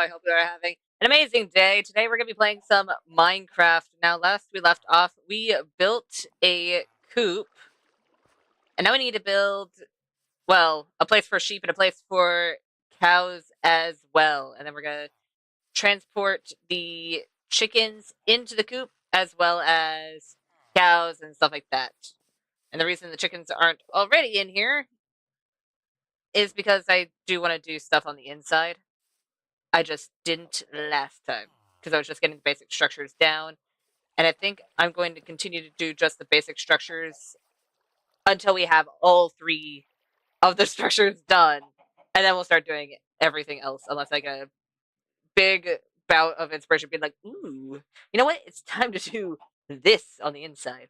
I hope you are having an amazing day. Today we're going to be playing some Minecraft. Now, last we left off, we built a coop, and now we need to build, well, a place for sheep and a place for cows as well. And then we're going to transport the chickens into the coop as well as cows and stuff like that. And the reason the chickens aren't already in here is because I do want to do stuff on the inside. I just didn't last time because I was just getting the basic structures down. And I think I'm going to continue to do just the basic structures until we have all three of the structures done. And then we'll start doing everything else unless I get a big bout of inspiration being like, ooh, you know what? It's time to do this on the inside.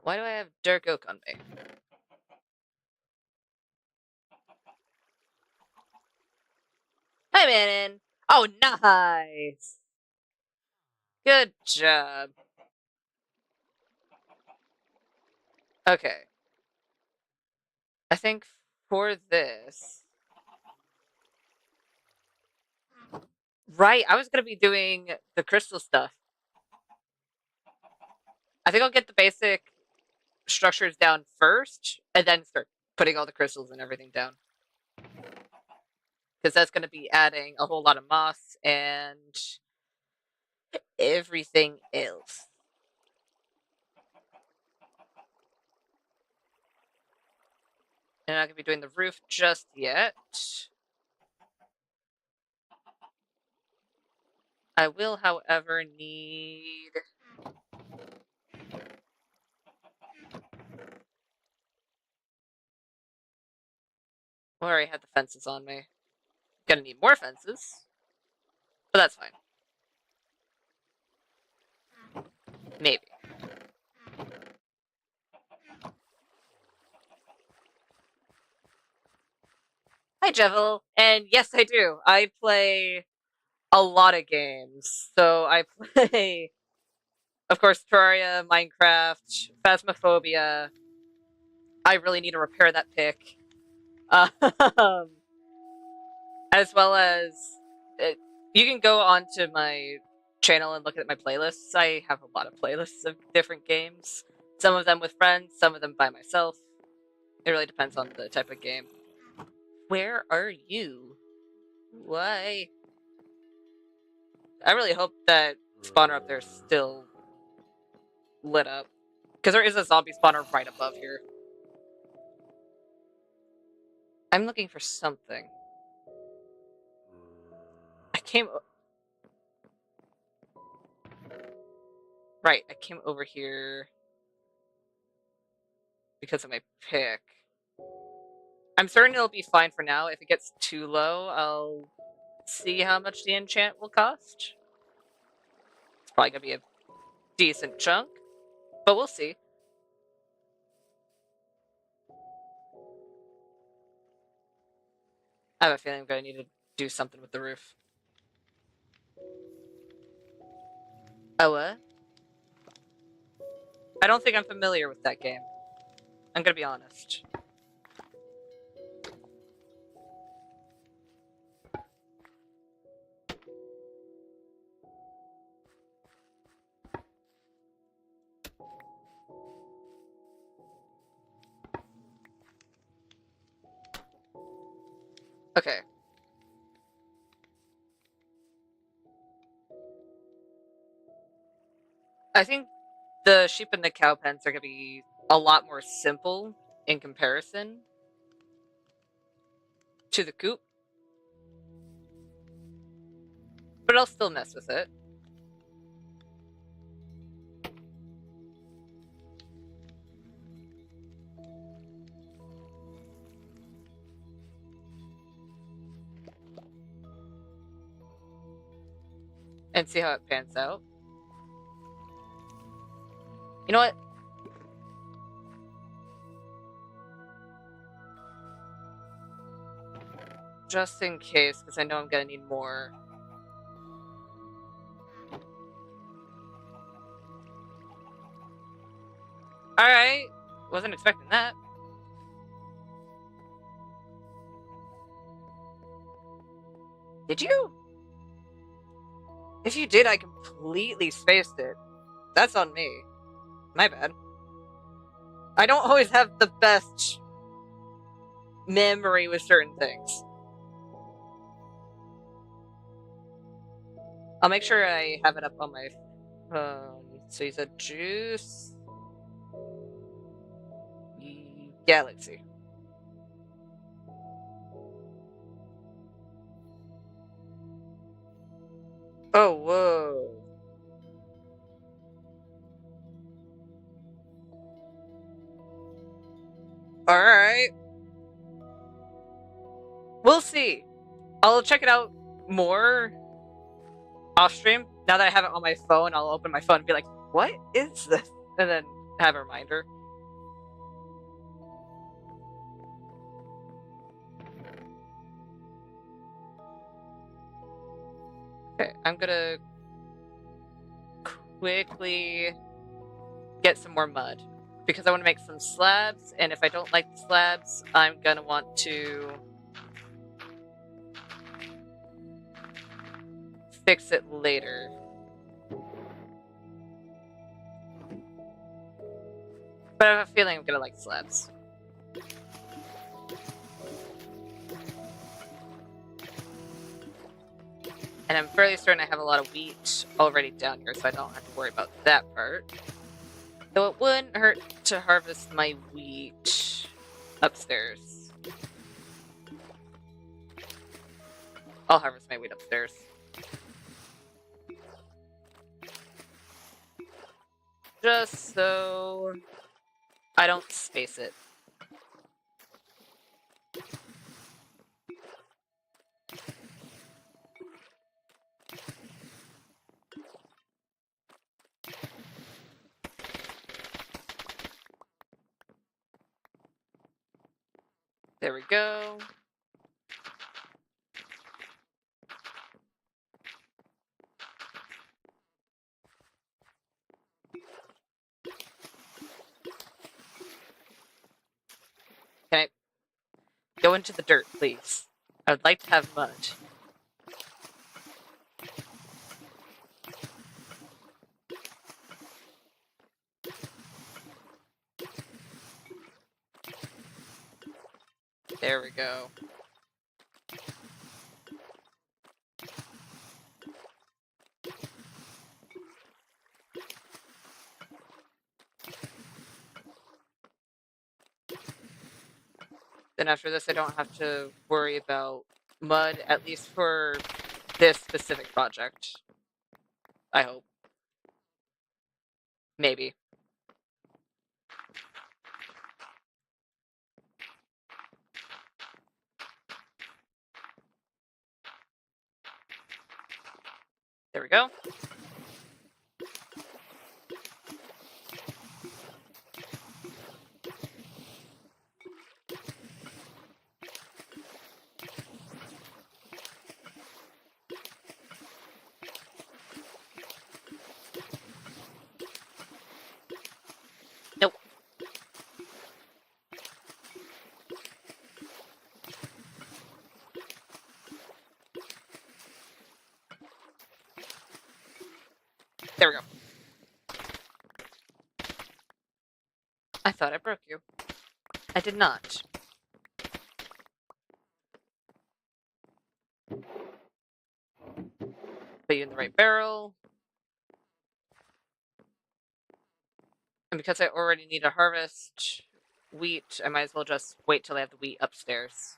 Why do I have dark oak on me? Hi, Manon. Oh, nice. Good job. Okay. I think for this... Right, I was going to be doing the crystal stuff. I think I'll get the basic structures down first, and then start putting all the crystals and everything down. Because that's going to be adding a whole lot of moss and everything else. And I'm not going to be doing the roof just yet. I will, however, need... I already had the fences on me. Gonna need more fences. But that's fine. Maybe. Hi, Jevil. And yes, I do. I play a lot of games. So I play, of course, Terraria, Minecraft, Phasmophobia. I really need to repair that pick. Um, as well as, you can go onto my channel and look at my playlists. I have a lot of playlists of different games. Some of them with friends, some of them by myself. It really depends on the type of game. Where are you? Why? I really hope that spawner up there is still lit up. Because there is a zombie spawner right above here. I'm looking for something. I came... Right, I came over here because of my pick. I'm certain it'll be fine for now. If it gets too low, I'll see how much the enchant will cost. It's probably going to be a decent chunk, but we'll see. I have a feeling I'm going to need to do something with the roof. Oh, what? I don't think I'm familiar with that game. I'm going to be honest. Okay. I think the sheep and the cow pens are going to be a lot more simple in comparison to the coop. But I'll still mess with it. And see how it pans out. You know what? Just in case, because I know I'm going to need more. Alright. Wasn't expecting that. Did you? If you did, I completely spaced it. That's on me. My bad. I don't always have the best memory with certain things. I'll make sure I have it up on my so you said juice galaxy. Oh, whoa. Alright. We'll see. I'll check it out more off stream. Now that I have it on my phone, I'll open my phone and be like, what is this? And then have a reminder. Okay, I'm gonna quickly get some more mud because I want to make some slabs, and if I don't like the slabs, I'm gonna want to fix it later. But I have a feeling I'm gonna like slabs. And I'm fairly certain I have a lot of wheat already down here, so I don't have to worry about that part. Though it wouldn't hurt to harvest my wheat upstairs. I'll harvest my wheat upstairs. Just so I don't space it. There we go. Can I go into the dirt, please? I would like to have mud. There we go. Then after this, I don't have to worry about mud, at least for this specific project. I hope. Maybe. There we go. Nope. There we go. I thought I broke you. I did not. Put you in the right barrel. And because I already need to harvest wheat, I might as well just wait till I have the wheat upstairs.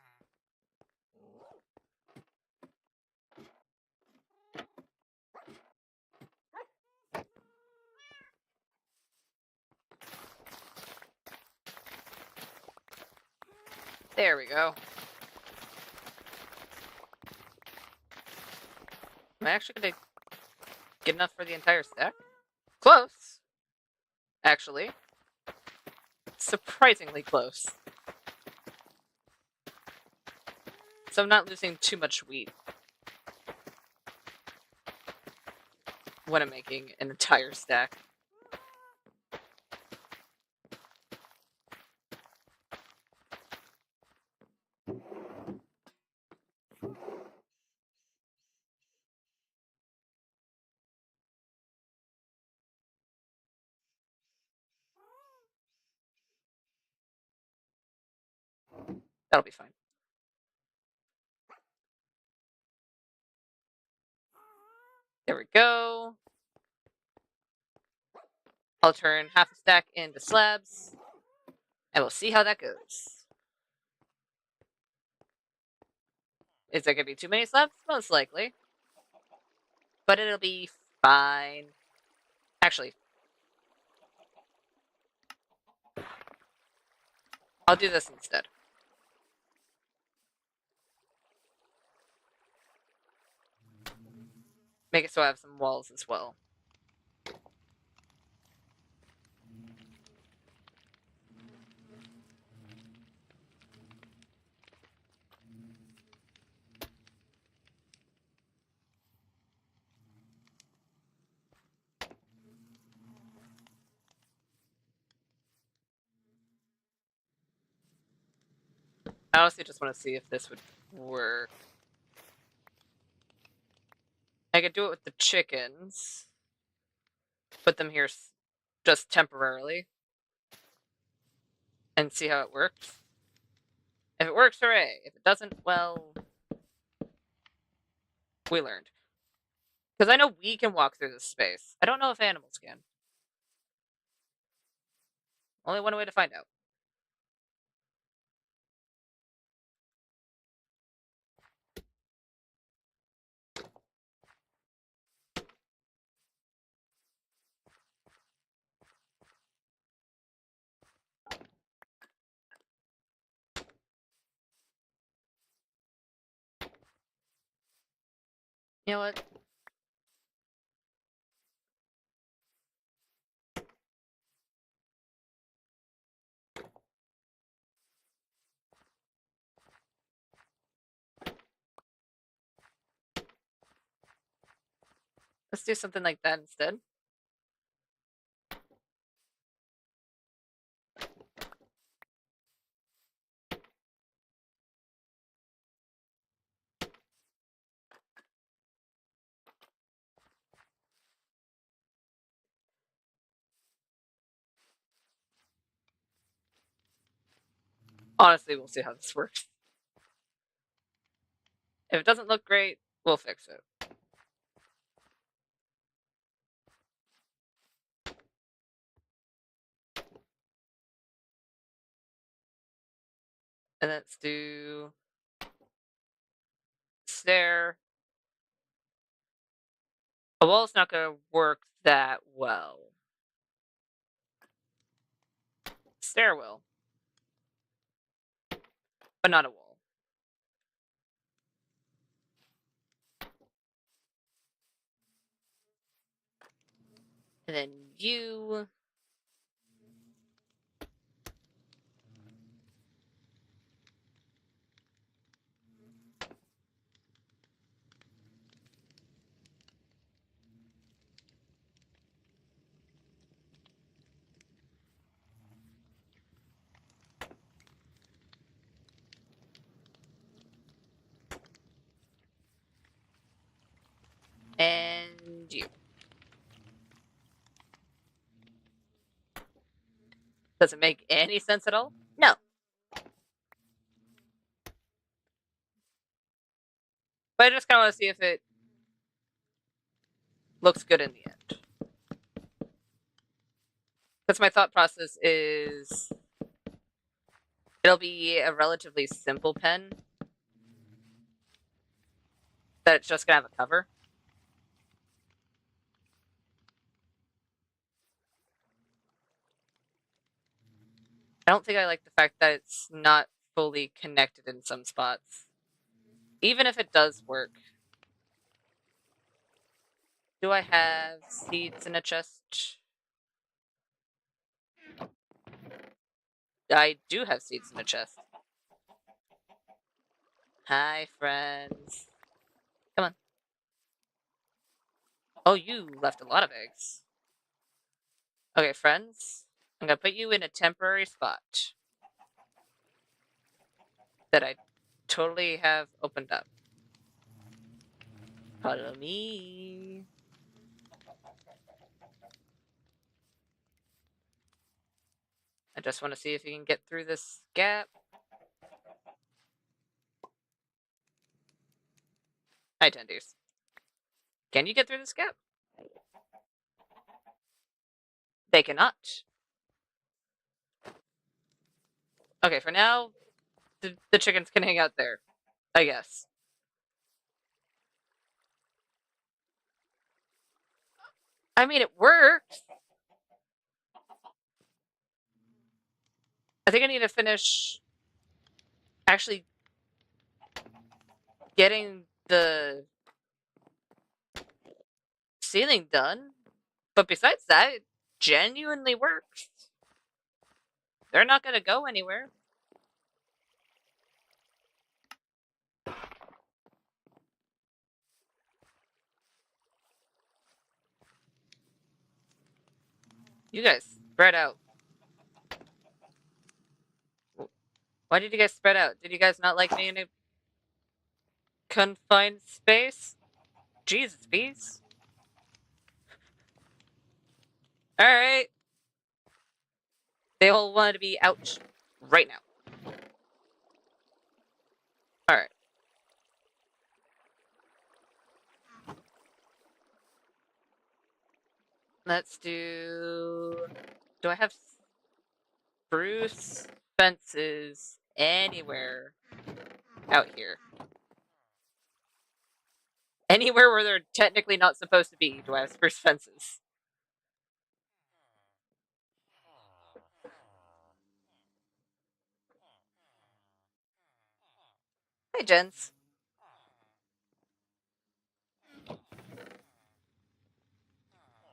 There we go. Am I actually gonna get enough for the entire stack? Close. Actually. Surprisingly close. So I'm not losing too much wheat when I'm making an entire stack. That'll be fine. There we go. I'll turn half a stack into slabs, and we'll see how that goes. Is there going to be too many slabs? Most likely. But it'll be fine. Actually, I'll do this instead. Make it so I have some walls as well. I honestly just want to see if this would work. I could do it with the chickens. Put them here just temporarily. And see how it works. If it works, hooray. If it doesn't, well, we learned. Because I know we can walk through this space. I don't know if animals can. Only one way to find out. You know what? Let's do something like that instead. Honestly, we'll see how this works. If it doesn't look great, we'll fix it. And let's do stair. A wall's not going to work that well. Stair will. But not a wall. And then you. And you. Does it make any sense at all? No. But I just kind of want to see if it looks good in the end. Because my thought process is it'll be a relatively simple pen that it's just going to have a cover. I don't think I like the fact that it's not fully connected in some spots. Even if it does work. Do I have seeds in a chest? I do have seeds in a chest. Hi, friends. Come on. Oh, you left a lot of eggs. Okay, friends. I'm going to put you in a temporary spot that I totally have opened up. Follow me. I just want to see if you can get through this gap. Hi, Tendies. Can you get through this gap? They cannot. Okay, for now, the chickens can hang out there, I guess. I mean, it works. I think I need to finish actually getting the ceiling done. But besides that, it genuinely works. They're not going to go anywhere. You guys spread out. Why did you guys spread out? Did you guys not like me in a confined space? Jesus, bees. Alright. They all want to be out right now. Alright. Let's do... Do I have spruce fences anywhere out here? Anywhere where they're technically not supposed to be, do I have spruce fences? Hey, gents.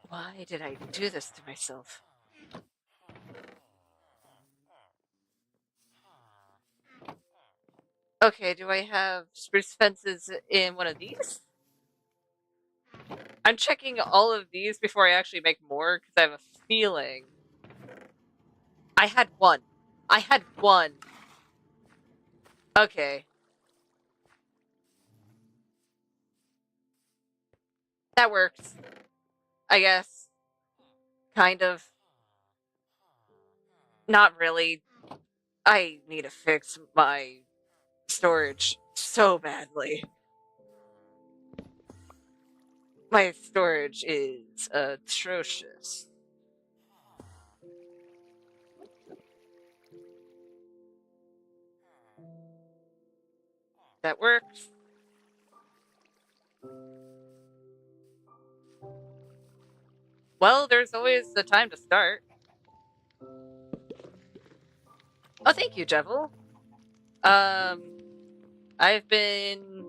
Why did I do this to myself? Okay, do I have spruce fences in one of these? I'm checking all of these before I actually make more, because I have a feeling. I had one. I had one. Okay. That works. I guess. Kind of. Not really. I need to fix my storage so badly. My storage is atrocious. That works. Well, there's always the time to start. Oh, thank you, Jevil. I've been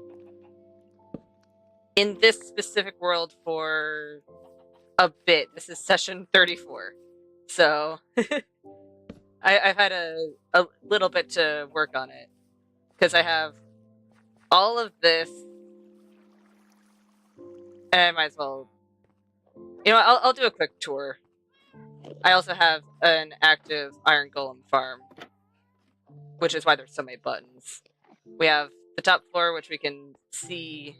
in this specific world for a bit. This is session 34. So I've had a little bit to work on it. Because I have all of this. And I might as well... You know what, I'll do a quick tour. I also have an active Iron Golem farm. Which is why there's so many buttons. We have the top floor, which we can see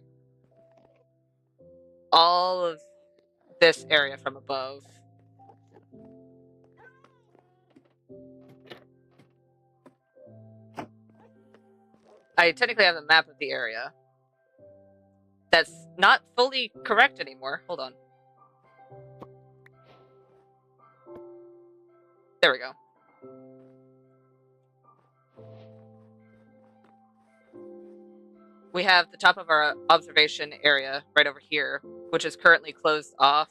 all of this area from above. I technically have a map of the area. That's not fully correct anymore. Hold on. There we go. We have the top of our observation area right over here, which is currently closed off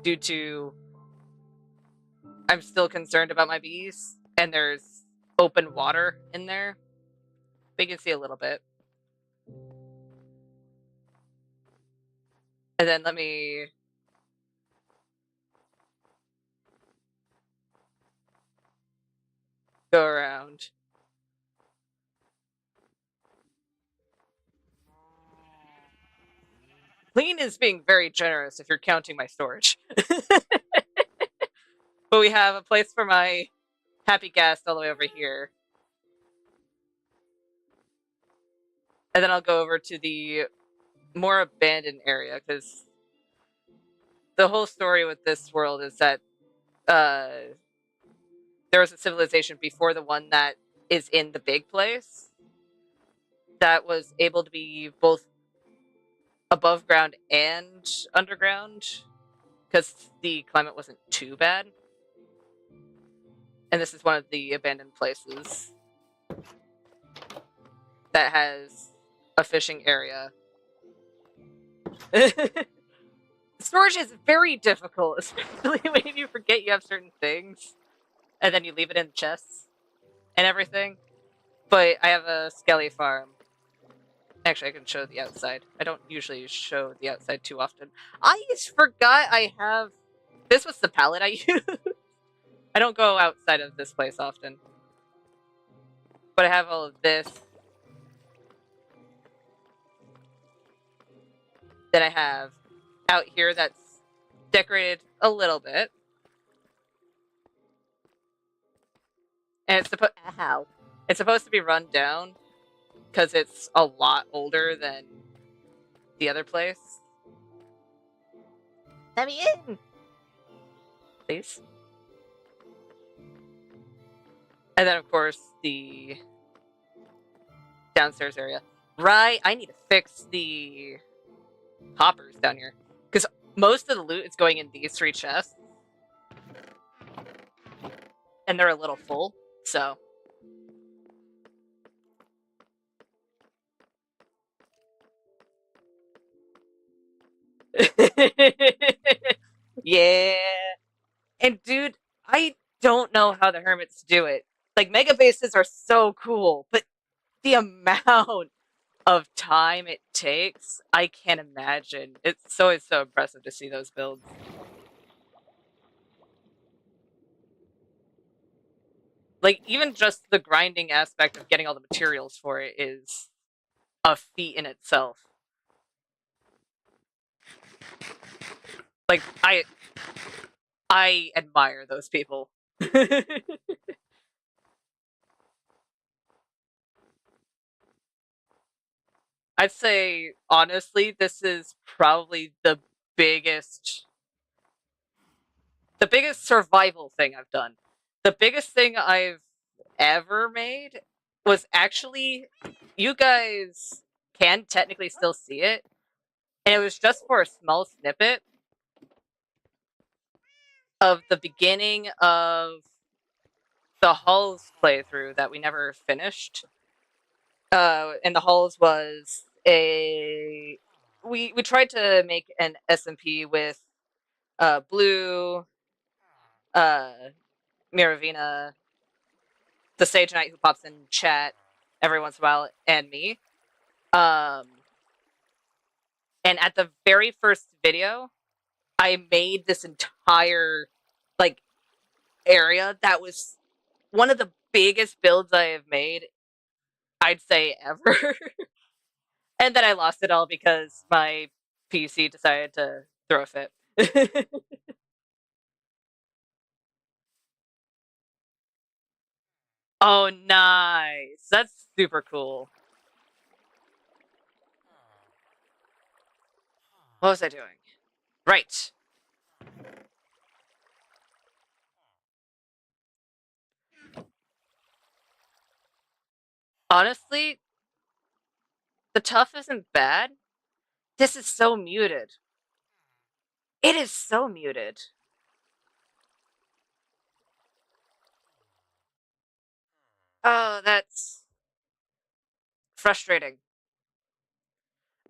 due to... I'm still concerned about my bees, and there's open water in there. But you can see a little bit. And then let me... go around. Lean is being very generous if you're counting my storage. But we have a place for my happy guest all the way over here. And then I'll go over to the more abandoned area, because the whole story with this world is that there was a civilization before the one that is in the big place that was able to be both above ground and underground because the climate wasn't too bad. And this is one of the abandoned places that has a fishing area. Storage is very difficult, especially when you forget you have certain things and then you leave it in chests and everything. But I have a skelly farm. Actually, I can show the outside. I don't usually show the outside too often. I just forgot I have... This was the pallet I used. I don't go outside of this place often. But I have all of this. Then I have out here that's decorated a little bit. And it's supposed to be run down because it's a lot older than the other place. Let me in, please. And then, of course, the downstairs area. Right, I need to fix the hoppers down here because most of the loot is going in these 3 chests, and they're a little full. So. Yeah. And dude, I don't know how the hermits do it. Like, mega bases are so cool, but the amount of time it takes, I can't imagine. It's always so impressive to see those builds. Like, even just the grinding aspect of getting all the materials for it is a feat in itself. Like, I admire those people. I'd say, honestly, this is probably the biggest survival thing I've done. The biggest thing I've ever made was actually, you guys can technically still see it, and it was just for a small snippet of the beginning of the Halls playthrough that we never finished. And the Halls was a... We tried to make an SMP with Blue, Miravina, the Sage Knight who pops in chat every once in a while, and me. And at the very first video, I made this entire, like, area that was one of the biggest builds I have made, I'd say, ever. And then I lost it all because my PC decided to throw a fit. Oh, nice. That's super cool. What was I doing? Right. Honestly, the tough isn't bad. This is so muted. It is so muted. Oh, that's frustrating.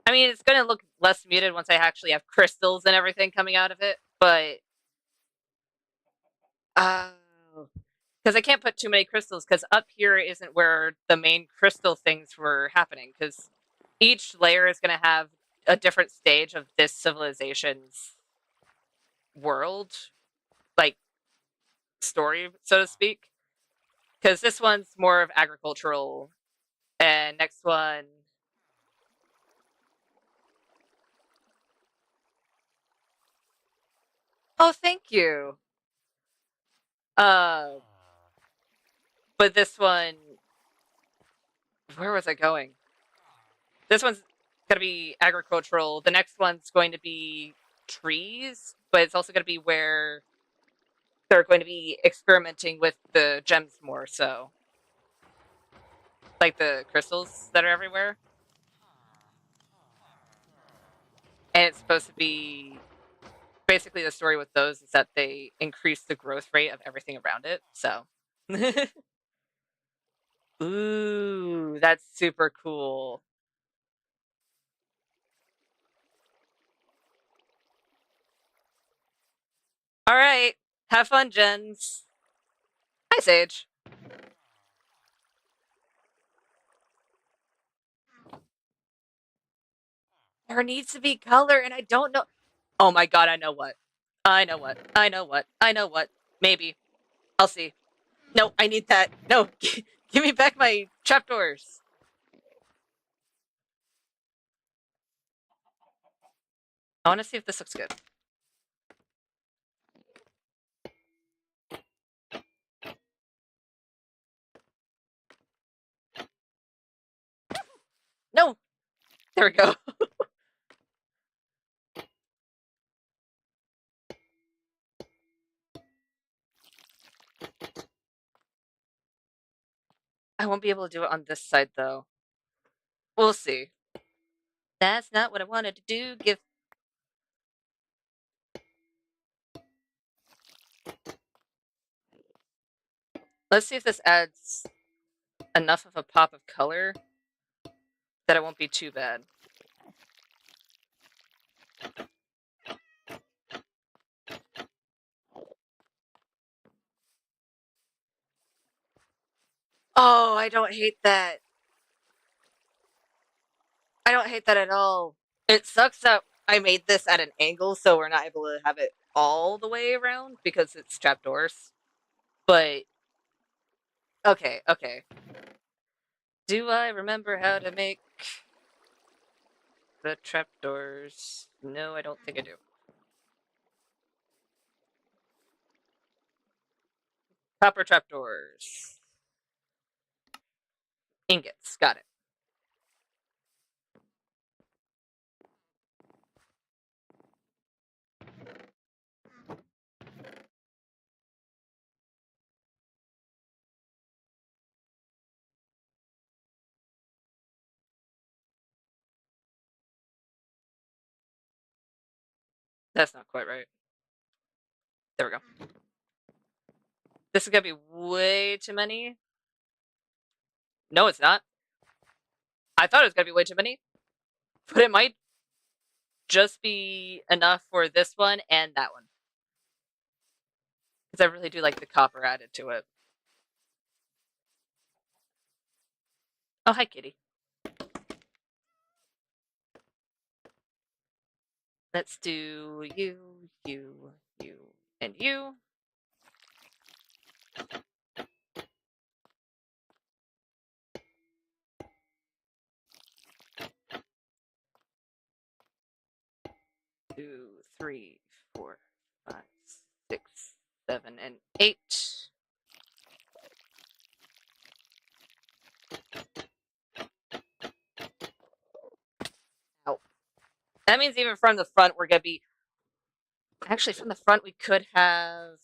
I mean, it's going to look less muted once I actually have crystals and everything coming out of it, but... because I can't put too many crystals, because up here isn't where the main crystal things were happening, because each layer is going to have a different stage of this civilization's world, like, story, so to speak. Because this one's more of agricultural, and next one... Oh, thank you. Uh, but this one... Where was I going? This one's going to be agricultural. The next one's going to be trees, but it's also going to be where they're going to be experimenting with the gems more, so... Like the crystals that are everywhere. And it's supposed to be basically the story with those is that they increase the growth rate of everything around it. So, ooh, that's super cool. All right, have fun, Jens. Hi, Sage. There needs to be color, and I don't know. Oh my god, I know what. I know what. I know what. I know what. Maybe. I'll see. No, I need that. No, give me back my trapdoors. I want to see if this looks good. No, there we go. I won't be able to do it on this side though. We'll see. That's not what I wanted to do. Give. Let's see if this adds enough of a pop of color that it won't be too bad. Oh, I don't hate that. I don't hate that at all. It sucks that I made this at an angle, so we're not able to have it all the way around because it's trapdoors. But okay, okay. Do I remember how to make the trapdoors? No, I don't think I do. Copper trapdoors. Ingots. Got it. That's not quite right. There we go. This is gonna be way too many. No, it's not. I thought it was gonna be way too many, but it might just be enough for this one and that one. Because I really do like the copper added to it. Oh, hi, kitty. Let's do you, you, and you. Two, three, four, five, six, 7, and 8. Ow. That means even from the front, we're gonna be. Actually, from the front, we could have.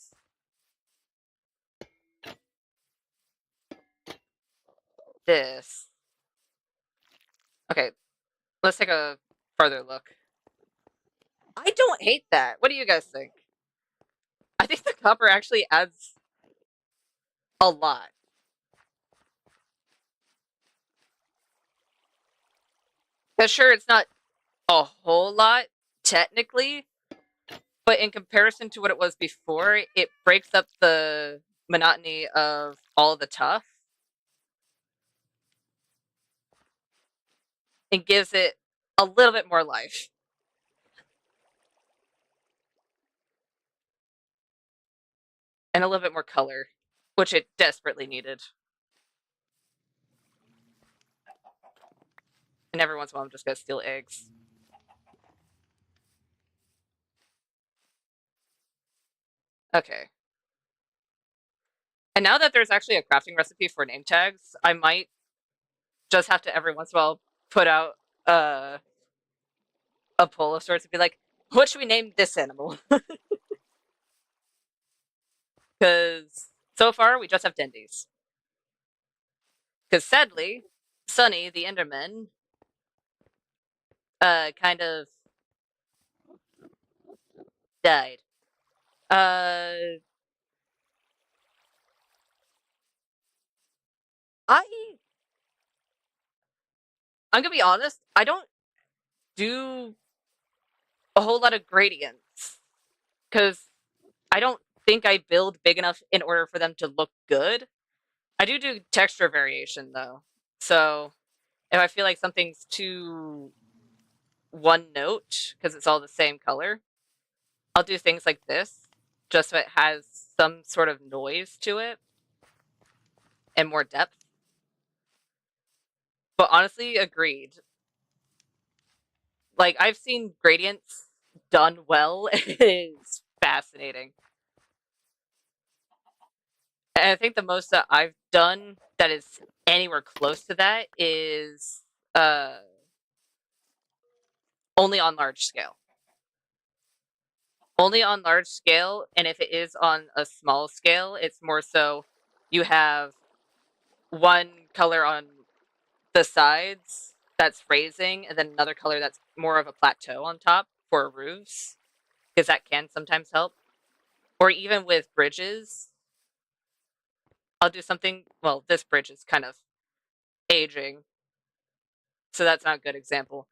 This. Okay, let's take a further look. I don't hate that. What do you guys think? I think the copper actually adds a lot. Because sure, it's not a whole lot, technically, but in comparison to what it was before, it breaks up the monotony of all the tough and gives it a little bit more life. And a little bit more color, which it desperately needed. And every once in a while, I'm just gonna steal eggs. Okay. And now that there's actually a crafting recipe for name tags, I might just have to every once in a while put out a poll of sorts and be like, what should we name this animal? Because so far we just have Dendies. Because sadly, Sunny, the Enderman, kind of died. Uh, I I'm gonna be honest. I don't do a whole lot of gradients because I don't think I build big enough in order for them to look good. I do texture variation though. So if I feel like something's too one note because it's all the same color, I'll do things like this just so it has some sort of noise to it and more depth. But honestly, agreed. Like I've seen gradients done well. It is fascinating. And I think the most that I've done that is anywhere close to that is uh only on large scale. Only on large scale, and if it is on a small scale, it's more so you have one color on the sides that's raising, and then another color that's more of a plateau on top for roofs, because that can sometimes help. Or even with bridges, I'll do something. Well, this bridge is kind of aging, so that's not a good example.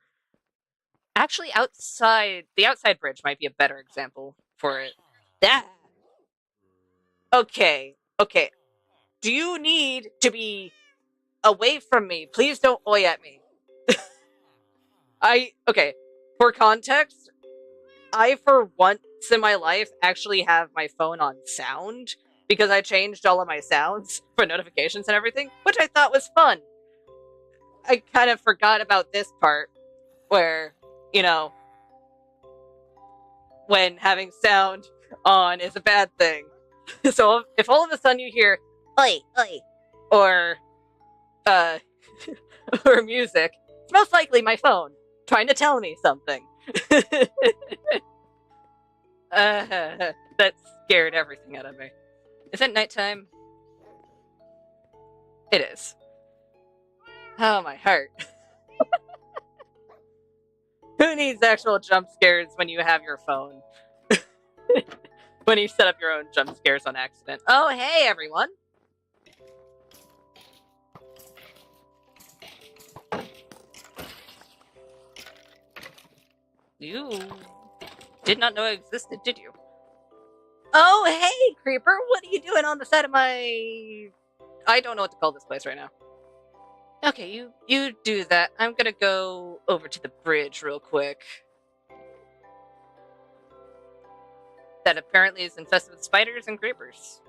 Actually, the outside bridge might be a better example for it. That okay, okay. Do you need to be away from me? Please don't oi at me. Okay. For context, I for once in my life actually have my phone on sound because I changed all of my sounds for notifications and everything, which I thought was fun. I kind of forgot about this part where, you know, when having sound on is a bad thing. So if all of a sudden you hear oi oi or uh or music, it's most likely my phone trying to tell me something. That scared everything out of me. Is it nighttime? It is. Oh, my heart. Who needs actual jump scares when you have your phone? When you set up your own jump scares on accident. Oh, hey, everyone. You did not know it existed, did you? Oh, hey, creeper. What are you doing on the side of my... I don't know what to call this place right now. Okay, you do that. I'm gonna go over to the bridge real quick. That apparently is infested with spiders and creepers.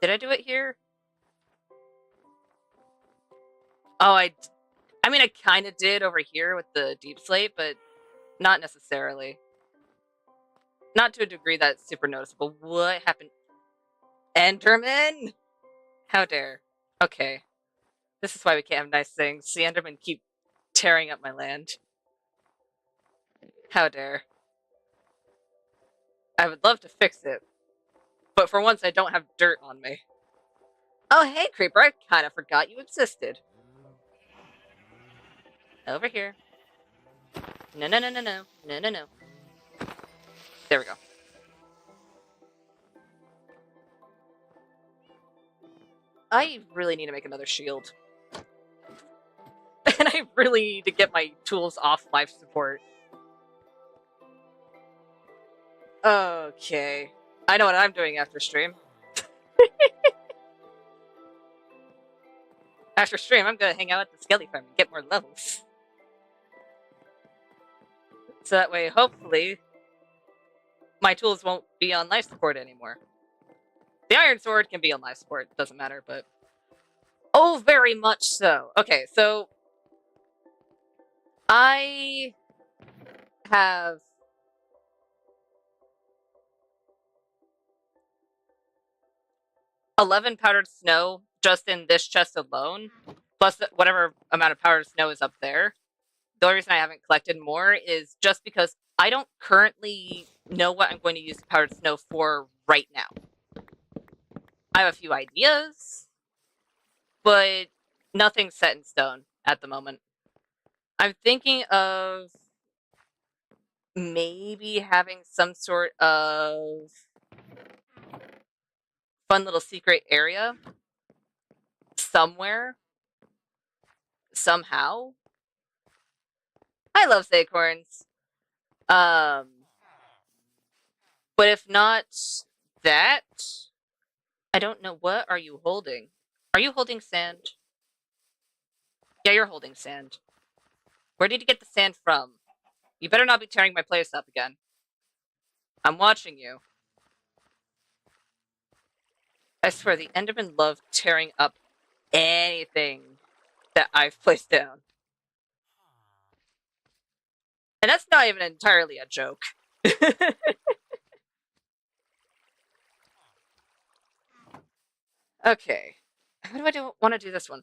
Did I do it here? Oh, I mean, I kind of did over here with the deep slate, but not necessarily. Not to a degree that's super noticeable. What happened? Enderman? How dare. Okay. This is why we can't have nice things. The Endermen keep tearing up my land. How dare. I would love to fix it, but for once I don't have dirt on me. Oh, hey, creeper. I kind of forgot you existed. Over here. No, no, no, no, no. No, no, no. There we go. I really need to make another shield. And I really need to get my tools off life support. Okay. I know what I'm doing after stream. After stream, I'm gonna hang out at the Skelly Farm and get more levels. So that way, hopefully, my tools won't be on life support anymore. The Iron Sword can be on life support, doesn't matter, but... Oh, very much so. Okay, so... I... have... 11 powdered snow just in this chest alone, plus whatever amount of powdered snow is up there. The only reason I haven't collected more is just because I don't currently know what I'm going to use the powdered snow for right now. I have a few ideas, but nothing's set in stone at the moment. I'm thinking of maybe having some sort of fun little secret area somewhere, somehow. I love acorns. Um, but if not that, I don't know. What are you holding? Are you holding sand? Yeah, you're holding sand. Where did you get the sand from? You better not be tearing my place up again. I'm watching you. I swear, the Endermen love tearing up anything that I've placed down. And that's not even entirely a joke. Okay. How do I want to do this one?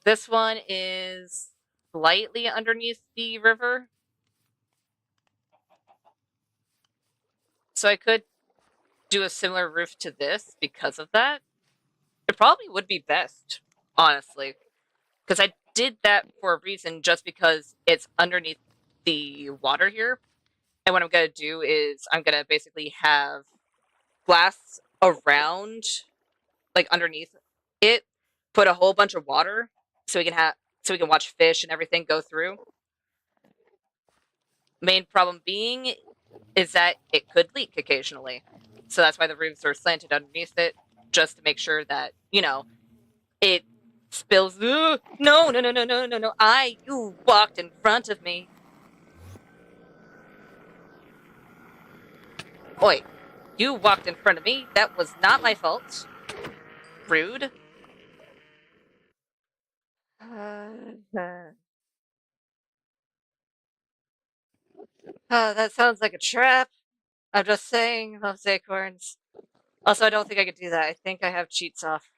This one is slightly underneath the river. So I could do a similar roof to this because of that. It probably would be best, honestly. Because I did that for a reason, just because it's underneath the water here. And what I'm going to do is I'm going to basically have glass around, like underneath it, put a whole bunch of water so we can watch fish and everything go through. Main problem being is that it could leak occasionally. So that's why the roofs are slanted underneath it, just to make sure that, it spills. No, no, no, no, no, no, no. You walked in front of me. Oi, you walked in front of me. That was not my fault. Rude. That sounds like a trap. I'm just saying, loves acorns. Also, I don't think I could do that. I think I have cheats off.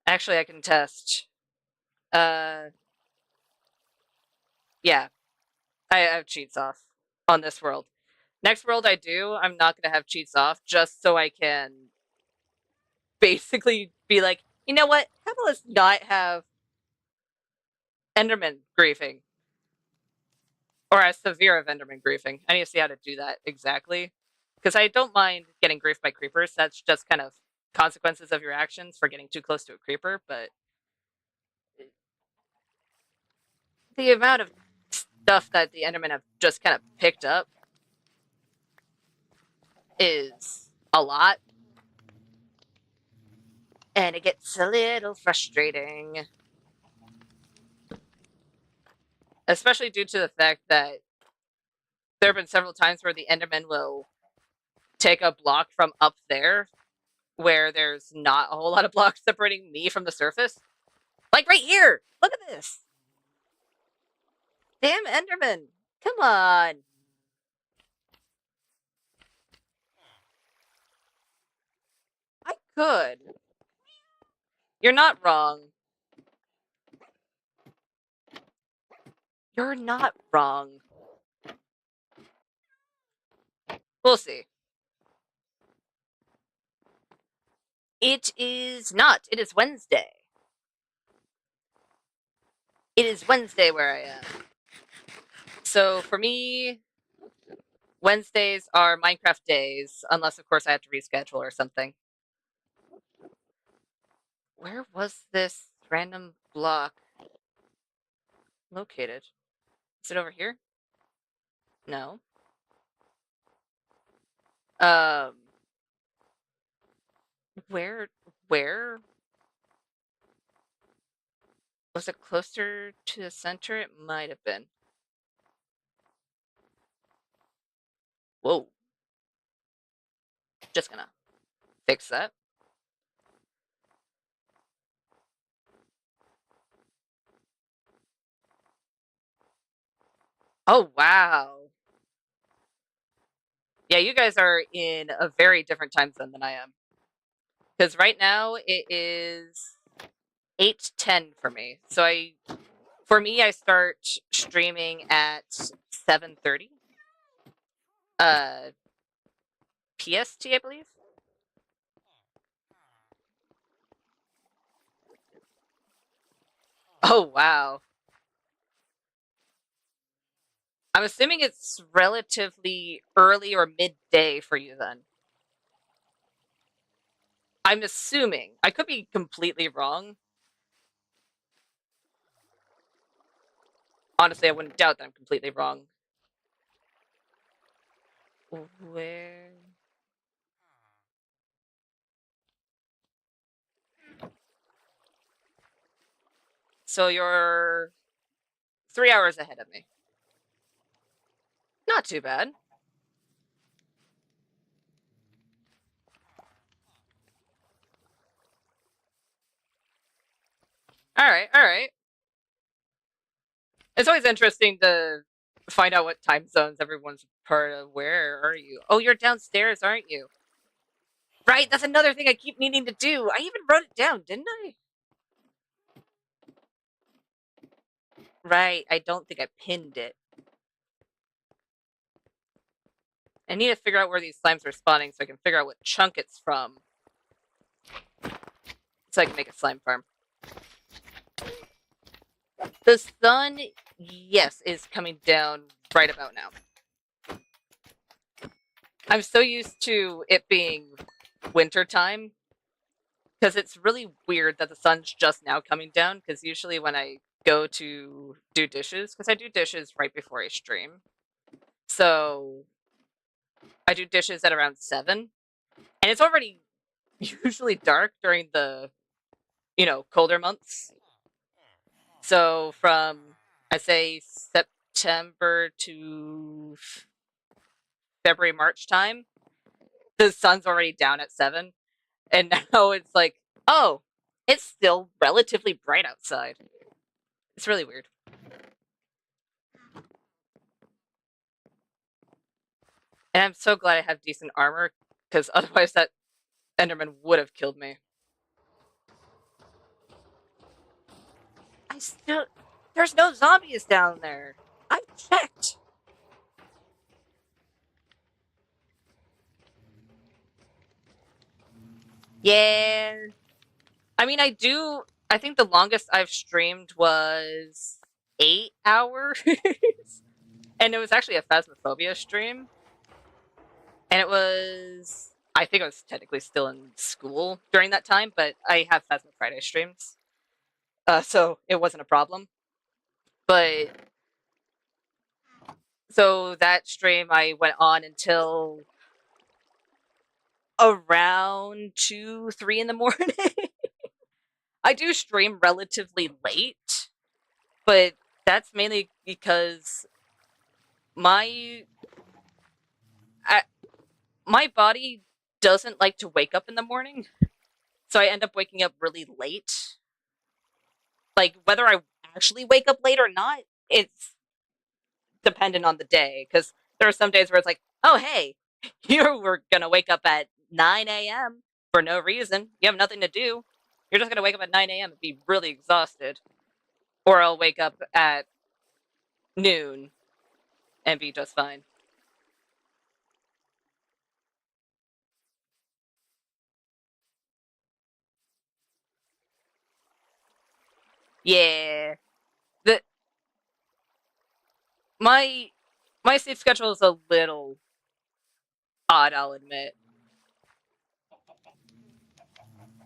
Actually, I can test. Uh, yeah, I have cheats off on this world. Next world I do, I'm not gonna have cheats off just so I can basically be like, you know what? How about let's not have Enderman griefing or as severe of Enderman griefing. I need to see how to do that exactly because I don't mind getting griefed by creepers. That's just kind of consequences of your actions for getting too close to a creeper, but the amount of stuff that the Endermen have just kind of picked up is a lot. And it gets a little frustrating. Especially due to the fact that there have been several times where the Endermen will take a block from up there where there's not a whole lot of blocks separating me from the surface. Like right here! Look at this! Damn Enderman! Come on! I could. You're not wrong. You're not wrong. We'll see. It is not. It is Wednesday. It is Wednesday where I am. So for me, Wednesdays are Minecraft days, unless of course I have to reschedule or something. Where was this random block located? Is it over here? No. Um, where was it closer to the center? It might have been. Whoa. Just gonna fix that. Oh, wow. Yeah, you guys are in a very different time zone than I am. Because right now it is 8:10 for me. So for me, I start streaming at 7:30. Uh, PST, I believe. Oh, wow. I'm assuming it's relatively early or midday for you then. I'm assuming. I could be completely wrong. Honestly, I wouldn't doubt that I'm completely wrong. Where? So you're 3 hours ahead of me. Not too bad. All right, all right. It's always interesting to find out what time zones everyone's part of. Where are you? Oh, you're downstairs, aren't you? Right, that's another thing I keep needing to do. I even wrote it down, didn't I? Right, I don't think I pinned it. I need to figure out where these slimes are spawning so I can figure out what chunk it's from. So I can make a slime farm. The sun, yes, is coming down right about now. I'm so used to it being winter time because it's really weird that the sun's just now coming down, because usually when I go to do dishes, because I do dishes right before I stream, so I do dishes at around 7, and it's already usually dark during the, colder months. So from, I say, September to February, March time, the sun's already down at 7, and now it's like, oh, it's still relatively bright outside. It's really weird. And I'm so glad I have decent armor, because otherwise that Enderman would have killed me. I still... There's no zombies down there. I checked. Yeah. I mean, I think the longest I've streamed was 8 hours. And it was actually a Phasmophobia stream. And it was... I think I was technically still in school during that time, but I have Phasmo Friday streams. So it wasn't a problem. But... So that stream I went on until around 2, 3 in the morning. I do stream relatively late, but that's mainly because my I, my body doesn't like to wake up in the morning, so I end up waking up really late. Like, whether I actually wake up late or not, it's dependent on the day, because there are some days where it's like, oh, hey, you were gonna wake up at 9 a.m. for no reason. You have nothing to do. You're just gonna wake up at 9 a.m. and be really exhausted. Or I'll wake up at noon and be just fine. Yeah. The my my sleep schedule is a little odd, I'll admit.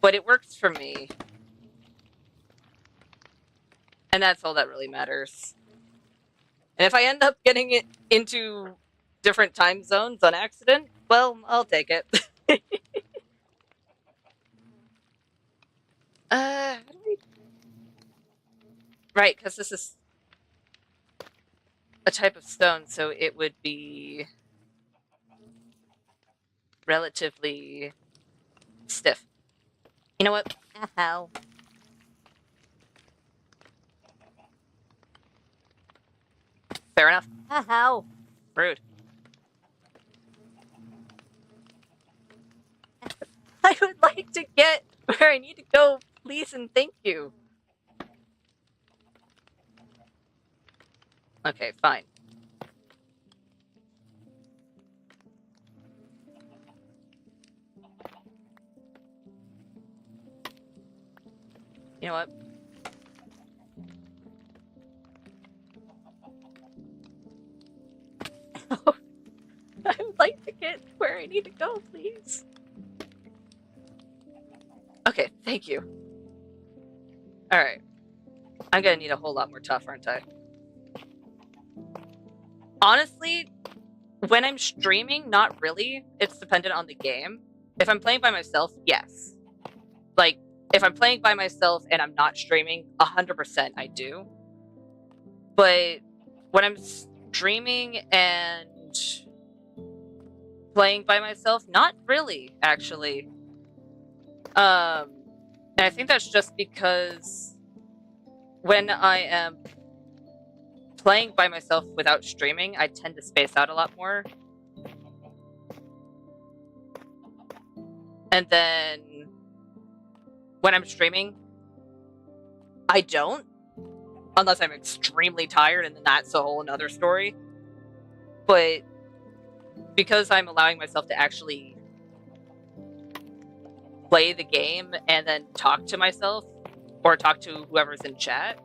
But it works for me. And that's all that really matters. And if I end up getting it into different time zones on accident, well, I'll take it. uh, right, because this is a type of stone, so it would be relatively stiff. You know what? Ow. Fair enough. Ow. Rude. I would like to get where I need to go, please and thank you. Okay, fine. You know what? I would like to get where I need to go, please. Okay, thank you. Alright. I'm gonna need a whole lot more tough, aren't I? Honestly, when I'm streaming, not really. It's dependent on the game. If I'm playing by myself, yes. Like, if I'm playing by myself and I'm not streaming, 100% I do. But when I'm streaming and playing by myself, not really, actually. And I think that's just because when I am playing by myself without streaming, I tend to space out a lot more. And then when I'm streaming, I don't. Unless I'm extremely tired, and then that's a whole another story. But because I'm allowing myself to actually play the game and then talk to myself or talk to whoever's in chat,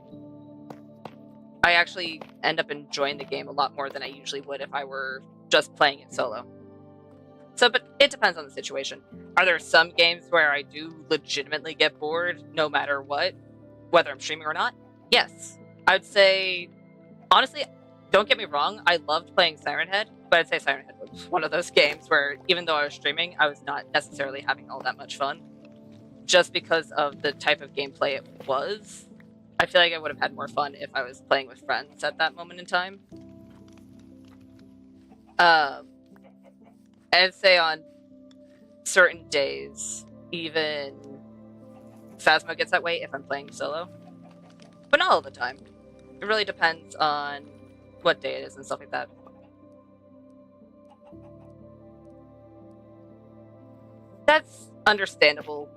I actually end up enjoying the game a lot more than I usually would if I were just playing it solo. So, but it depends on the situation. Are there some games where I do legitimately get bored no matter what, whether I'm streaming or not? Yes. I'd say, honestly, don't get me wrong, I loved playing Siren Head, but I'd say Siren Head was one of those games where even though I was streaming, I was not necessarily having all that much fun. Just because of the type of gameplay it was. I feel like I would have had more fun if I was playing with friends at that moment in time. I'd say on certain days, even Phasma gets that way if I'm playing solo. But not all the time. It really depends on what day it is and stuff like that. That's understandable.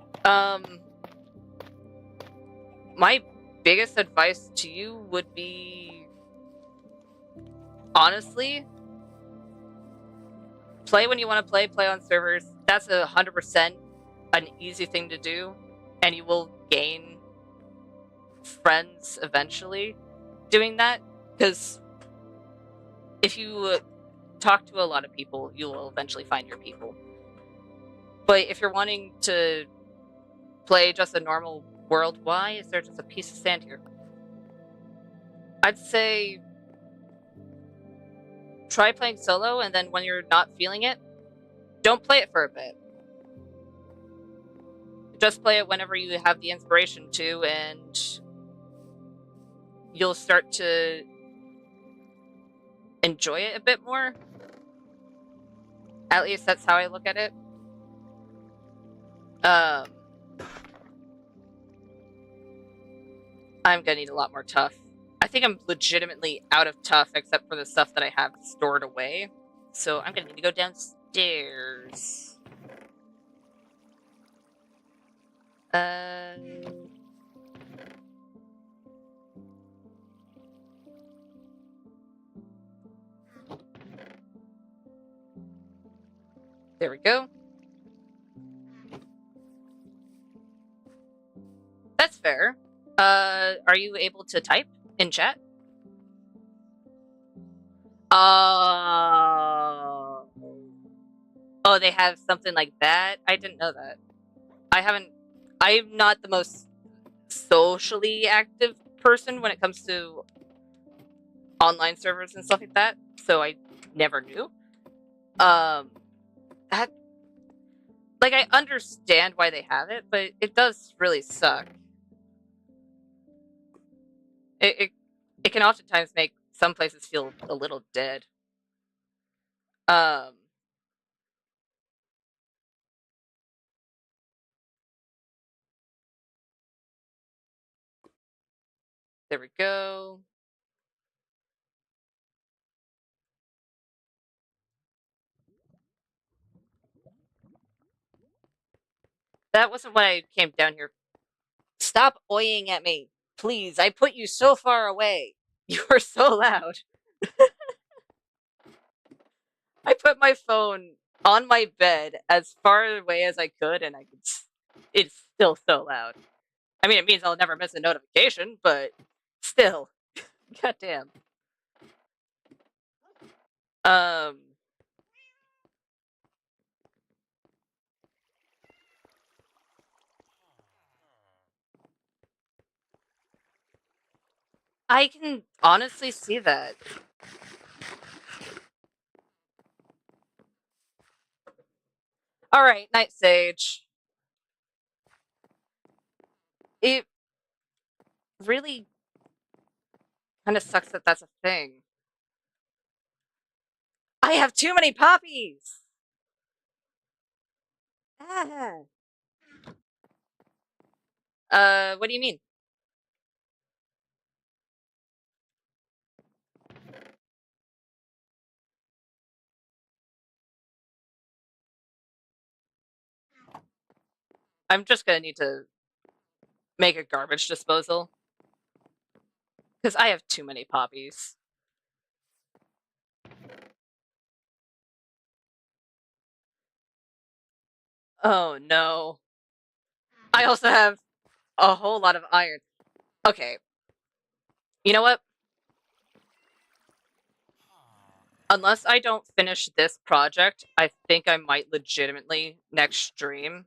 My biggest advice to you would be, honestly, play when you want to play on servers. That's 100% an easy thing to do, and you will gain friends eventually doing that, because if you talk to a lot of people, you will eventually find your people. But if you're wanting to play just a normal world, why is there just a piece of sand here? I'd say try playing solo, and then when you're not feeling it, don't play it for a bit. Just play it whenever you have the inspiration to, and you'll start to enjoy it a bit more. At least that's how I look at it. I'm gonna need a lot more tough. I think I'm legitimately out of tough except for the stuff that I have stored away. So I'm gonna need to go downstairs. There we go. That's fair. Are you able to type in chat? Oh, they have something like that? I didn't know that. I'm not the most socially active person when it comes to online servers and stuff like that, so I never knew. That, like, I understand why they have it, but it does really suck. It can oftentimes make some places feel a little dead. There we go. That wasn't what I came down here. Stop oying at me, please. I put you so far away. You are so loud. I put my phone on my bed as far away as I could, and it's still so loud. I mean, it means I'll never miss a notification, but still. Goddamn. Um, I can honestly see that. All right, Night Sage. It really kind of sucks that that's a thing. I have too many poppies. Ah. What do you mean? I'm just gonna need to make a garbage disposal because I have too many poppies. Oh no. I also have a whole lot of iron. Okay, you know what? Unless I don't finish this project, I think I might legitimately next stream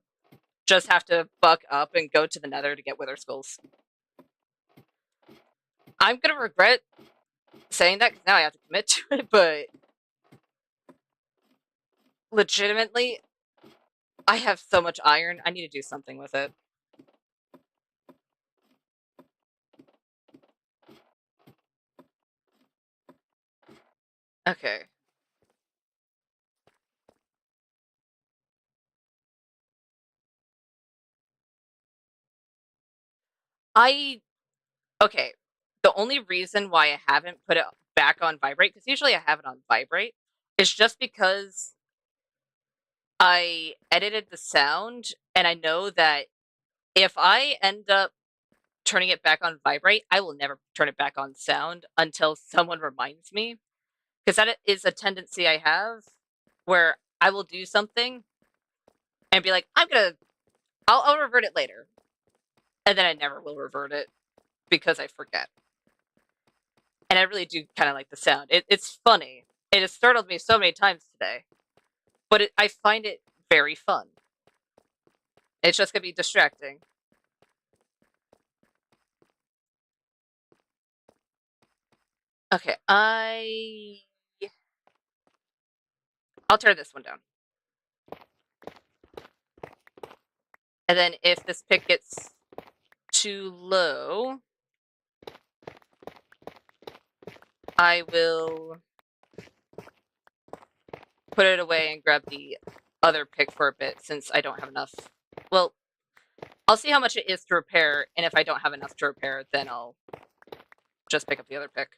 just have to buck up and go to the nether to get wither skulls. I'm gonna regret saying that because now I have to commit to it, but legitimately, I have so much iron, I need to do something with it. Okay. I okay. The only reason why I haven't put it back on vibrate, because usually I have it on vibrate, is just because I edited the sound and I know that if I end up turning it back on vibrate, I will never turn it back on sound until someone reminds me. Because that is a tendency I have where I will do something and be like, I'll revert it later. And then I never will revert it because I forget. And I really do kind of like the sound. It's funny. It has startled me so many times today, but I find it very fun. It's just gonna be distracting. Okay, I'll tear this one down. And then if this pick gets too low, I will put it away and grab the other pick for a bit since I don't have enough. Well, I'll see how much it is to repair, and if I don't have enough to repair, then I'll just pick up the other pick.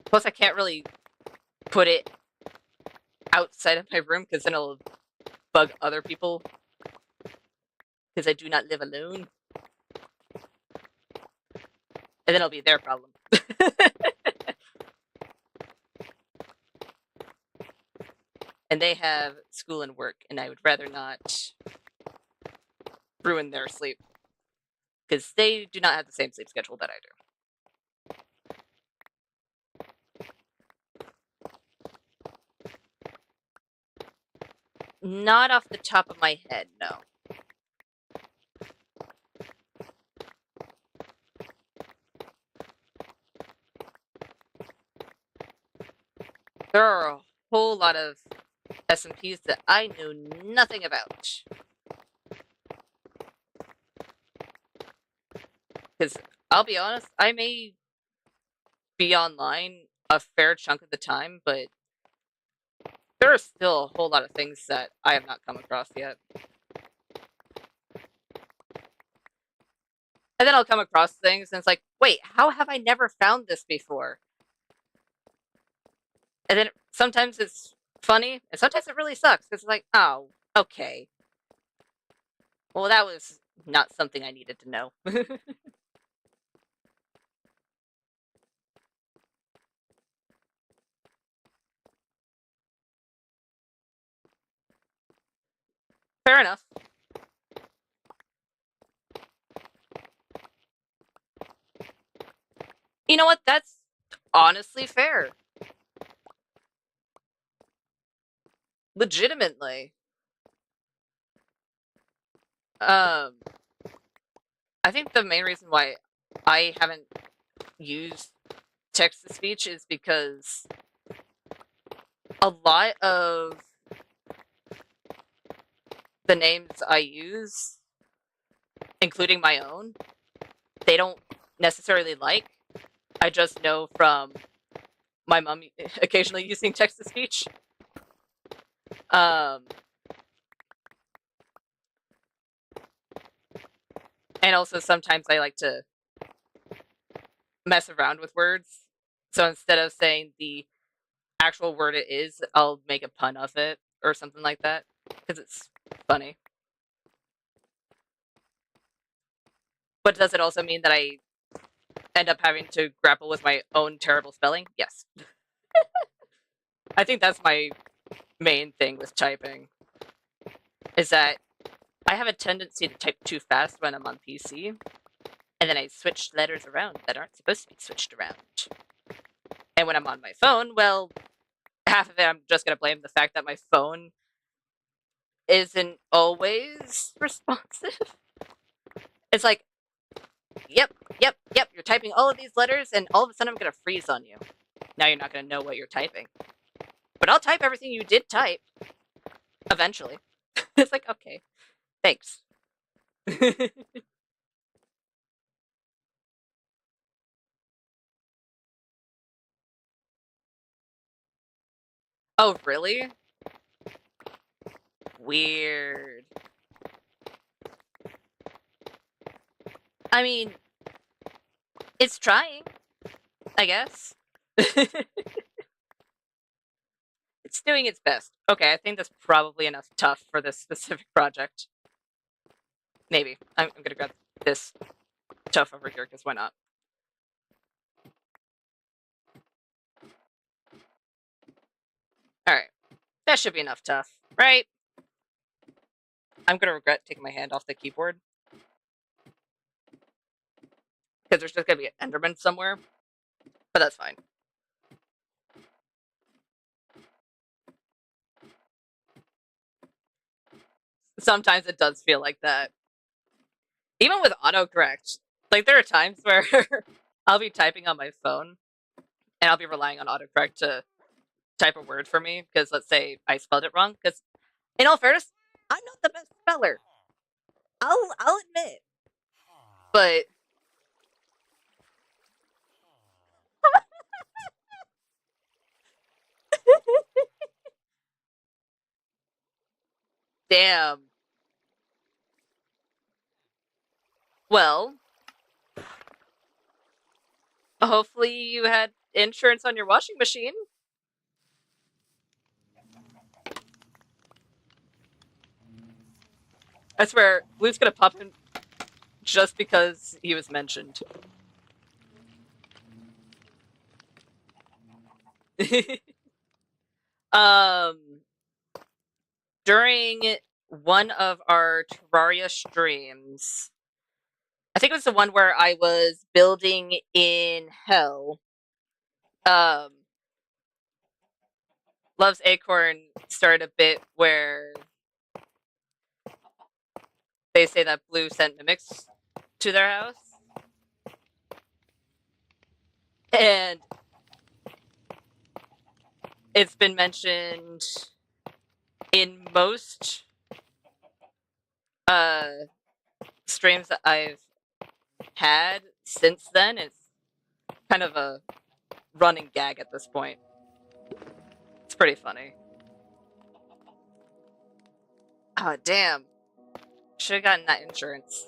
Plus, I can't really put it outside of my room because then it'll bug other people because I do not live alone. And then it'll be their problem. And they have school and work, and I would rather not ruin their sleep because they do not have the same sleep schedule that I do. Not off the top of my head, no. There are a whole lot of SMPs that I know nothing about. Because I'll be honest, I may be online a fair chunk of the time, but there are still a whole lot of things that I have not come across yet. And then I'll come across things and it's like, wait, how have I never found this before? And then sometimes it's funny, and sometimes it really sucks because it's like, oh, okay. Well, that was not something I needed to know. Fair enough. You know what? That's honestly fair. Legitimately. Um, I think the main reason why I haven't used text to speech is because a lot of the names I use, including my own, they don't necessarily like. I just know from my mom occasionally using text to speech. Um, and also sometimes I like to mess around with words. So instead of saying the actual word it is, I'll make a pun of it or something like that because it's funny. But does it also mean that I end up having to grapple with my own terrible spelling? Yes. I think that's my main thing with typing, is that I have a tendency to type too fast when I'm on PC, and then I switch letters around that aren't supposed to be switched around. And when I'm on my phone, well, half of it I'm just going to blame the fact that my phone isn't always responsive. It's like, yep, you're typing all of these letters, and all of a sudden I'm going to freeze on you. Now you're not going to know what you're typing. But I'll type everything you did type eventually. It's like, okay, thanks. Oh, really? Weird. I mean, it's trying, I guess. It's doing its best. Okay, I think that's probably enough tough for this specific project. Maybe. I'm gonna grab this tough over here, because why not? Alright. That should be enough tough, right? I'm gonna regret taking my hand off the keyboard. Because there's just gonna be an Enderman somewhere. But that's fine. Sometimes it does feel like that. Even with autocorrect. Like, there are times where I'll be typing on my phone, and I'll be relying on autocorrect to type a word for me, because let's say I spelled it wrong. Because, in all fairness, I'm not the best speller. I'll admit. But damn. Well, hopefully you had insurance on your washing machine. I swear, Blue's gonna pop in just because he was mentioned. um, during one of our Terraria streams, I think it was the one where I was building in hell. Um, Love's Acorn started a bit where they say that Blue sent mimics to their house. And it's been mentioned in most streams that I've had since then. It's kind of a running gag at this point. It's pretty funny. Oh, damn. Should have gotten that insurance.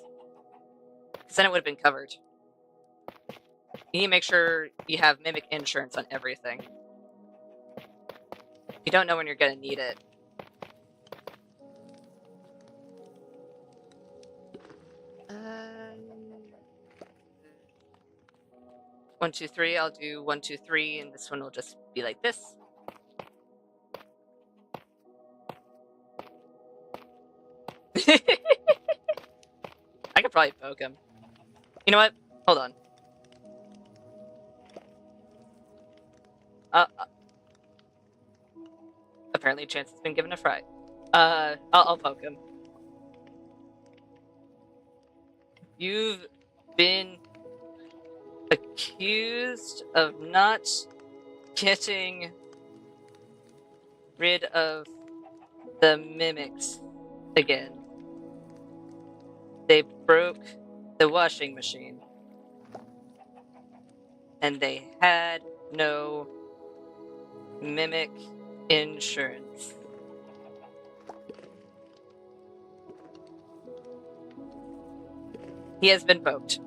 Because then it would have been covered. You need to make sure you have mimic insurance on everything. You don't know when you're going to need it. One, two, three. I'll do 1, 2, 3, and this one will just be like this. I could probably poke him. You know what? Hold on. Apparently Chance has been given a fright. I'll poke him. You've been accused of not getting rid of the mimics again. They broke the washing machine. And they had no mimic insurance. He has been poked.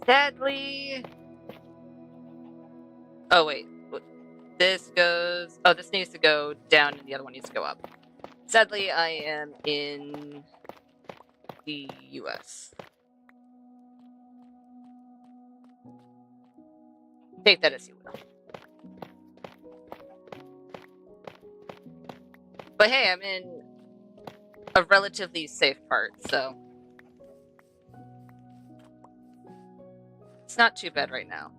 Sadly. Oh, wait. This goes. Oh, this needs to go down and the other one needs to go up. Sadly, I am in the US. Take that as you will. But hey, I'm in a relatively safe part, so it's not too bad right now.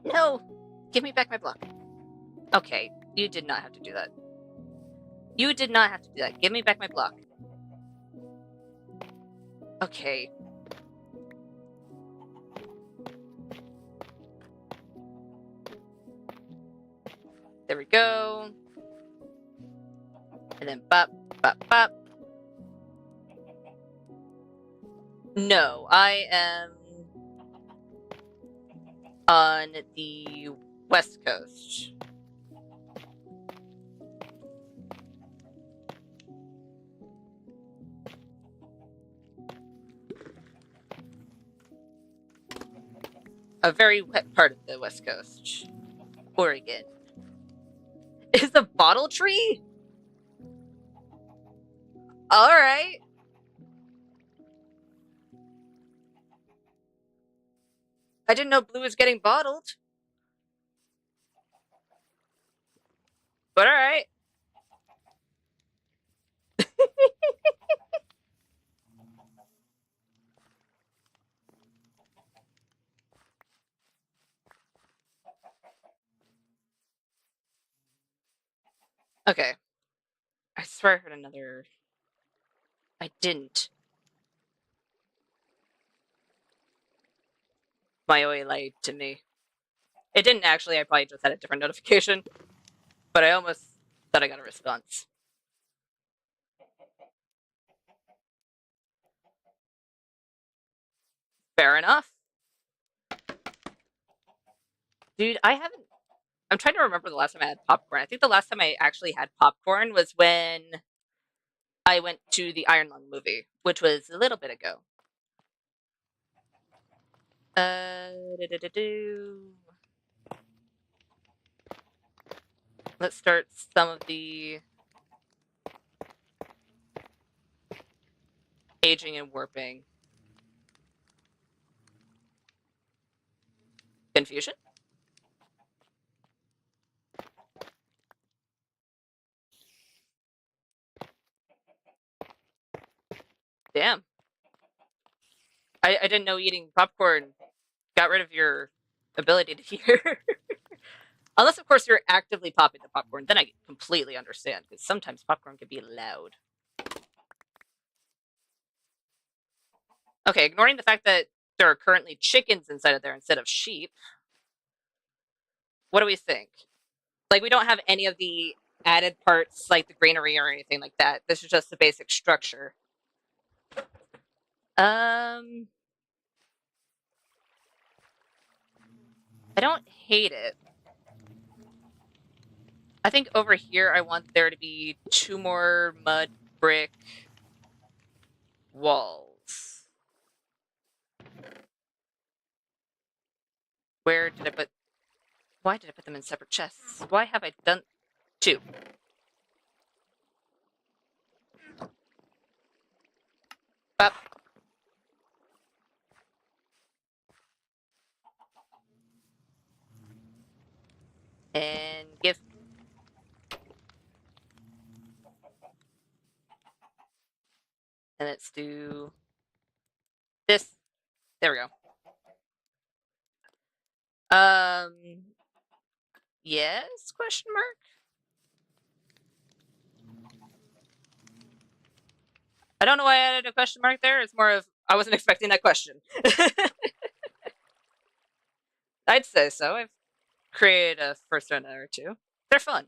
No! Give me back my block. Okay, you did not have to do that. You did not have to do that. Give me back my block. Okay. There we go. And then bop, bop, bop. No, I am on the West Coast. A very wet part of the West Coast. Oregon. Is the bottle tree? Alright. I didn't know blue was getting bottled. But alright. Okay. I swear I heard another. I didn't. My OA lied to me. It didn't actually, I probably just had a different notification. But I almost thought I got a response. Fair enough. Dude, I'm trying to remember the last time I had popcorn. I think the last time I actually had popcorn was when I went to the Iron Lung movie, which was a little bit ago. Let's start some of the aging and warping. Confusion? Damn. I didn't know eating popcorn got rid of your ability to hear. Unless, of course, you're actively popping the popcorn. Then I completely understand, because sometimes popcorn can be loud. Okay, ignoring the fact that there are currently chickens inside of there instead of sheep. What do we think? Like, we don't have any of the added parts, like the greenery or anything like that. This is just the basic structure. I don't hate it. I think over here I want there to be 2 more mud brick walls. Where did I put... Why did I put them in separate chests? Why have I done 2? Bop. And give. And let's do this. There we go. Yes? Question mark? I don't know why I added a question mark there. It's more of I wasn't expecting that question. I'd say so. I've created a first one or two. They're fun.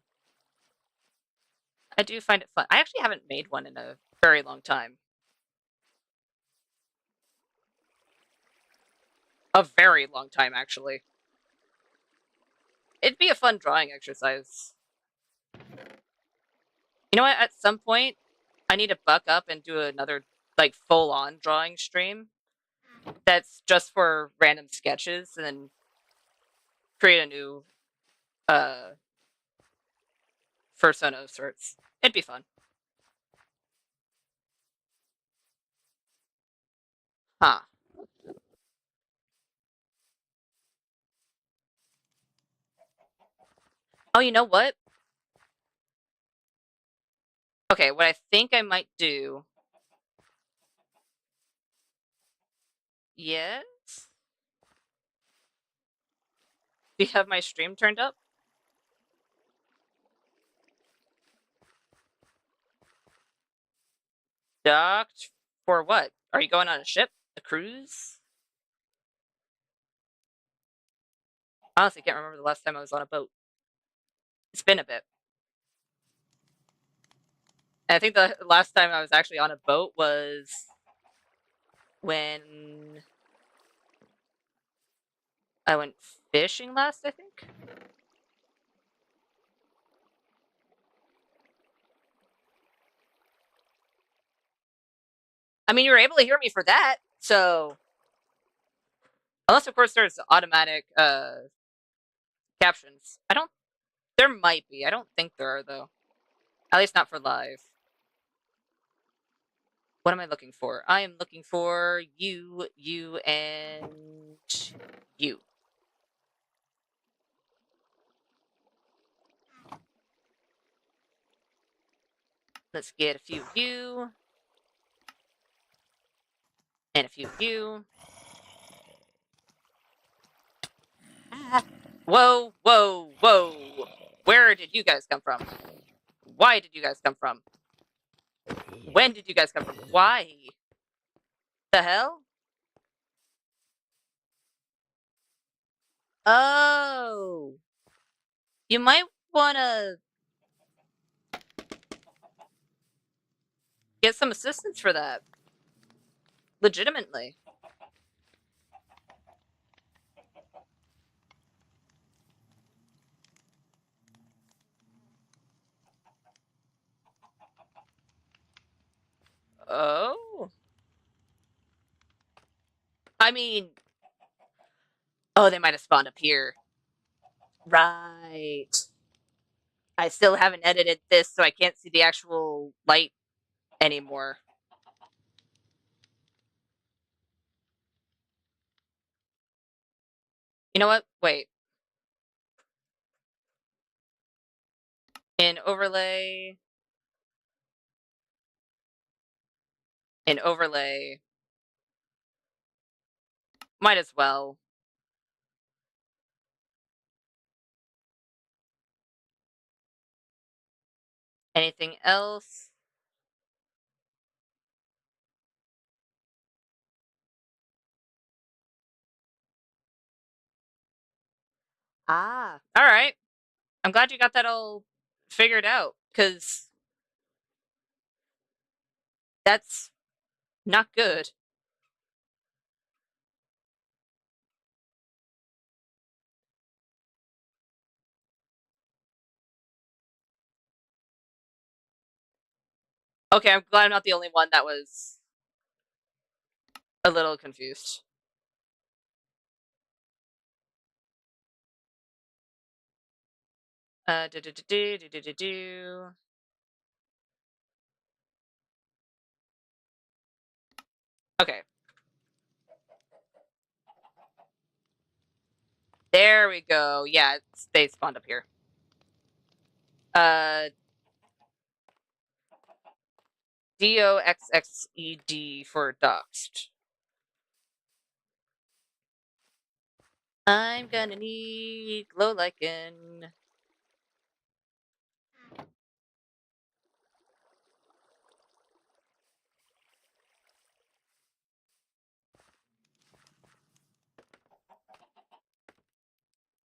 I do find it fun. I actually haven't made one in a very long time. A very long time, actually. It'd be a fun drawing exercise. You know what? At some point, I need to buck up and do another, like, full-on drawing stream that's just for random sketches and then create a new persona of sorts. It'd be fun. Huh. Oh, you know what? Okay, what I think I might do. Yes? Do you have my stream turned up? Docked for what? Are you going on a ship? A cruise? Honestly, can't remember the last time I was on a boat. It's been a bit. And I think the last time I was actually on a boat was when I went fishing last, I think. I mean, you were able to hear me for that, so unless of course there's automatic captions. I don't there might be. I don't think there are though. At least not for live. What am I looking for? I am looking for you, and you. Let's get a few of you. And a few of you. Whoa, whoa, whoa. Where did you guys come from? Why did you guys come from? When did you guys come from? Why? The hell? Oh. You might want to get some assistance for that. Legitimately. Oh. I mean, oh, they might have spawned up here. Right. I still haven't edited this, so I can't see the actual light anymore. You know what? Wait. In overlay. In overlay. Might as well. Anything else? Ah. All right. I'm glad you got that all figured out, because that's not good. Okay, I'm glad I'm not the only one that was a little confused. Do do do do do do do do. Okay. There we go. Yeah, they spawned up here. DOXXED for doxed. I'm gonna need glow lichen.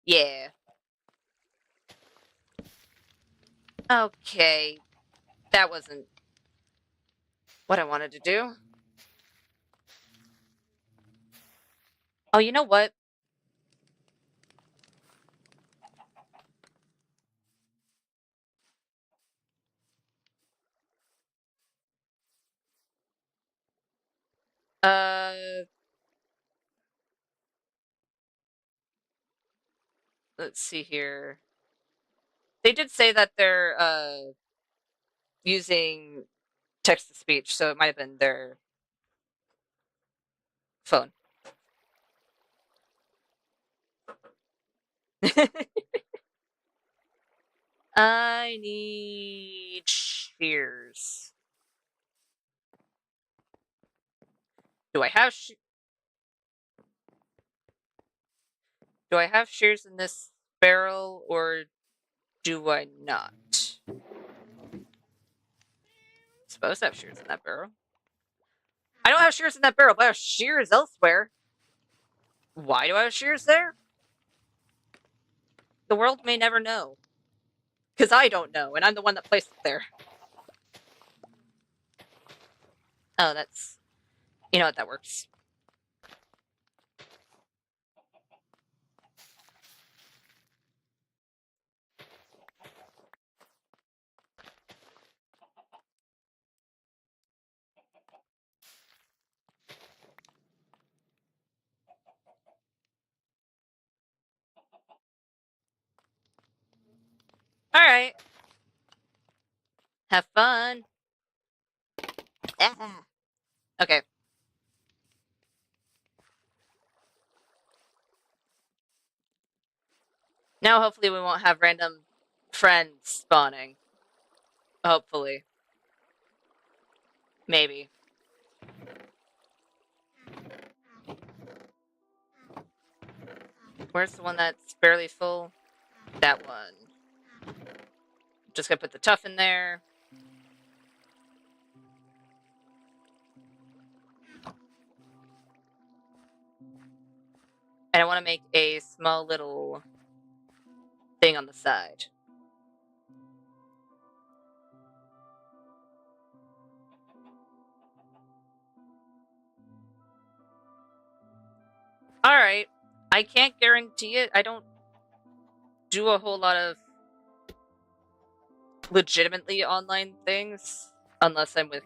Yeah. Okay. That wasn't what I wanted to do. Oh, you know what? Uh, let's see here. They did say that they're using text to speech, so it might have been their phone. I need shears. Do I have do I have shears in this barrel or do I not? Supposed to have shears in that barrel. I don't have shears in that barrel, but I have shears elsewhere. Why do I have shears there? The world may never know. Because I don't know, and I'm the one that placed it there. Oh, that's... You know what, that works. Alright. Have fun. Okay. Now hopefully we won't have random friends spawning. Hopefully. Maybe. Where's the one that's barely full? That one. Just gonna put the tough in there. And I want to make a small little thing on the side. Alright. I can't guarantee it. I don't do a whole lot of legitimately online things unless I'm with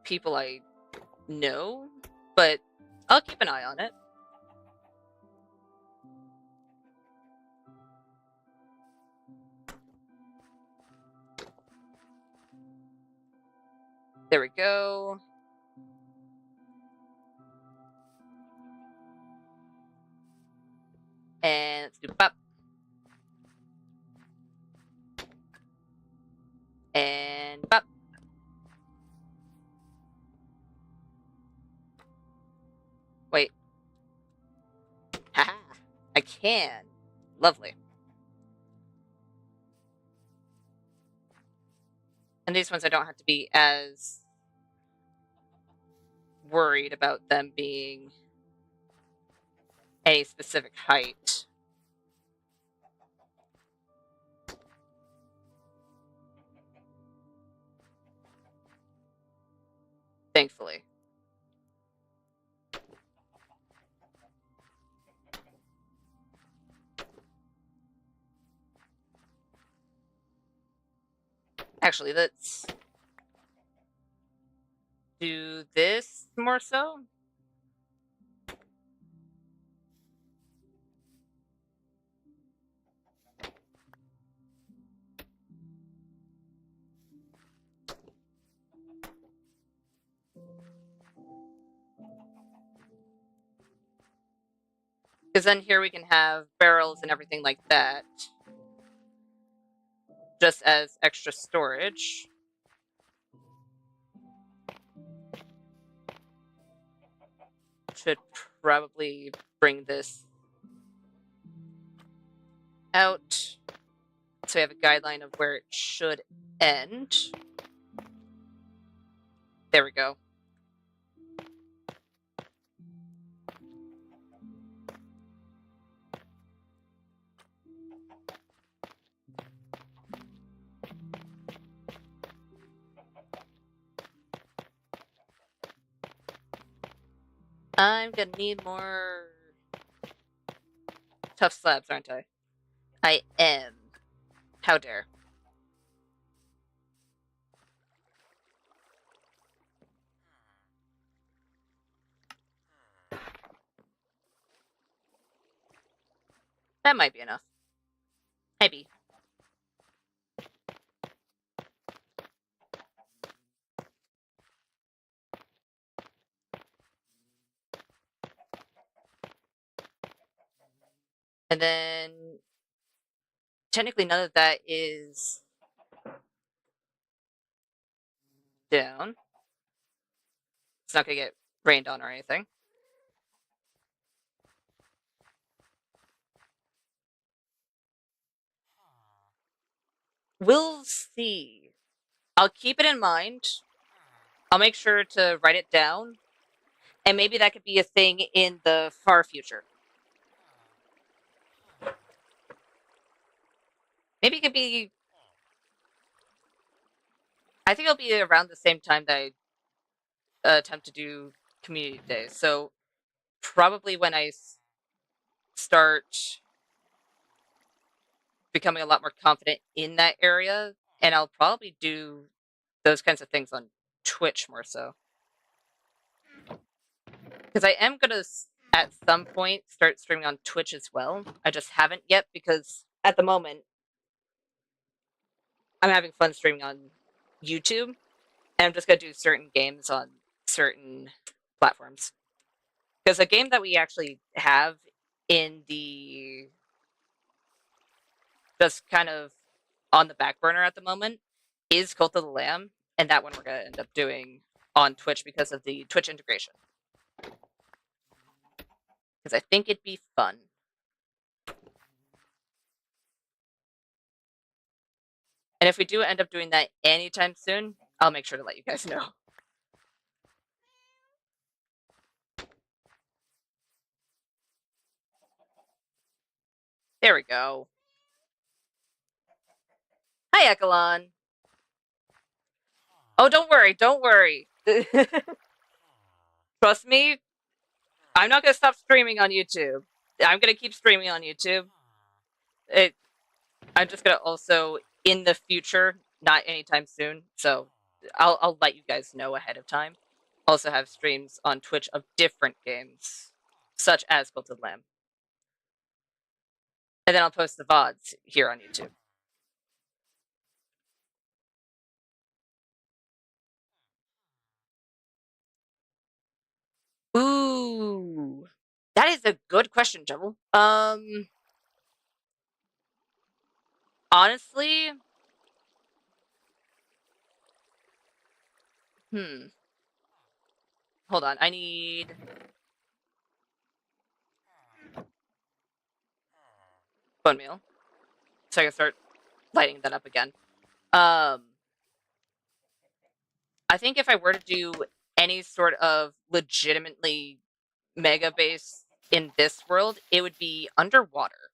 people I know, but I'll keep an eye on it. There we go. And let's do pop. And pop. Wait. Haha. I can. Lovely. And these ones I don't have to be as worried about them being any specific height. Thankfully. Actually, let's do this more so. Because then here we can have barrels and everything like that, just as extra storage. Should probably bring this out so we have a guideline of where it should end. There we go. I'm gonna need more tough slabs, aren't I? I am. How dare. That might be enough. Maybe. And then technically none of that is down. It's not gonna get rained on or anything. We'll see. I'll keep it in mind. I'll make sure to write it down. And maybe that could be a thing in the far future. Maybe it could be. I think it'll be around the same time that I attempt to do community days. So probably when I start becoming a lot more confident in that area, and I'll probably do those kinds of things on Twitch more so. Because I am going to, at some point, start streaming on Twitch as well. I just haven't yet because at the moment, I'm having fun streaming on YouTube, and I'm just going to do certain games on certain platforms. Because a game that we actually have in the just kind of on the back burner at the moment is Cult of the Lamb, and that one we're going to end up doing on Twitch because of the Twitch integration. Because I think it'd be fun. And if we do end up doing that anytime soon, I'll make sure to let you guys know. There we go. Hi, Echelon. Oh, don't worry, don't worry. Trust me, I'm not going to stop streaming on YouTube. I'm going to keep streaming on YouTube. I'm just going to also, in the future, not anytime soon, so I'll let you guys know ahead of time. Also have streams on Twitch of different games, such as Cult of the Lamb. And then I'll post the VODs here on YouTube. Ooh, that is a good question, Jubble. Honestly, hold on. I need bone meal, so I can start lighting that up again. I think if I were to do any sort of legitimately mega base in this world, it would be underwater.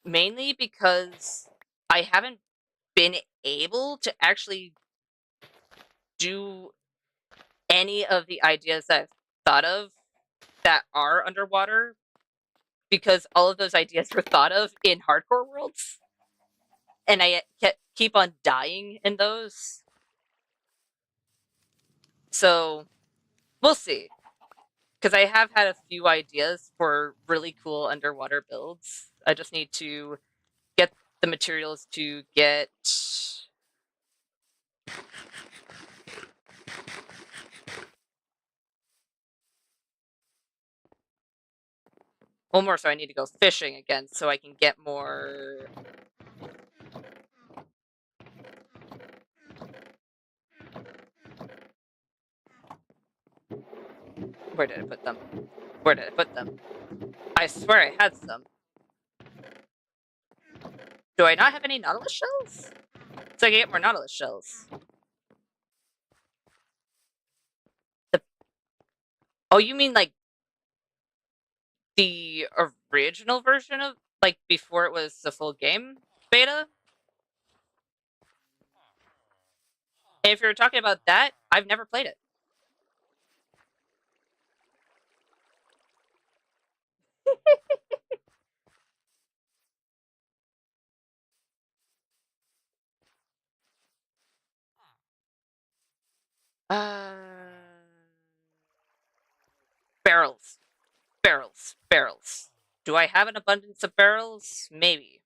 Mainly because I haven't been able to actually do any of the ideas that I've thought of that are underwater because all of those ideas were thought of in hardcore worlds. And I keep on dying in those. So we'll see. Because I have had a few ideas for really cool underwater builds. I just need to get the materials to get Well, more so I need to go fishing again so I can get more. Where did I put them? Where did I put them? I swear I had some. Do I not have any nautilus shells? So I can get more nautilus shells. The... Oh, you mean like the original version of, like, before it was the full game beta? And if you're talking about that, I've never played it. Uh, barrels, barrels, barrels. Do I have an abundance of barrels? Maybe.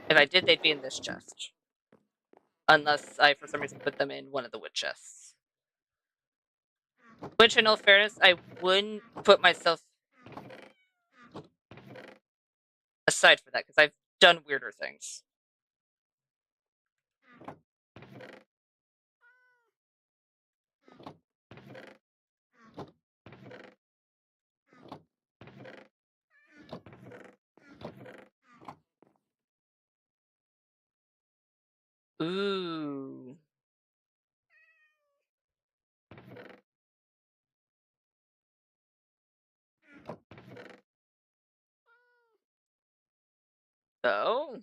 If I did, they'd be in this chest. Unless I, for some reason, put them in one of the wood chests. Which, in all fairness, I wouldn't put myself aside for that, because I've done weirder things. Ooh. Oh.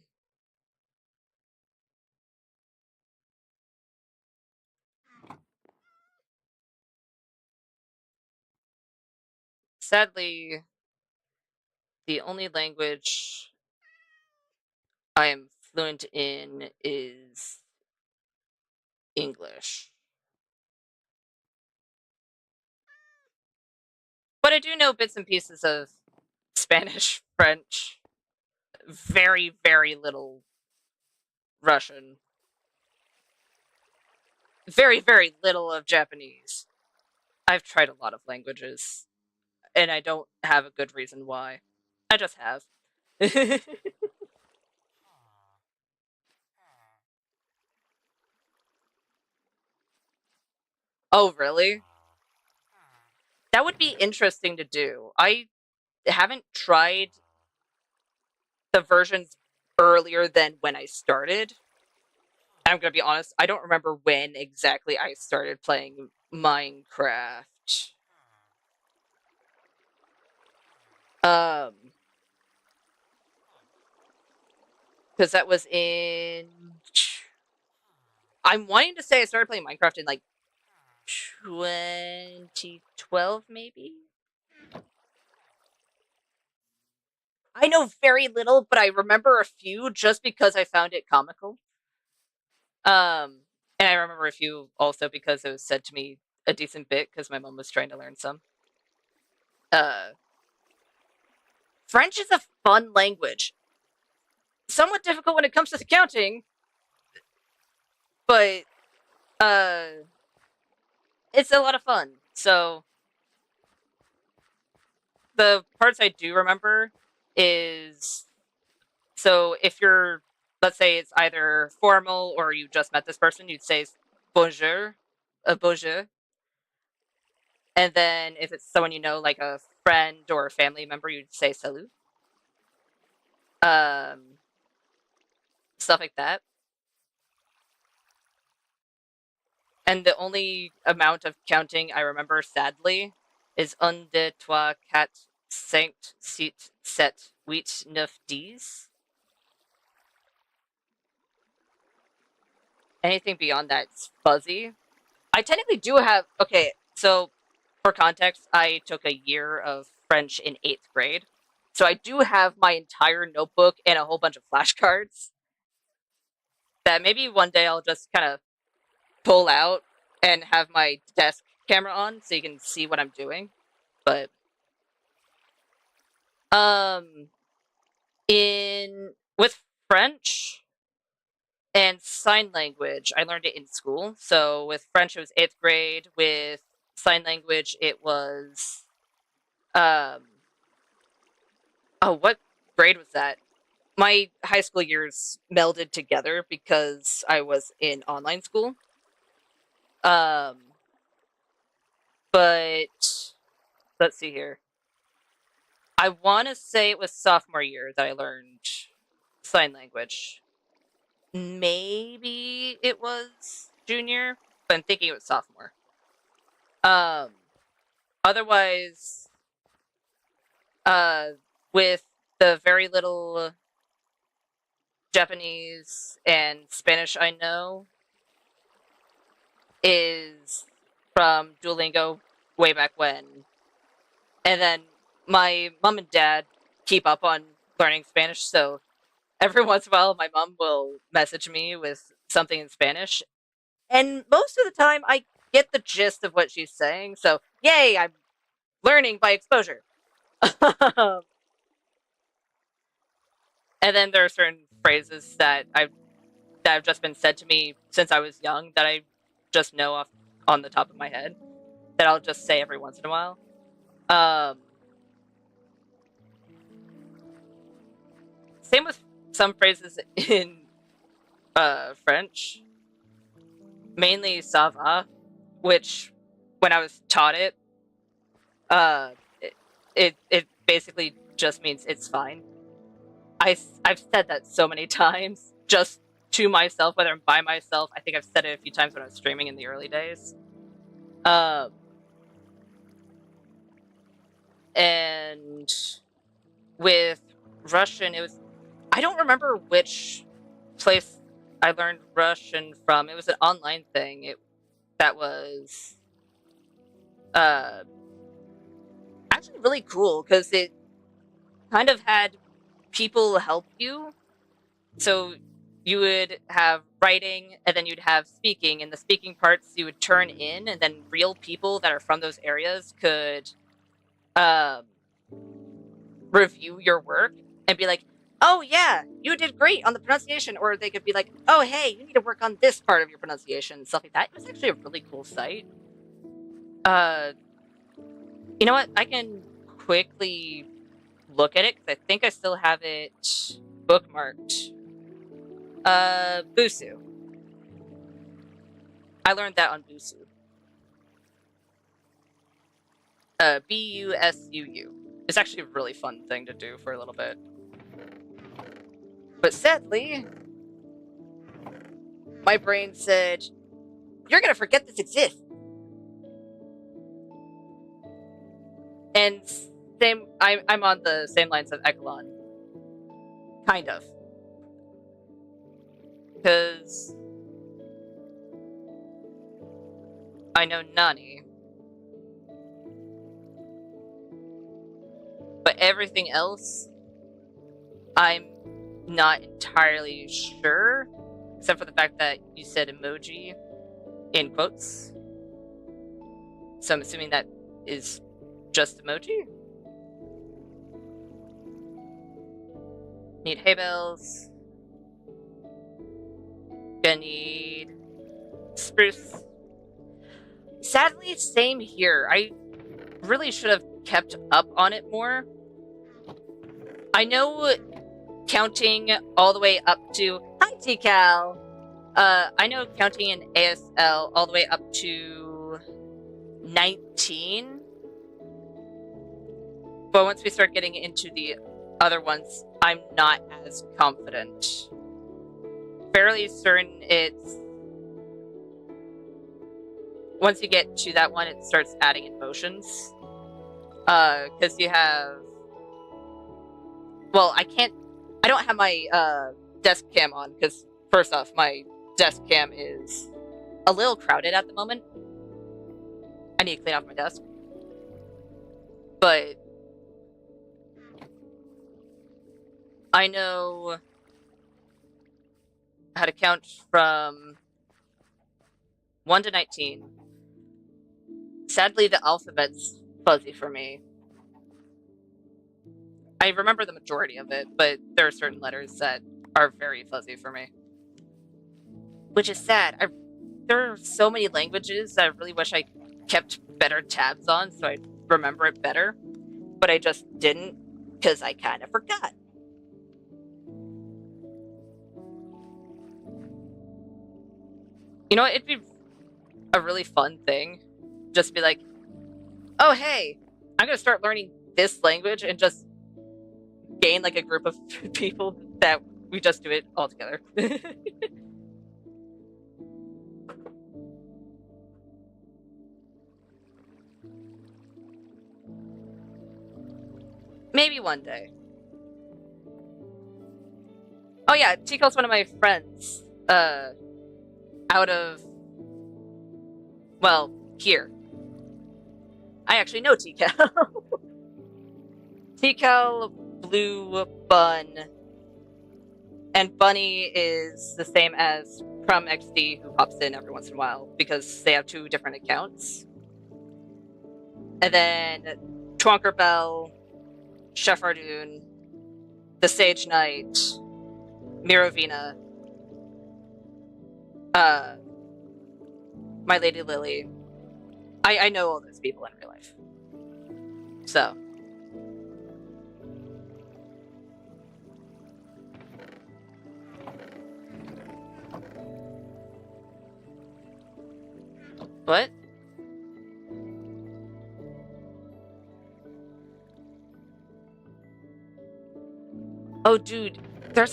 Sadly, the only language I am fluent in is English. But I do know bits and pieces of Spanish, French, very, very little Russian, very, very little of Japanese. I've tried a lot of languages, and I don't have a good reason why. I just have. Oh, really? That would be interesting to do. I haven't tried the versions earlier than when I started. I'm gonna be honest, I don't remember when exactly I started playing Minecraft. Um, because that was in. I'm wanting to say I started playing Minecraft in like 2012, maybe. I know very little, but I remember a few just because I found it comical. Um, and I remember a few also because it was said to me a decent bit because my mom was trying to learn some. Uh, French is a fun language. Somewhat difficult when it comes to the counting, but uh, it's a lot of fun. So the parts I do remember is, so if you're, let's say it's either formal or you just met this person, you'd say bonjour, bonjour. And then if it's someone you know, like a friend or a family member, you'd say salut. Um, Stuff like that. And the only amount of counting I remember, sadly, is un, deux, trois, quatre, cinq, six, sept, huit, neuf, dix. Anything beyond that's fuzzy. I technically do have, okay, so for context, I took a year of French in 8th grade. So I do have my entire notebook and a whole bunch of flashcards that maybe one day I'll just kind of pull out and have my desk camera on so you can see what I'm doing. But um in with French and sign language, I learned it in school. So with French, it was 8th grade. With sign language, it was, um, oh, what grade was that? My high school years melded together because I was in online school. Um, but let's see here. I want to say it was sophomore year that I learned sign language. Maybe it was junior, but I'm thinking it was sophomore. Um, otherwise, uh, with the very little Japanese and Spanish I know is from Duolingo way back when. And then my mom and dad keep up on learning Spanish, so every once in a while my mom will message me with something in Spanish. And most of the time I get the gist of what she's saying, so yay, I'm learning by exposure. And then there are certain phrases that have just been said to me since I was young that I just know off on the top of my head that I'll just say every once in a while. Same with some phrases in French, mainly "ça va," which when I was taught it, uh, it basically just means it's fine. I've said that so many times just to myself, whether I'm by myself. I think I've said it a few times when I was streaming in the early days. And with Russian, it was, I don't remember which place I learned Russian from. It was an online thing. That was uh, actually really cool because it kind of had people help you. So you would have writing and then you'd have speaking, and the speaking parts you would turn in, and then real people that are from those areas could um, review your work and be like, oh yeah, you did great on the pronunciation, or they could be like, oh hey, you need to work on this part of your pronunciation, stuff like that. It was actually a really cool site. You know what? I can quickly look at it because I think I still have it bookmarked. Busu. I learned that on Busu. Busuu. It's actually a really fun thing to do for a little bit. But sadly, my brain said, you're gonna forget this exists. And same, I'm on the same lines of Ekalon. Kind of. Because I know Nani. But everything else, I'm not entirely sure. Except for the fact that you said emoji in quotes. So I'm assuming that is just emoji. Need hay bales. Gonna need spruce. Sadly, same here. I really should have kept up on it more. I know counting all the way up to hi TCal. I know counting in ASL all the way up to 19. But once we start getting into the other ones, I'm not as confident. Fairly certain it's once you get to that one, it starts adding in motions. Because you have, well, I don't have my desk cam on because first off, my desk cam is a little crowded at the moment. I need to clean off my desk. But I know how to count from 1 to 19. Sadly, the alphabet's fuzzy for me. I remember the majority of it, but there are certain letters that are very fuzzy for me. Which is sad. There are so many languages that I really wish I kept better tabs on so I'd remember it better, but I just didn't because I kind of forgot. You know what? It'd be a really fun thing. Just be like, oh, hey, I'm going to start learning this language and just gain like a group of people that we just do it all together. Maybe one day. Oh yeah, Tico's one of my friends. Out of, well, here. I actually know Tico. Tico, Blue, Bun, and Bunny is the same as Prum XD, who pops in every once in a while because they have two different accounts. And then Twonkerbell, Chef Ardoon, the Sage Knight, Mirovina, My Lady Lily. I know all those people in real life. So. What? Oh, dude, there's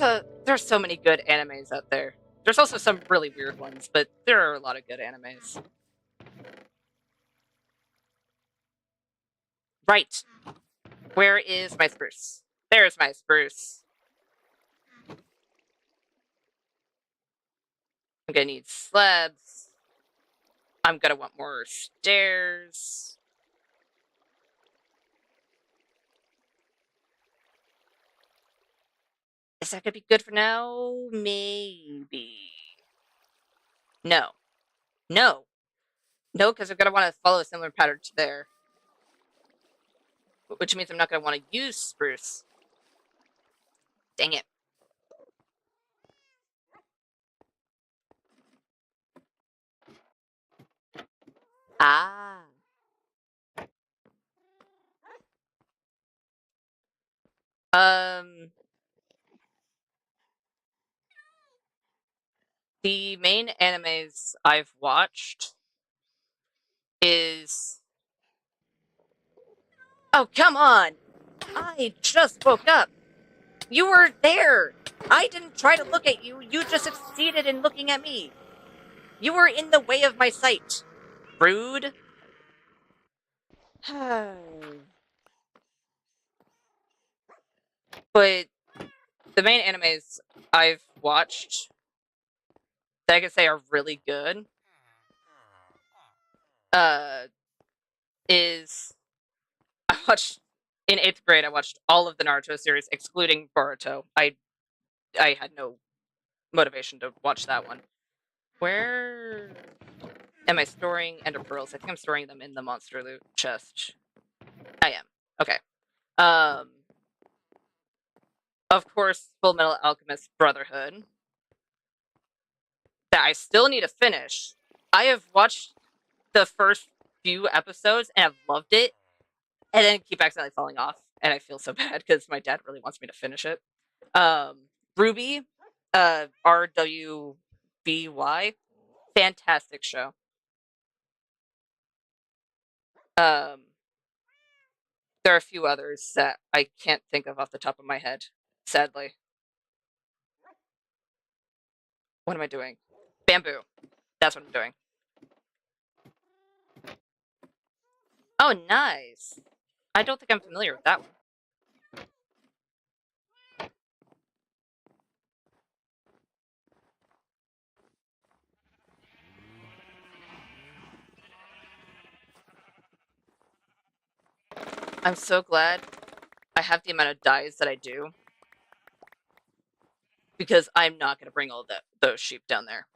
so many good animes out there. There's also some really weird ones, but there are a lot of good animes. Right. Where is my spruce? There's my spruce. I'm gonna need slabs. I'm gonna want more stairs. Is that gonna be good for now? Maybe. No. No. No, because I'm gonna want to follow a similar pattern to there. Which means I'm not gonna want to use spruce. Dang it. Ah. Um, the main animes I've watched is. Oh, come on! I just woke up! You were there! I didn't try to look at you, you just succeeded in looking at me! You were in the way of my sight! Rude. But the main animes I've watched that I can say are really good uh, is I watched in 8th grade. I watched all of the Naruto series, excluding Boruto. I had no motivation to watch that one. Where am I storing Ender Pearls? I think I'm storing them in the Monster Loot chest. I am. Okay. Um, of course, Full Metal Alchemist Brotherhood. That I still need to finish. I have watched the first few episodes and have loved it, and then keep accidentally falling off, and I feel so bad because my dad really wants me to finish it. Ruby, RWBY, fantastic show. Um, there are a few others that I can't think of off the top of my head, sadly. What am I doing? Bamboo. That's what I'm doing. Oh, nice. I don't think I'm familiar with that one. I'm so glad I have the amount of dyes that I do because I'm not going to bring all those sheep down there.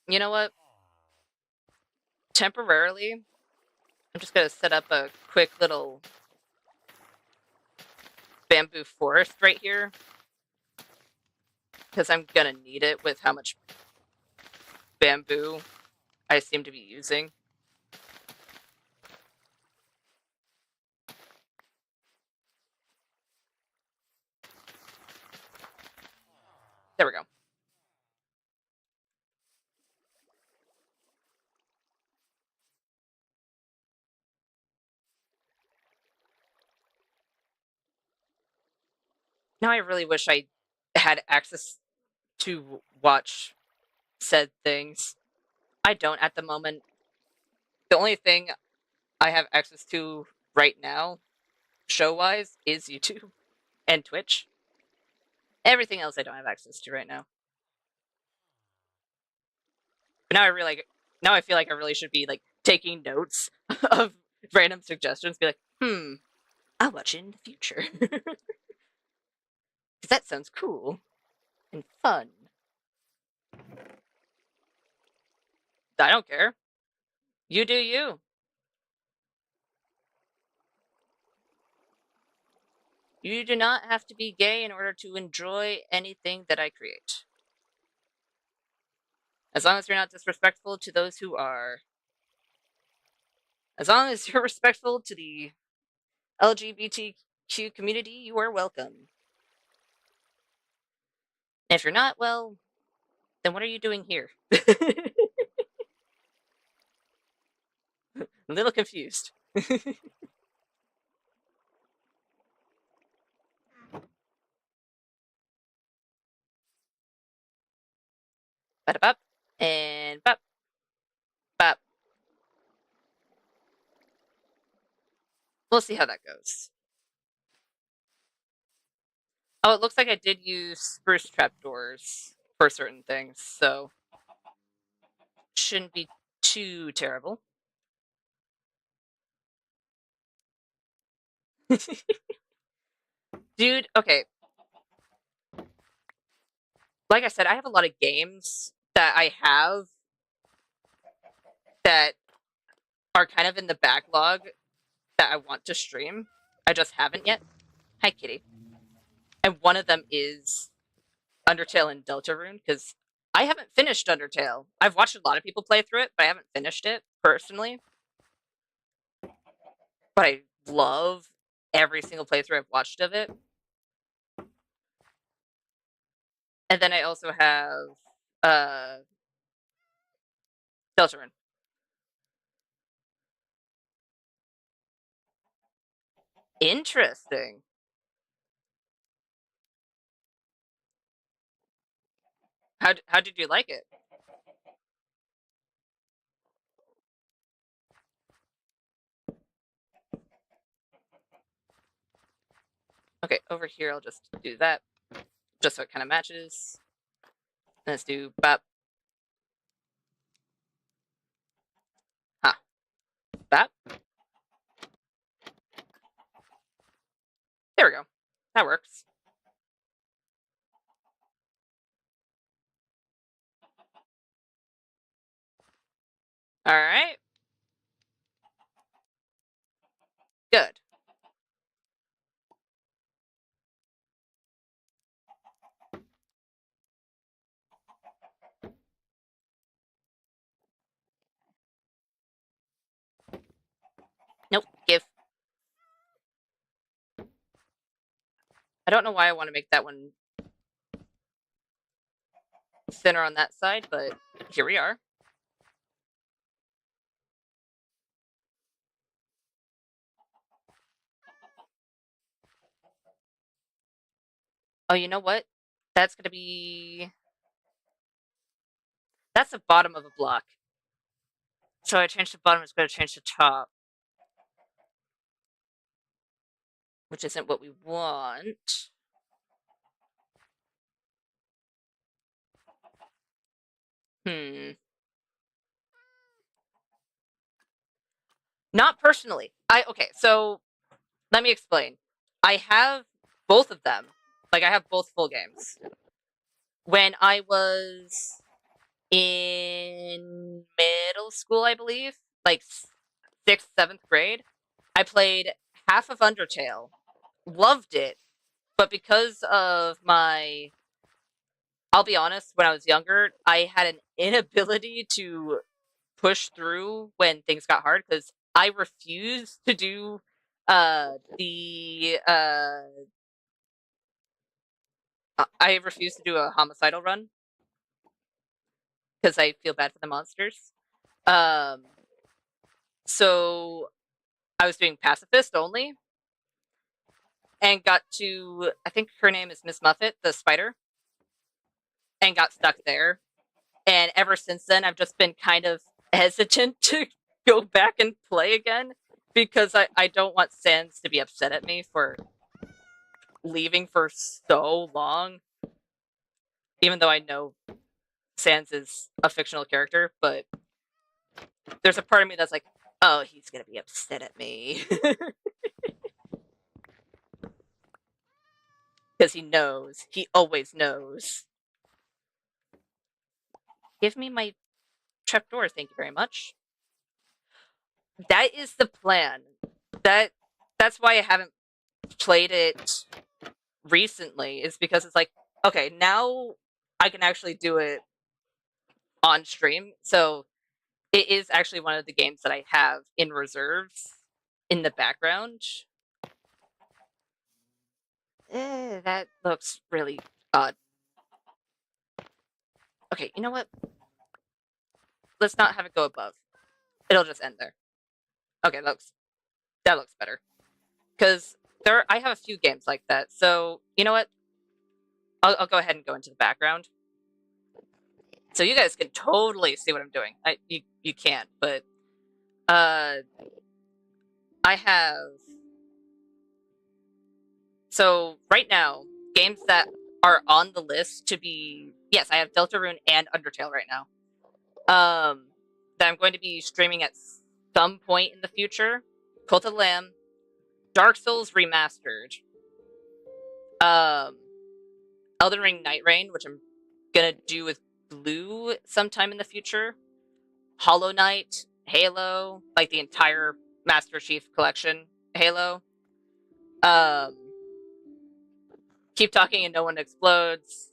You know what? Temporarily, I'm just gonna set up a quick little bamboo forest right here because I'm gonna need it with how much bamboo I seem to be using. There we go. Now I really wish I had access to watch said things. I don't at the moment. The only thing I have access to right now, show-wise, is YouTube and Twitch. Everything else I don't have access to right now. But now I feel like I really should be like taking notes of random suggestions. Be like, I'll watch it in the future because that sounds cool and fun. I don't care. You do you. You do not have to be gay in order to enjoy anything that I create. As long as you're not disrespectful to those who are. As long as you're respectful to the LGBTQ community, you are welcome. And if you're not, well, then what are you doing here? A little confused. Bada-bop, and bop, bop. We'll see how that goes. Oh, it looks like I did use spruce trapdoors for certain things, so shouldn't be too terrible. Dude, okay. Like I said, I have a lot of games that I have that are kind of in the backlog that I want to stream. I just haven't yet. Hi, kitty. And one of them is Undertale and Deltarune, because I haven't finished Undertale. I've watched a lot of people play through it, but I haven't finished it personally. But I love every single playthrough I've watched of it. And then I also have Deltarune. Interesting. How did you like it? Okay, over here I'll just do that, just so it kind of matches. Let's do bop. Ha. Bop. There we go. That works. All right. Good. Nope. Give. I don't know why I want to make that one thinner on that side, but here we are. Oh, you know what? That's going to be... That's the bottom of a block. So I changed the bottom, it's going to change the top. Which isn't what we want. Not personally. Okay, so let me explain. I have both of them. Like, I have both full games. When I was in middle school, I believe, like 6th, 7th grade. I played half of Undertale, loved it, but because of I'll be honest, when I was younger, I had an inability to push through when things got hard because I refused to do the I refused to do a homicidal run because I feel bad for the monsters. Um, so I was doing pacifist only and got to, I think her name is Miss Muffet, the spider, and got stuck there. And ever since then, I've just been kind of hesitant to go back and play again because I don't want Sans to be upset at me for leaving for so long, even though I know Sans is a fictional character, but there's a part of me that's like, oh, he's gonna be upset at me. Because he knows. He always knows. Give me my trapdoor, thank you very much. That is the plan. That's why I haven't played it recently, is because it's like, okay, now I can actually do it on stream. So it is actually one of the games that I have in reserves in the background. That looks really odd. Okay, you know what? Let's not have it go above. It'll just end there. Okay, that looks better. Because I have a few games like that. So you know what? I'll go ahead and go into the background, so you guys can totally see what I'm doing. You can't, but I have. So right now, games that are on the list to be, yes, I have Deltarune and Undertale right now. That I'm going to be streaming at some point in the future. Cult of the Lamb, Dark Souls Remastered, Elden Ring Night Rain, which I'm gonna do with Blue sometime in the future, Hollow Knight, Halo, like the entire Master Chief Collection, Halo. Um, Keep Talking and No One Explodes.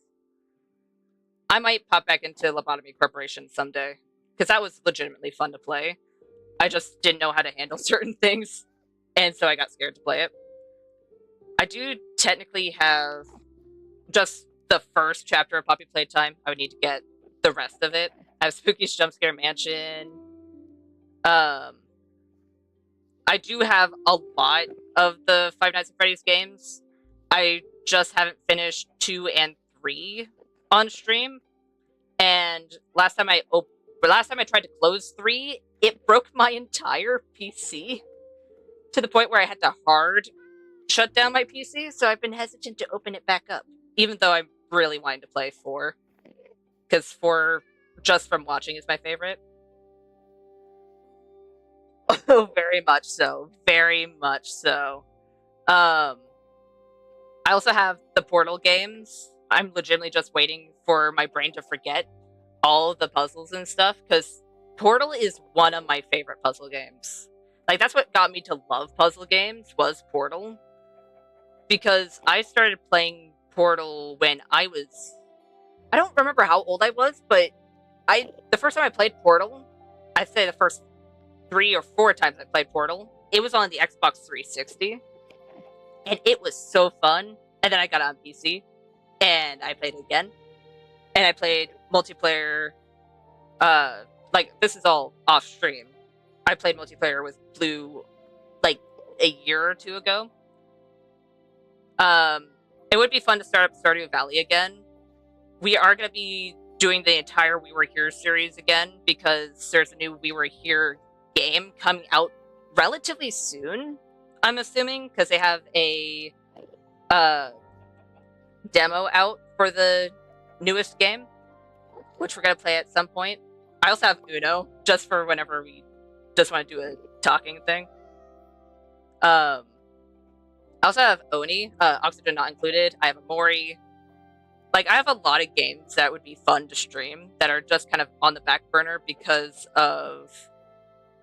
I might pop back into Lobotomy Corporation someday because that was legitimately fun to play. I just didn't know how to handle certain things, and so I got scared to play it. I do technically have just the first chapter of Poppy Playtime. I would need to get the rest of it. I have Spooky's Jump Scare Mansion. I do have a lot of the Five Nights at Freddy's games. I just haven't finished 2 and 3 on stream. And last time I tried to close 3, it broke my entire PC to the point where I had to hard shut down my PC. So I've been hesitant to open it back up, even though I'm really wanting to play 4, because 4, just from watching, is my favorite. Oh, very much so. Very much so. I also have the Portal games. I'm legitimately just waiting for my brain to forget all of the puzzles and stuff, because Portal is one of my favorite puzzle games. Like, that's what got me to love puzzle games, was Portal. Because I started playing Portal when I don't remember how old I was, but the first time I played Portal, I'd say the first 3 or 4 times I played Portal, it was on the Xbox 360, and it was so fun. And then I got on PC, and I played it again, and I played multiplayer. Like, this is all off stream. I played multiplayer with Blue like a year or 2 ago. It would be fun to start up Stardew Valley again. We are going to be doing the entire We Were Here series again because there's a new We Were Here game coming out relatively soon, I'm assuming, because they have a demo out for the newest game, which we're going to play at some point. I also have Uno, just for whenever we just want to do a talking thing. I also have Oni, Oxygen Not Included. I have Amori. like, I have a lot of games that would be fun to stream that are just kind of on the back burner because of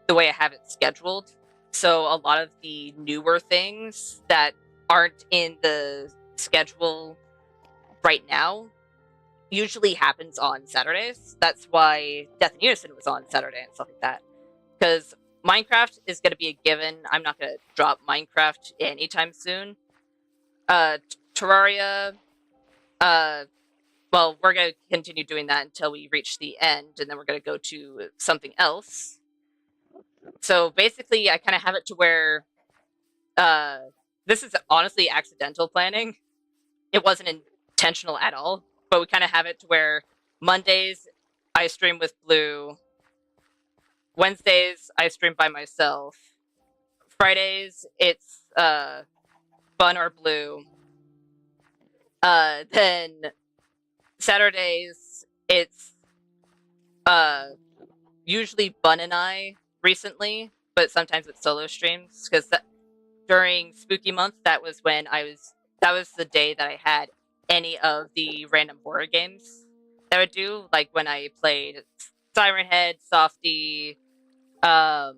the way I have it scheduled. So a lot of the newer things that aren't in the schedule right now usually happens on Saturdays. That's why Death in Unison was on Saturday and stuff like that. Because Minecraft is going to be a given. I'm not going to drop Minecraft anytime soon. Terraria, well, we're going to continue doing that until we reach the end, and then we're going to go to something else. So basically, I kind of have it to where this is honestly accidental planning. It wasn't intentional at all, but we kind of have it to where Mondays I stream with Blue, Wednesdays I stream by myself, Fridays it's Bun or Blue, then Saturdays it's usually Bun and I recently, but sometimes it's solo streams because during Spooky Month that was the day that I had any of the random horror games that I would do, like when I played Siren Head, Softy, what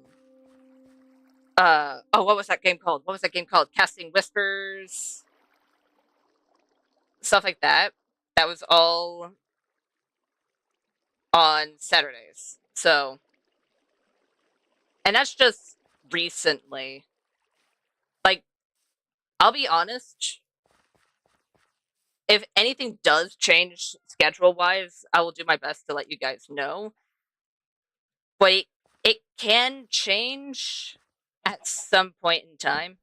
was that game called? Casting Whispers, stuff like that. That was all on Saturdays. So, and that's just recently. Like, I'll be honest, if anything does change schedule-wise, I will do my best to let you guys know. But it can change at some point in time.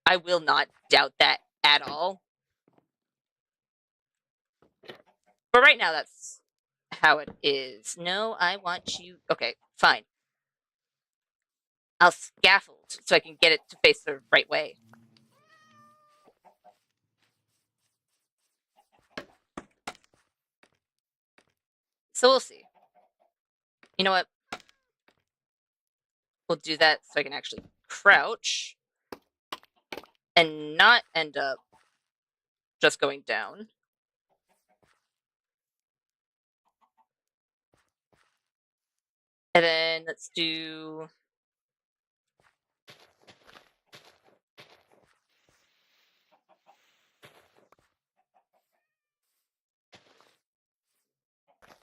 I will not doubt that at all. But right now, that's how it is. No, I want you... Okay, fine. I'll scaffold so I can get it to face the right way. So we'll see. You know what? We'll do that so I can actually crouch and not end up just going down. And then let's do...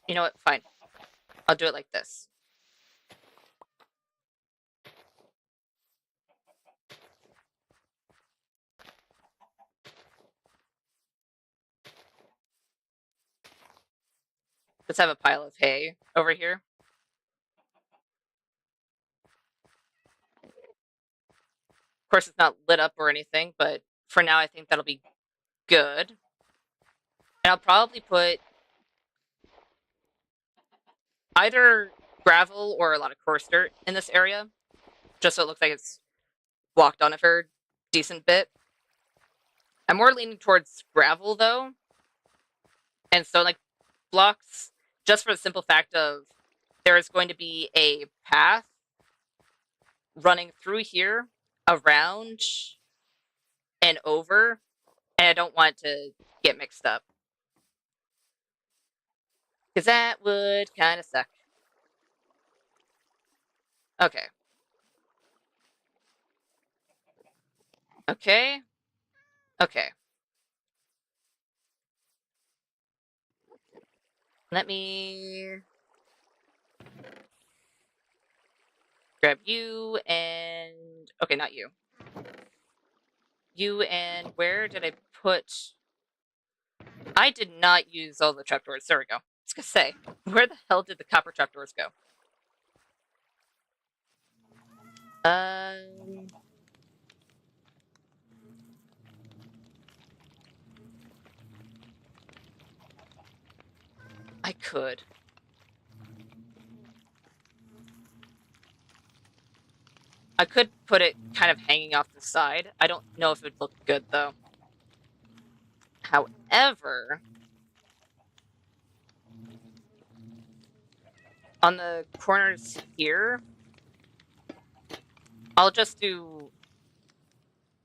You know what? Fine. I'll do it like this. Let's have a pile of hay over here. Of course, it's not lit up or anything, but for now, I think that'll be good. And I'll probably put either gravel or a lot of coarse dirt in this area, just so it looks like it's walked on it for a decent bit. I'm more leaning towards gravel, though, and stone like blocks, just for the simple fact of there is going to be a path running through here, around, and over, and I don't want it to get mixed up. Because that would kind of suck. Okay. Okay. Okay. Let me grab you and... Okay, not you. You and where did I put... I did not use all the trapdoors. There we go. I was gonna say, where the hell did the copper trapdoors go? I could. I could put it kind of hanging off the side. I don't know if it would look good, though. However, on the corners here, I'll just do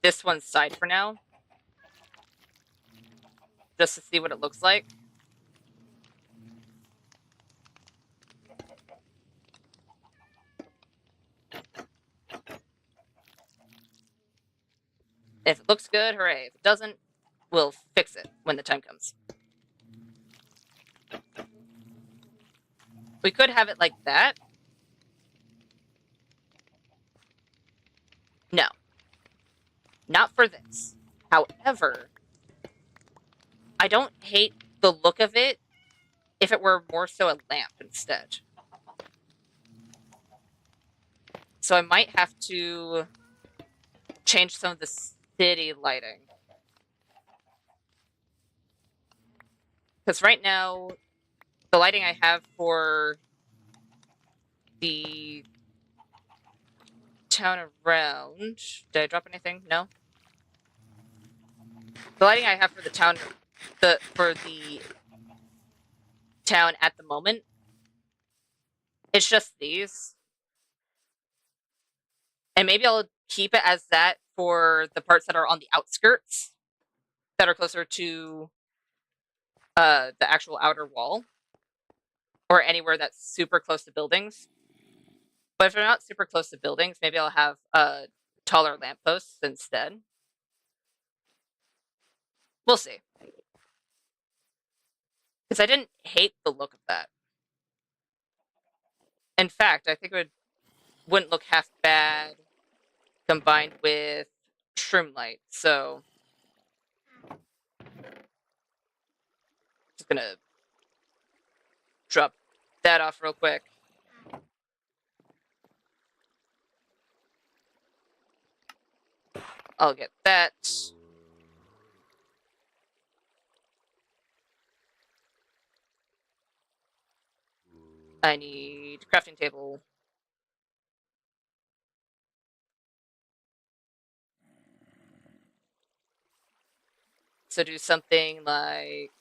this one side for now. just to see what it looks like. If it looks good, hooray. If it doesn't, we'll fix it when the time comes. We could have it like that. No. Not for this. However, I don't hate the look of it if it were more so a lamp instead. So I might have to change some of the city lighting. Because right now, the lighting I have for the town around... Did I drop anything? No? The lighting I have for the town... for the town at the moment, it's just these. And maybe I'll keep it as that for the parts that are on the outskirts, that are closer to the actual outer wall, or anywhere that's super close to buildings. But if they're not super close to buildings, maybe I'll have taller lampposts instead. We'll see. Because I didn't hate the look of that. In fact, I think it wouldn't look half bad combined with shroom light. So just gonna drop that off real quick. I'll get that. I need crafting table. So do something like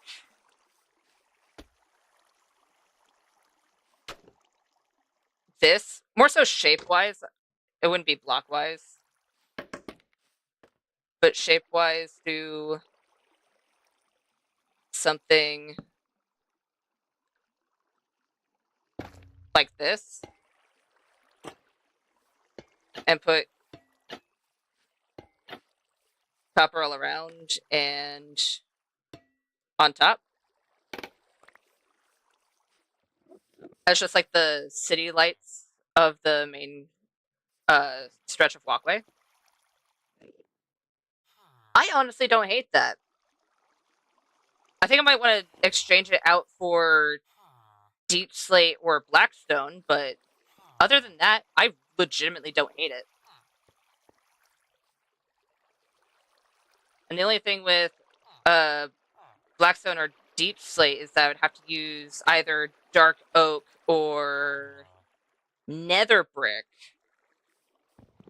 this. More so shape-wise. It wouldn't be block-wise. But shape-wise, do something like this. And put copper all around and on top. That's just like the city lights of the main stretch of walkway. I honestly don't hate that. I think I might want to exchange it out for deep slate or blackstone, but other than that, I legitimately don't hate it. And the only thing with blackstone or deep slate is that I would have to use either dark oak or nether brick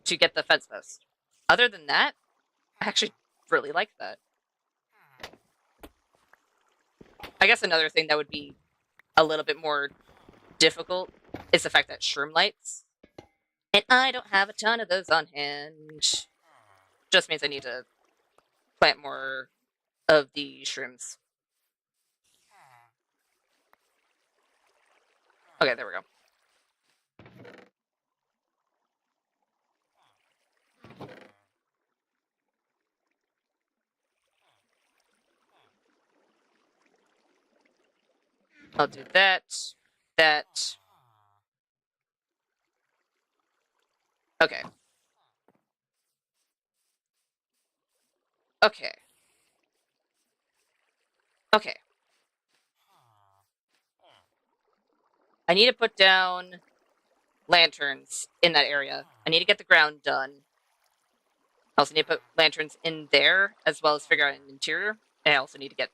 to get the fence post. Other than that, I actually really like that. I guess another thing that would be a little bit more difficult is the fact that shroom lights, and I don't have a ton of those on hand. Just means I need to plant more of the shrooms. Okay, there we go. I'll do that. That. Okay. Okay. Okay. I need to put down lanterns in that area. I need to get the ground done. I also need to put lanterns in there, as well as figure out an interior. And I also need to get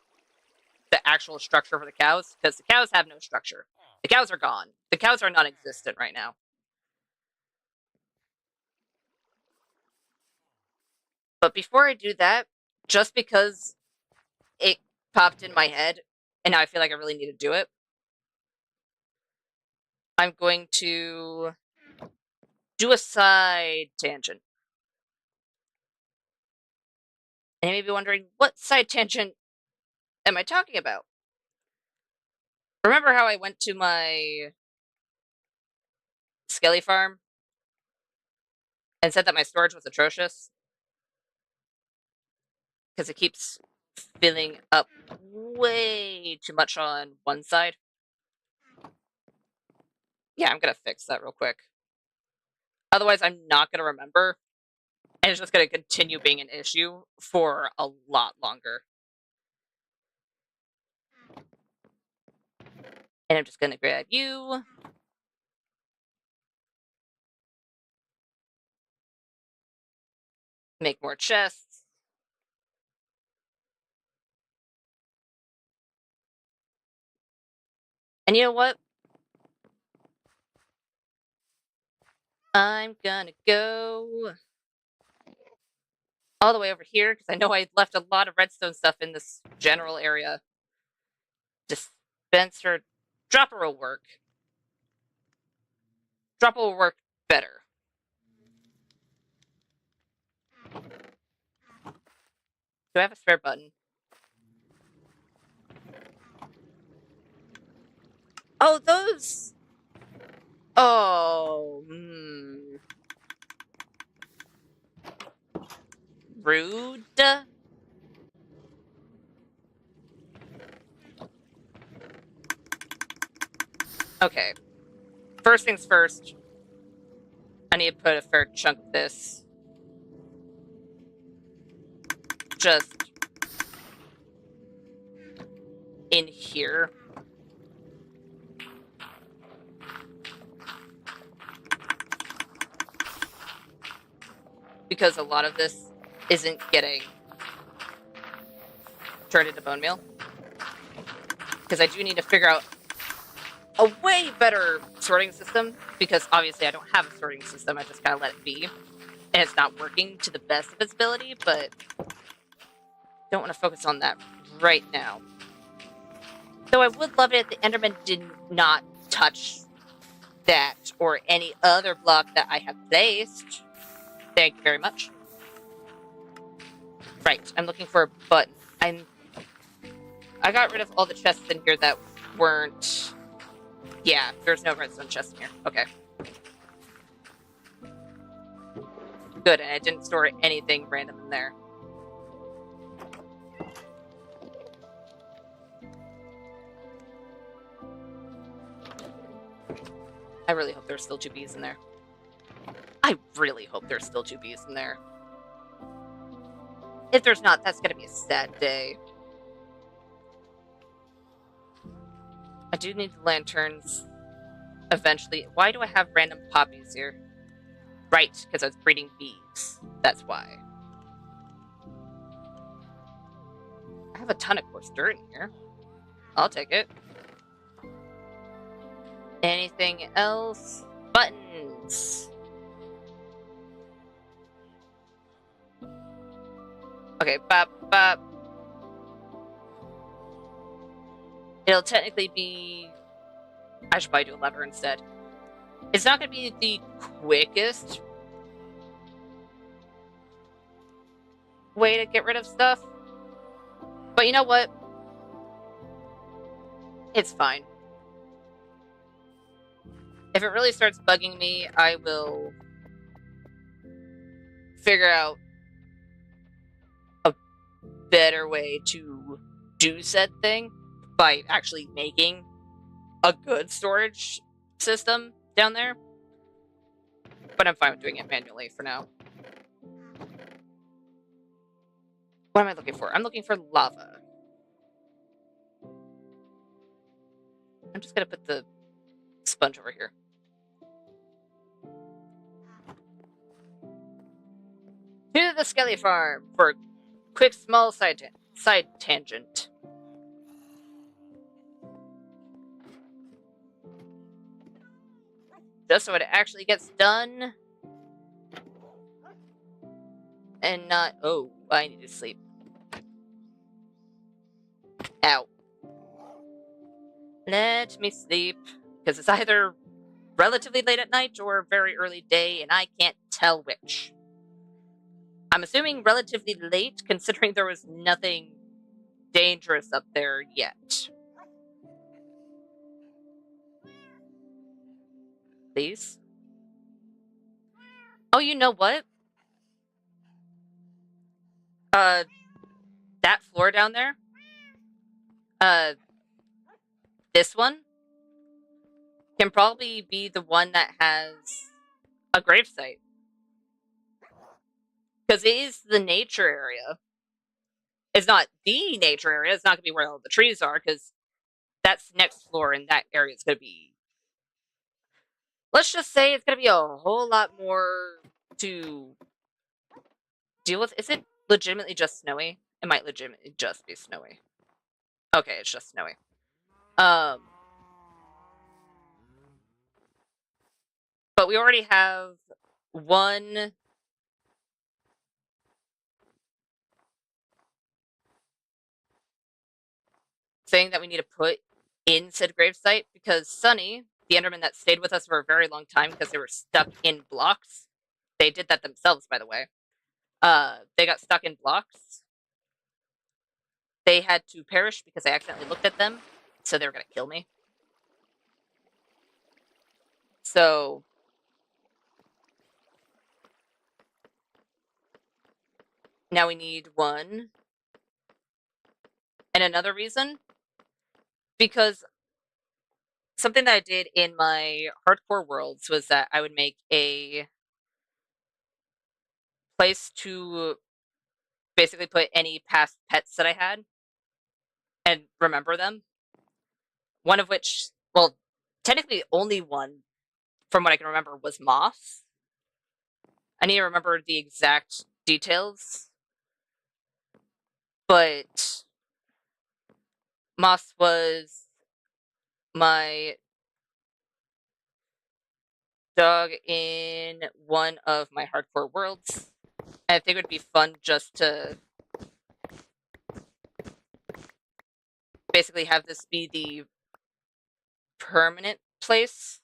the actual structure for the cows, because the cows have no structure. The cows are gone. The cows are non-existent right now. But before I do that, just because it popped in my head, and now I feel like I really need to do it, I'm going to do a side tangent. And you may be wondering, what side tangent am I talking about? Remember how I went to my Skelly farm and said that my storage was atrocious? Because it keeps filling up way too much on one side. Yeah, I'm gonna fix that real quick. Otherwise, I'm not gonna remember, and it's just gonna continue being an issue for a lot longer. And I'm just gonna grab you. Make more chests. And you know what? I'm gonna go all the way over here because I know I left a lot of redstone stuff in this general area. Dispenser. Dropper will work. Dropper will work better. Do I have a spare button? Oh, those. Oh, rude. Okay. First things first. I need to put a fair chunk of this just in here. Because a lot of this isn't getting turned into bone meal. Because I do need to figure out a way better sorting system, because obviously I don't have a sorting system, I just kind of let it be. And it's not working to the best of its ability, but don't want to focus on that right now. Though I would love it if the Enderman did not touch that or any other block that I have placed. Thank you very much. Right, I'm looking for a button. I got rid of all the chests in here that weren't... Yeah, there's no redstone chest in here. Okay. Good, and I didn't store anything random in there. I really hope there's still 2 bees in there. I really hope there's still 2 bees in there. If there's not, that's gonna be a sad day. I do need the lanterns eventually. Why do I have random poppies here? Right, because I was breeding bees. That's why. I have a ton of coarse dirt in here. I'll take it. Anything else? Buttons. Okay, bop, bop. It'll technically be... I should probably do a lever instead. It's not going to be the quickest way to get rid of stuff. But you know what? It's fine. If it really starts bugging me, I will figure out a better way to do said thing by actually making a good storage system down there. But I'm fine with doing it manually for now. What am I looking for? I'm looking for lava. I'm just gonna put the sponge over here. To the Skelly farm for a quick small side tangent. Just so it actually gets done. And not... Oh, I need to sleep. Ow. Let me sleep. Because it's either relatively late at night or very early day, and I can't tell which. I'm assuming relatively late, considering there was nothing dangerous up there yet. Please. Oh, you know what? Uh, that floor down there, uh, this one can probably be the one that has a gravesite. Because it is the nature area. It's not the nature area. It's not going to be where all the trees are, because that's next floor, and that area is going to be. Let's just say it's going to be a whole lot more to deal with. Is it legitimately just snowy? It might legitimately just be snowy. Okay, it's just snowy. But we already have one thing that we need to put in said gravesite, because Sunny, the Enderman that stayed with us for a very long time because they were stuck in blocks. They did that themselves, by the way. They got stuck in blocks. They had to perish because I accidentally looked at them, so they were going to kill me. So now we need one. And another reason, because something that I did in my hardcore worlds was that I would make a place to basically put any past pets that I had and remember them. One of which, well, technically only one from what I can remember was moths. I need to remember the exact details, but moths was my dog in one of my hardcore worlds. And I think it would be fun just to basically have this be the permanent place.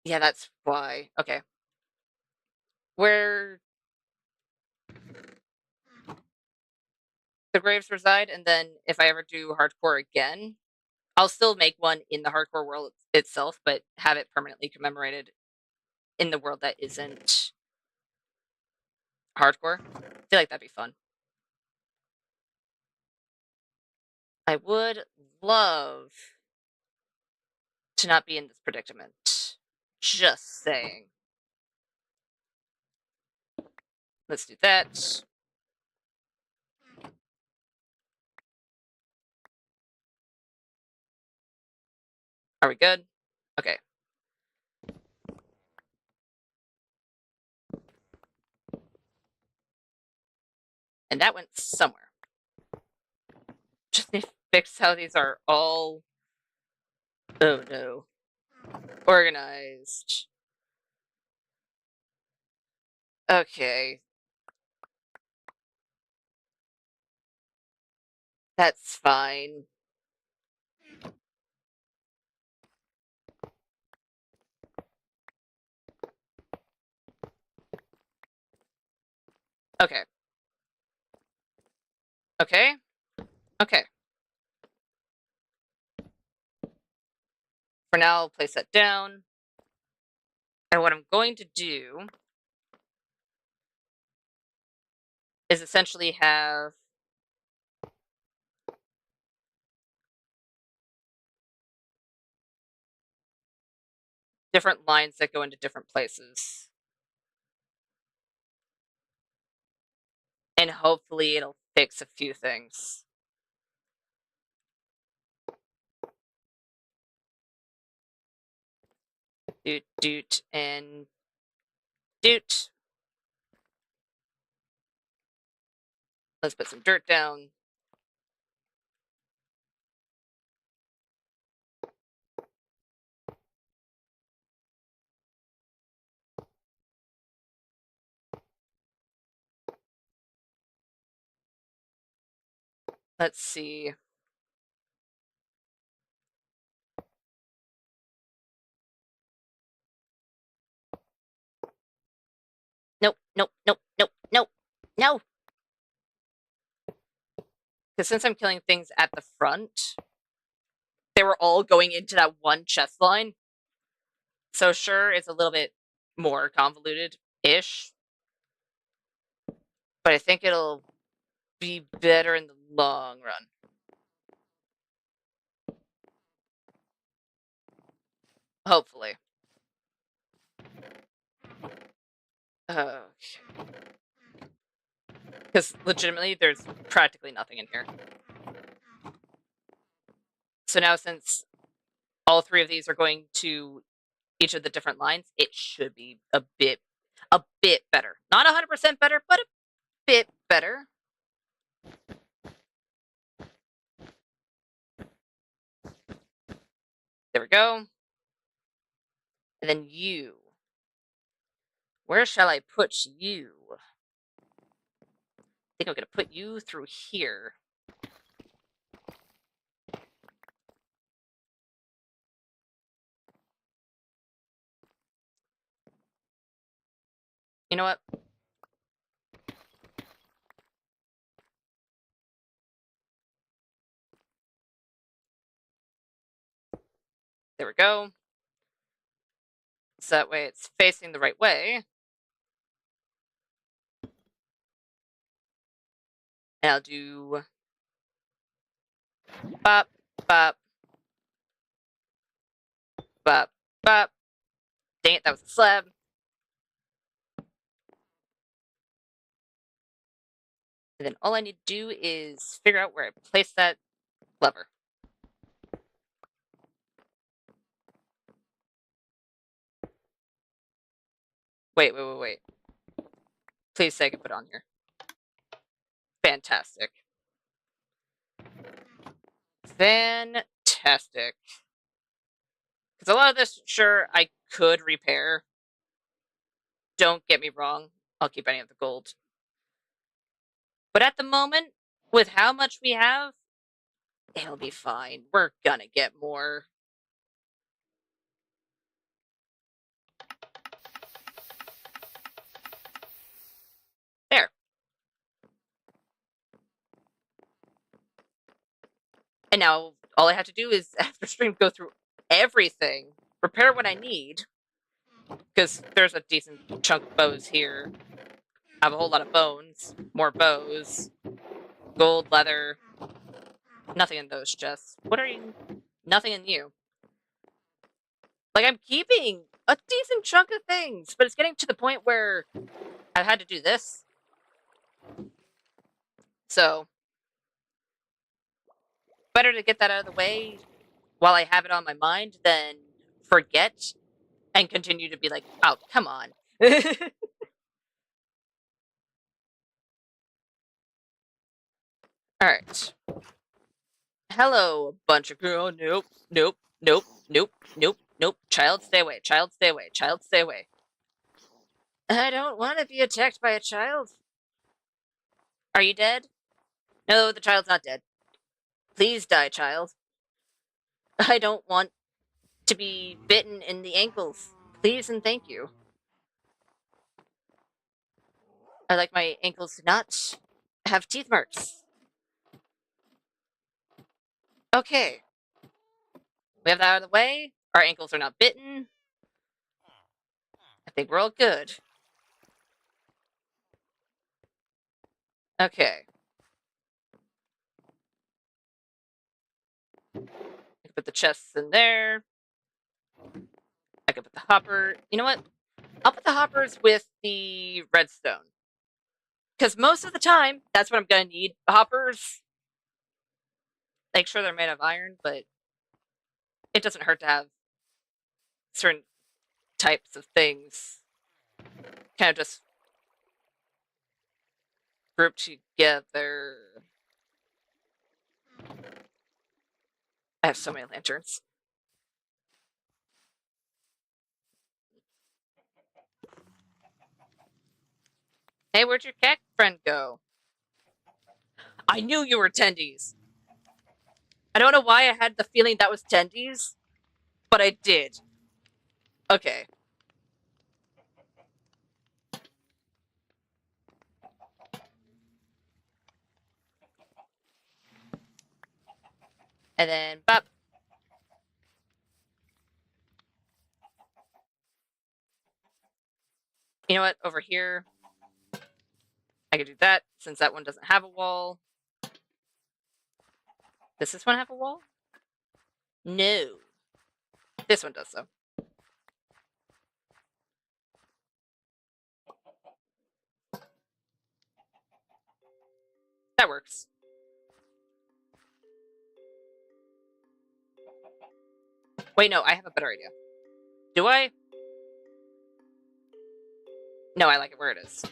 Yeah, that's why. Okay. Where the graves reside, and then if I ever do hardcore again, I'll still make one in the hardcore world itself, but have it permanently commemorated in the world that isn't hardcore. I feel like that'd be fun. I would love to not be in this predicament. Just saying. Let's do that. Are we good? Okay. And that went somewhere. Just need to fix how these are all. Oh no. Organized. Okay. That's fine. Okay. Okay. Okay. For now, I'll place that down. And what I'm going to do is essentially have different lines that go into different places. And hopefully it'll fix a few things. Doot, doot, and doot. Let's put some dirt down. Let's see. Nope, nope, nope, nope, nope. Because since I'm killing things at the front, they were all going into that one chest line. So sure, it's a little bit more convoluted-ish. But I think it'll be better in the long run. Hopefully. Because legitimately, there's practically nothing in here. So now since all three of these are going to each of the different lines, it should be a bit better. Not 100% better, but a bit better. There we go. And then you. Where shall I put you? I think I'm going to put you through here. You know what? There we go. So that way it's facing the right way. And I'll do bop, bop, bop, bop. Dang it, that was a slab. And then all I need to do is figure out where I place that lever. Wait. Please say I can put it on here. Fantastic. Fantastic. Because a lot of this, sure, I could repair. Don't get me wrong. I'll keep any of the gold. But at the moment, with how much we have, it'll be fine. We're gonna get more. There. And now all I have to do is, after stream, go through everything, repair what I need, because there's a decent chunk of bows here. I have a whole lot of bones, more bows, gold, leather. Nothing in those chests. What are you? Nothing in you. Like, I'm keeping a decent chunk of things, but it's getting to the point where I've had to do this. So, better to get that out of the way while I have it on my mind than forget and continue to be like, oh, come on. Alright. Hello, bunch of girl. Nope. Child, stay away. Child, stay away. Child, stay away. I don't want to be attacked by a child. Are you dead? No, the child's not dead. Please die, child. I don't want to be bitten in the ankles. Please and thank you. I like my ankles to not have teeth marks. Okay. We have that out of the way. Our ankles are not bitten. I think we're all good. Okay. I can put the chests in there. I can put the hopper. You know what? I'll put the hoppers with the redstone. Because most of the time, that's what I'm going to need. Hoppers. Make sure they're made of iron, but it doesn't hurt to have certain types of things kind of just grouped together. I have so many lanterns. Hey, where'd your cat friend go? I knew you were tendies. I don't know why I had the feeling that was tendies, but I did. Okay. And then bop. You know what? Over here, I could do that since that one doesn't have a wall. Does this one have a wall? No. This one does, though. That works. Wait, no, I have a better idea. Do I? No, I like it where it is.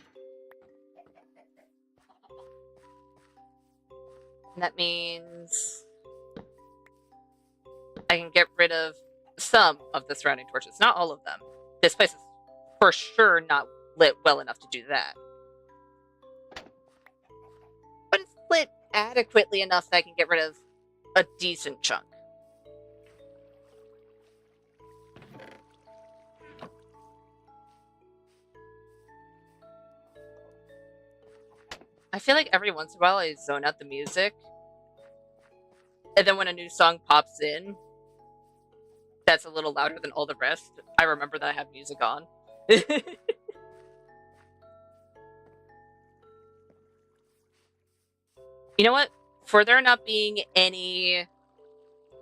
And that means I can get rid of some of the surrounding torches. Not all of them. This place is for sure not lit well enough to do that. But it's lit adequately enough that I can get rid of a decent chunk. I feel like every once in a while I zone out the music. And then when a new song pops in that's a little louder than all the rest, I remember that I have music on. You know what? For there not being any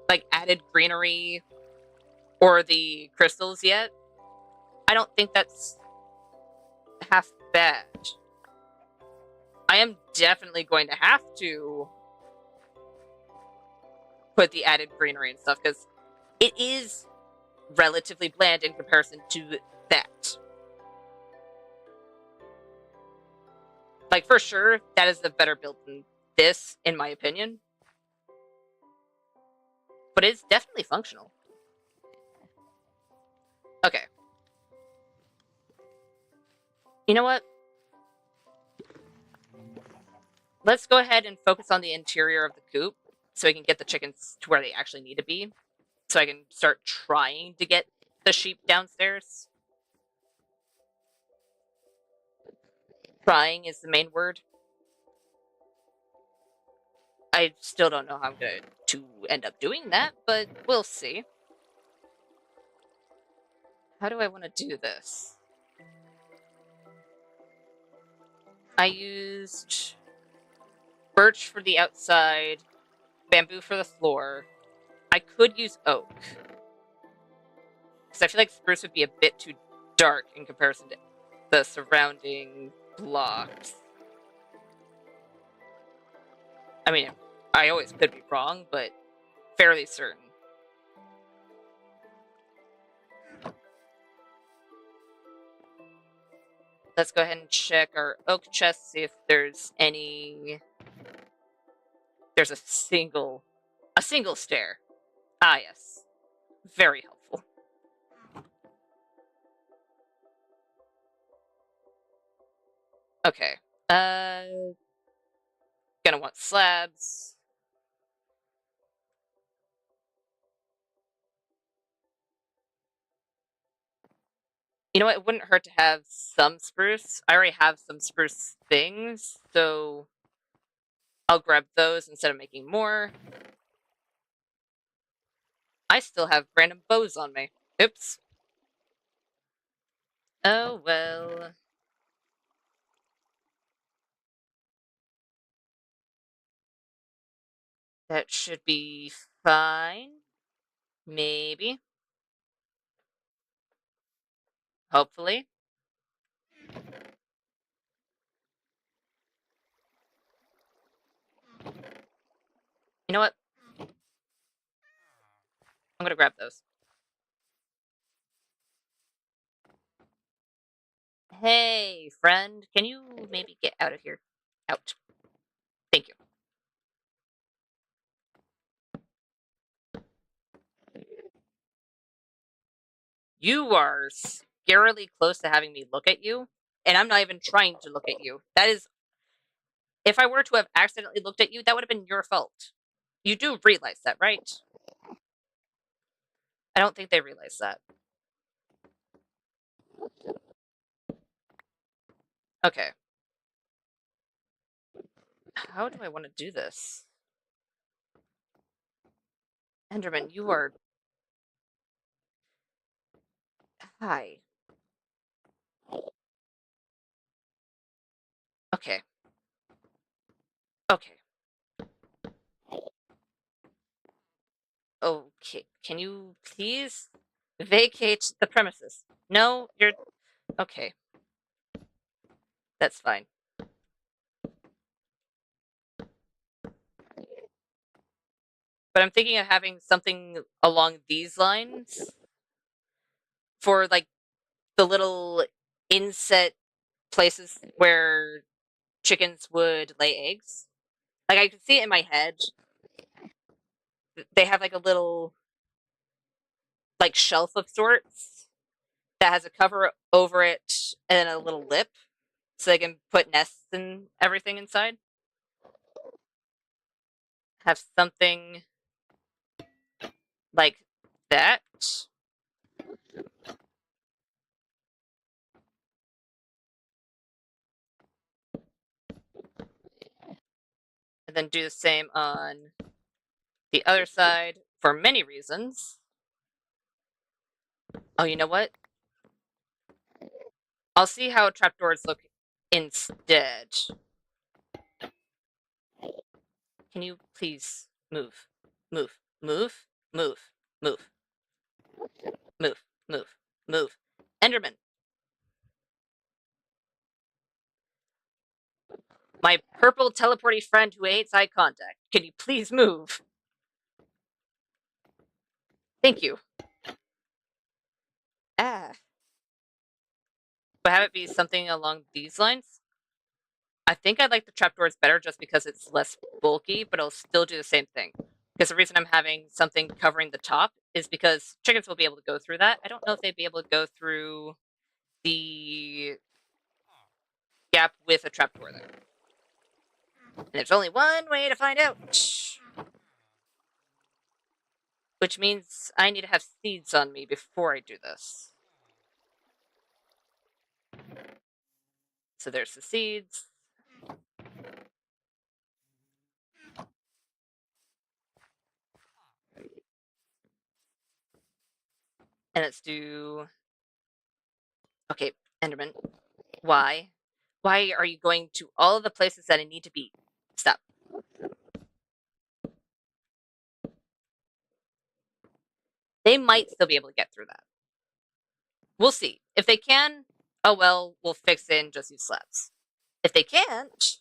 like added greenery or the crystals yet, I don't think that's half bad. I am definitely going to have to put the added greenery and stuff because it is relatively bland in comparison to that. Like, for sure, that is the better build than this, in my opinion. But it's definitely functional. Okay. You know what? Let's go ahead and focus on the interior of the coop so I can get the chickens to where they actually need to be. So I can start trying to get the sheep downstairs. Trying is the main word. I still don't know how I'm going to end up doing that, but we'll see. How do I want to do this? I used birch for the outside, bamboo for the floor. I could use oak. Because I feel like spruce would be a bit too dark in comparison to the surrounding blocks. I mean, I always could be wrong, but fairly certain. Let's go ahead and check our oak chest, see if there's any... There's a single stair. Ah, yes. Very helpful. Okay. Gonna want slabs. You know what? It wouldn't hurt to have some spruce. I already have some spruce things, so I'll grab those instead of making more. I still have random bows on me. Oops. Oh, well. That should be fine. Maybe. Hopefully. You know what? I'm gonna grab those. Hey, friend. Can you maybe get out of here? Out. Thank you. You are scarily close to having me look at you, and I'm not even trying to look at you. That is, if I were to have accidentally looked at you, that would have been your fault. You do realize that, right? I don't think they realize that. Okay. How do I want to do this? Enderman, you are... Hi. Okay. Okay. Okay. Can you please vacate the premises? No, you're... Okay. That's fine. But I'm thinking of having something along these lines for, like, the little inset places where chickens would lay eggs. Like, I can see it in my head. They have, like, a little, like, shelf of sorts that has a cover over it and a little lip so they can put nests and everything inside. Have something like that. And then do the same on the other side for many reasons. Oh, you know what? I'll see how trapdoors look instead. Can you please move? Move. Move. Move. Move. Move. Move. Move. Enderman. My purple teleporty friend who hates eye contact. Can you please move? Thank you. Ah. But have it be something along these lines? I think I like the trapdoors better just because it's less bulky, but it'll still do the same thing. Because the reason I'm having something covering the top is because chickens will be able to go through that. I don't know if they'd be able to go through the gap with a trapdoor there. And there's only one way to find out. Which means I need to have seeds on me before I do this. So there's the seeds. And let's do... Okay, Enderman. Why? Why are you going to all of the places that I need to be? Stop. They might still be able to get through that. We'll see. If they can, oh well, we'll fix it and just use slabs. If they can't,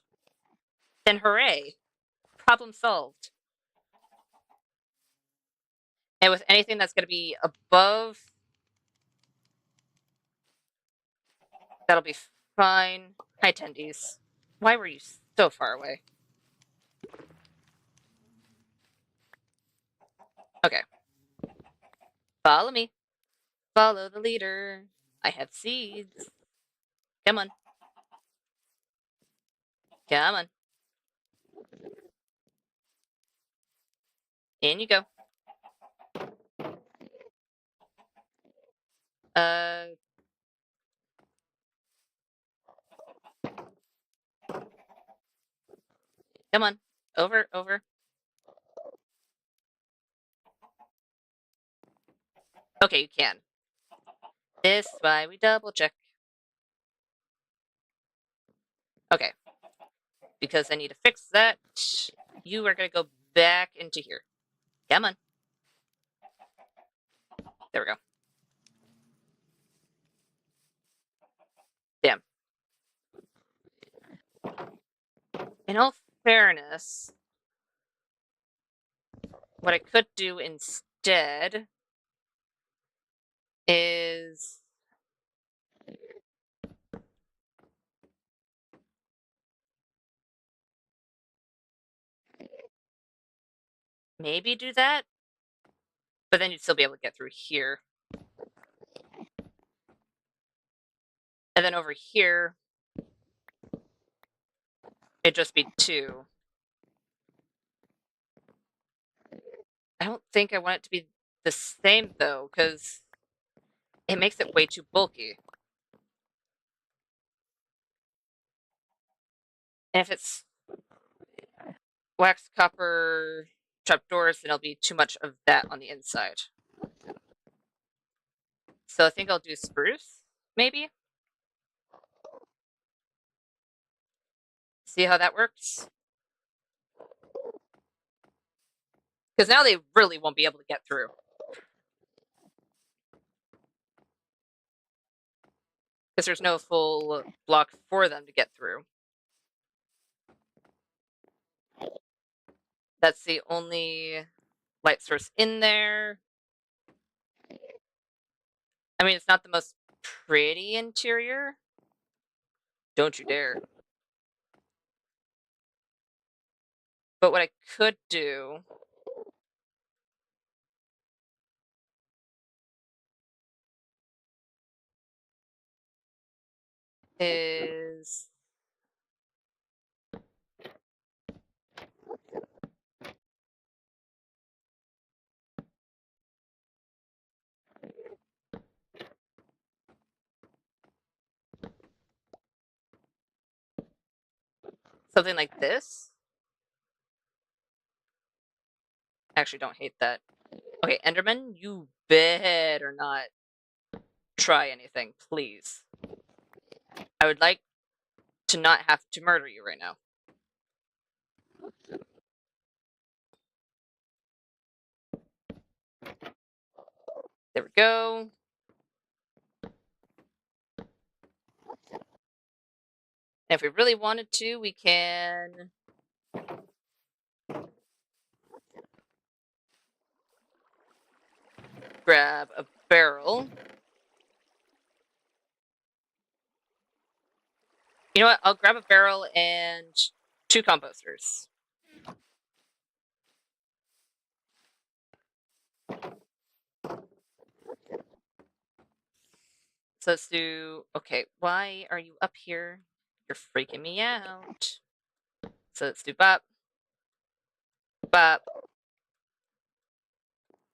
then hooray. Problem solved. And with anything that's going to be above, that'll be fine. Hi, attendees. Why were you so far away? Okay. Follow me. Follow the leader. I have seeds. Come on. Come on. In you go. Uh, come on. Over, over. Okay, you can. This is why we double check. Okay. Because I need to fix that. You are going to go back into here. Come on. There we go. Damn. In all fairness, what I could do instead is maybe do that, but then you'd still be able to get through here. And then over here, it'd just be 2. I don't think I want it to be the same, though, because it makes it way too bulky. And if it's wax copper trapdoors, then it'll be too much of that on the inside. So I think I'll do spruce, maybe? See how that works? Because now they really won't be able to get through. Because there's no full block for them to get through. That's the only light source in there. I mean, it's not the most pretty interior. Don't you dare. But what I could do is something like this. Actually, don't hate that. Okay, Enderman, you better not try anything, please. I would like to not have to murder you right now. There we go. And if we really wanted to, we can grab a barrel. You know what? I'll grab a barrel and 2 composters. So let's do... Okay, why are you up here? You're freaking me out. So let's do bop. Bop.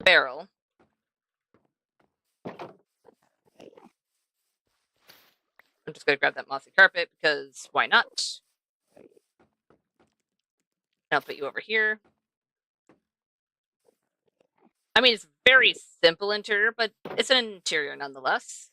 Barrel. I'm just going to grab that mossy carpet because why not? And I'll put you over here. I mean, it's very simple interior, but it's an interior nonetheless.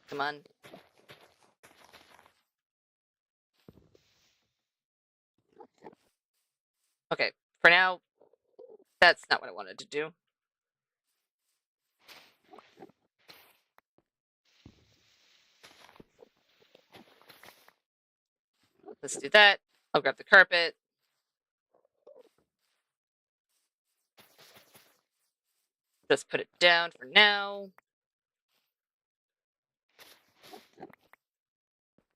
Come on. Okay, for now, that's not what I wanted to do. Let's do that. I'll grab the carpet. Just put it down for now.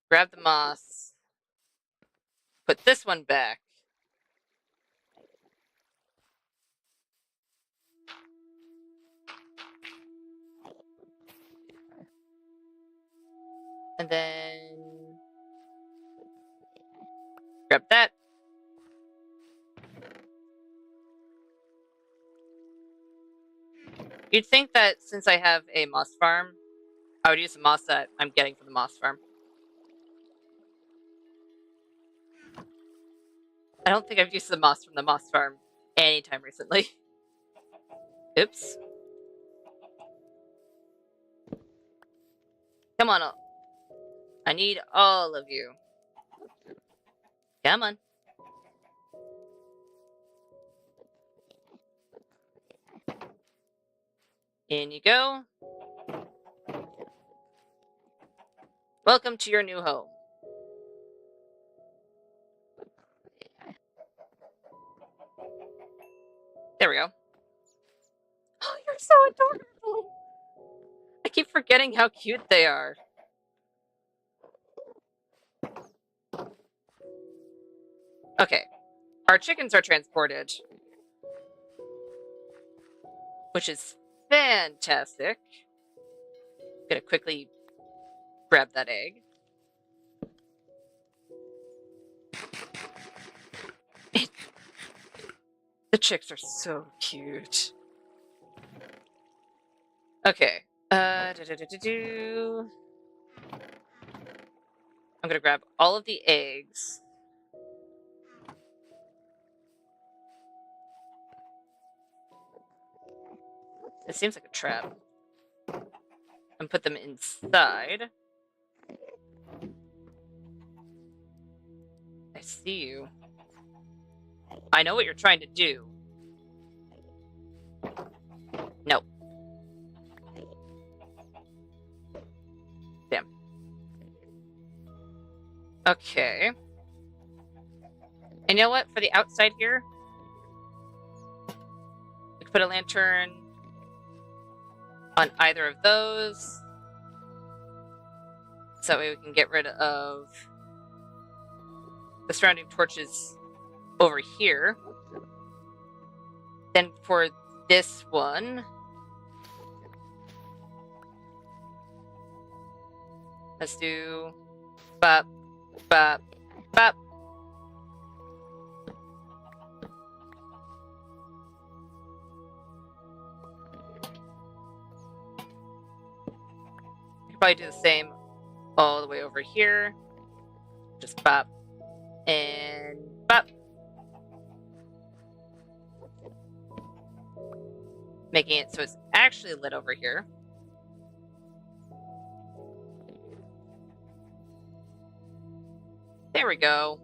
Grab the moss. Put this one back. And then grab that. You'd think that since I have a moss farm, I would use the moss that I'm getting from the moss farm. I don't think I've used the moss from the moss farm anytime recently. Oops. Come on. I need all of you. Come on. In you go. Welcome to your new home. There we go. Oh, you're so adorable. I keep forgetting how cute they are. Okay. Our chickens are transported, which is fantastic. I'm gonna quickly grab that egg. The chicks are so cute. Okay. I'm gonna grab all of the eggs. It seems like a trap. And put them inside. I see you. I know what you're trying to do. No. Damn. Okay. And you know what? For the outside here, we could put a lantern on either of those. So that way we can get rid of the surrounding torches over here. Then for this one, let's do bop, bop, bop. I could probably do the same all the way over here. Just bop and bop. Making it so it's actually lit over here. There we go.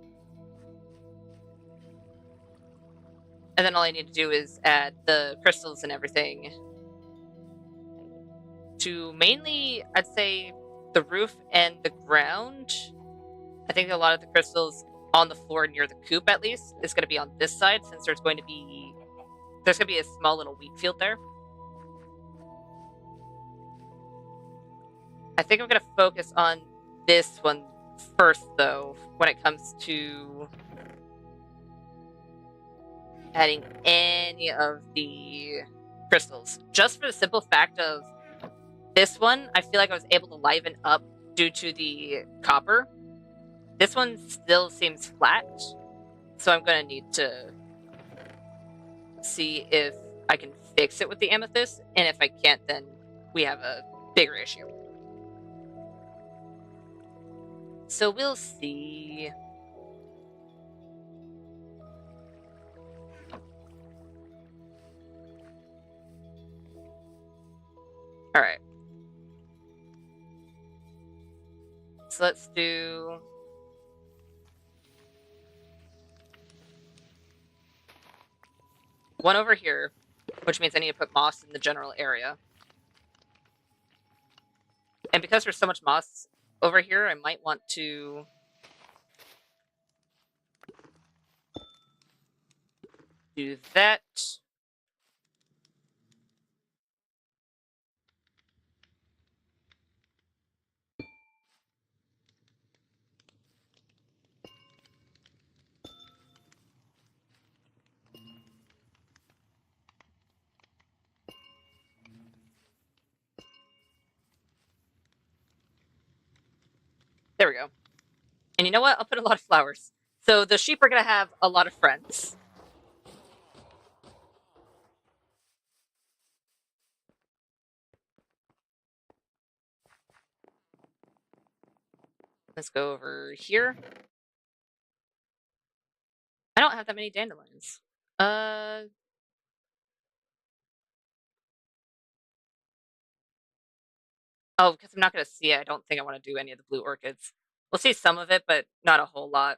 And then all I need to do is add the crystals and everything to mainly, I'd say, the roof and the ground. I think a lot of the crystals on the floor near the coop, at least, is going to be on this side, since there's going to be a small little wheat field there. I think I'm going to focus on this one first, though, when it comes to adding any of the crystals. Just for the simple fact of this one, I feel like I was able to liven up due to the copper. This one still seems flat, so I'm going to need to see if I can fix it with the amethyst, and if I can't, then we have a bigger issue. So we'll see. All right. So let's do one over here, which means I need to put moss in the general area. And because there's so much moss over here, I might want to do that. There we go. And you know what? I'll put a lot of flowers. So the sheep are going to have a lot of friends. Let's go over here. I don't have that many dandelions. Oh, because I'm not going to see it. I don't think I want to do any of the blue orchids. We'll see some of it, but not a whole lot.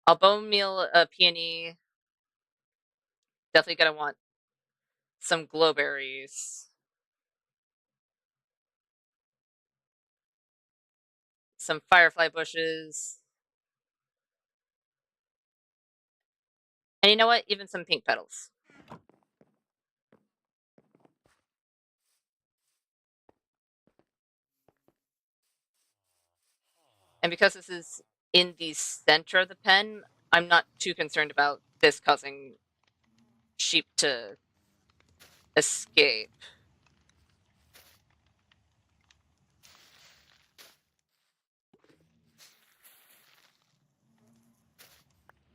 I'll bone meal a peony. Definitely going to want some glowberries. Some firefly bushes. And you know what? Even some pink petals. And because this is in the center of the pen, I'm not too concerned about this causing sheep to escape.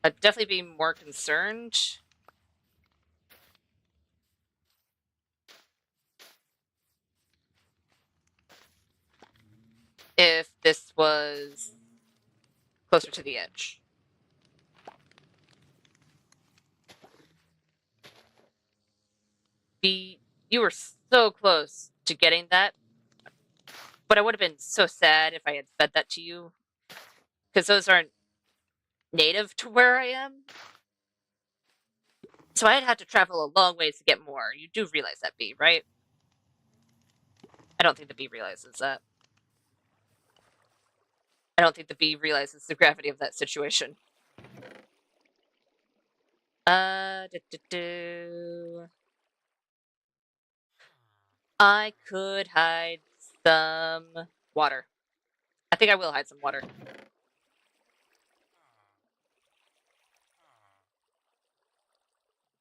I'd definitely be more concerned if this was closer to the edge. You were so close to getting that, but I would have been so sad if I had fed that to you, because those aren't native to where I am. So I'd have to travel a long ways to get more. You do realize that, bee, right? I don't think the bee realizes that. I don't think the bee realizes the gravity of that situation. I could hide some water. I think I will hide some water.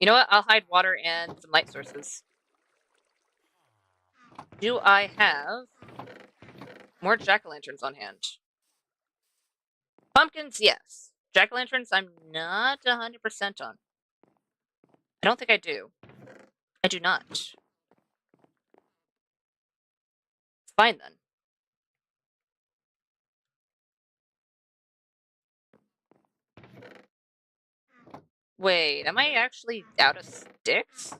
You know what? I'll hide water and some light sources. Do I have more jack-o'-lanterns on hand? Pumpkins, yes. Jack-o'-lanterns, I'm not 100% on. I don't think I do. I do not. Fine then. Wait, am I actually out of sticks?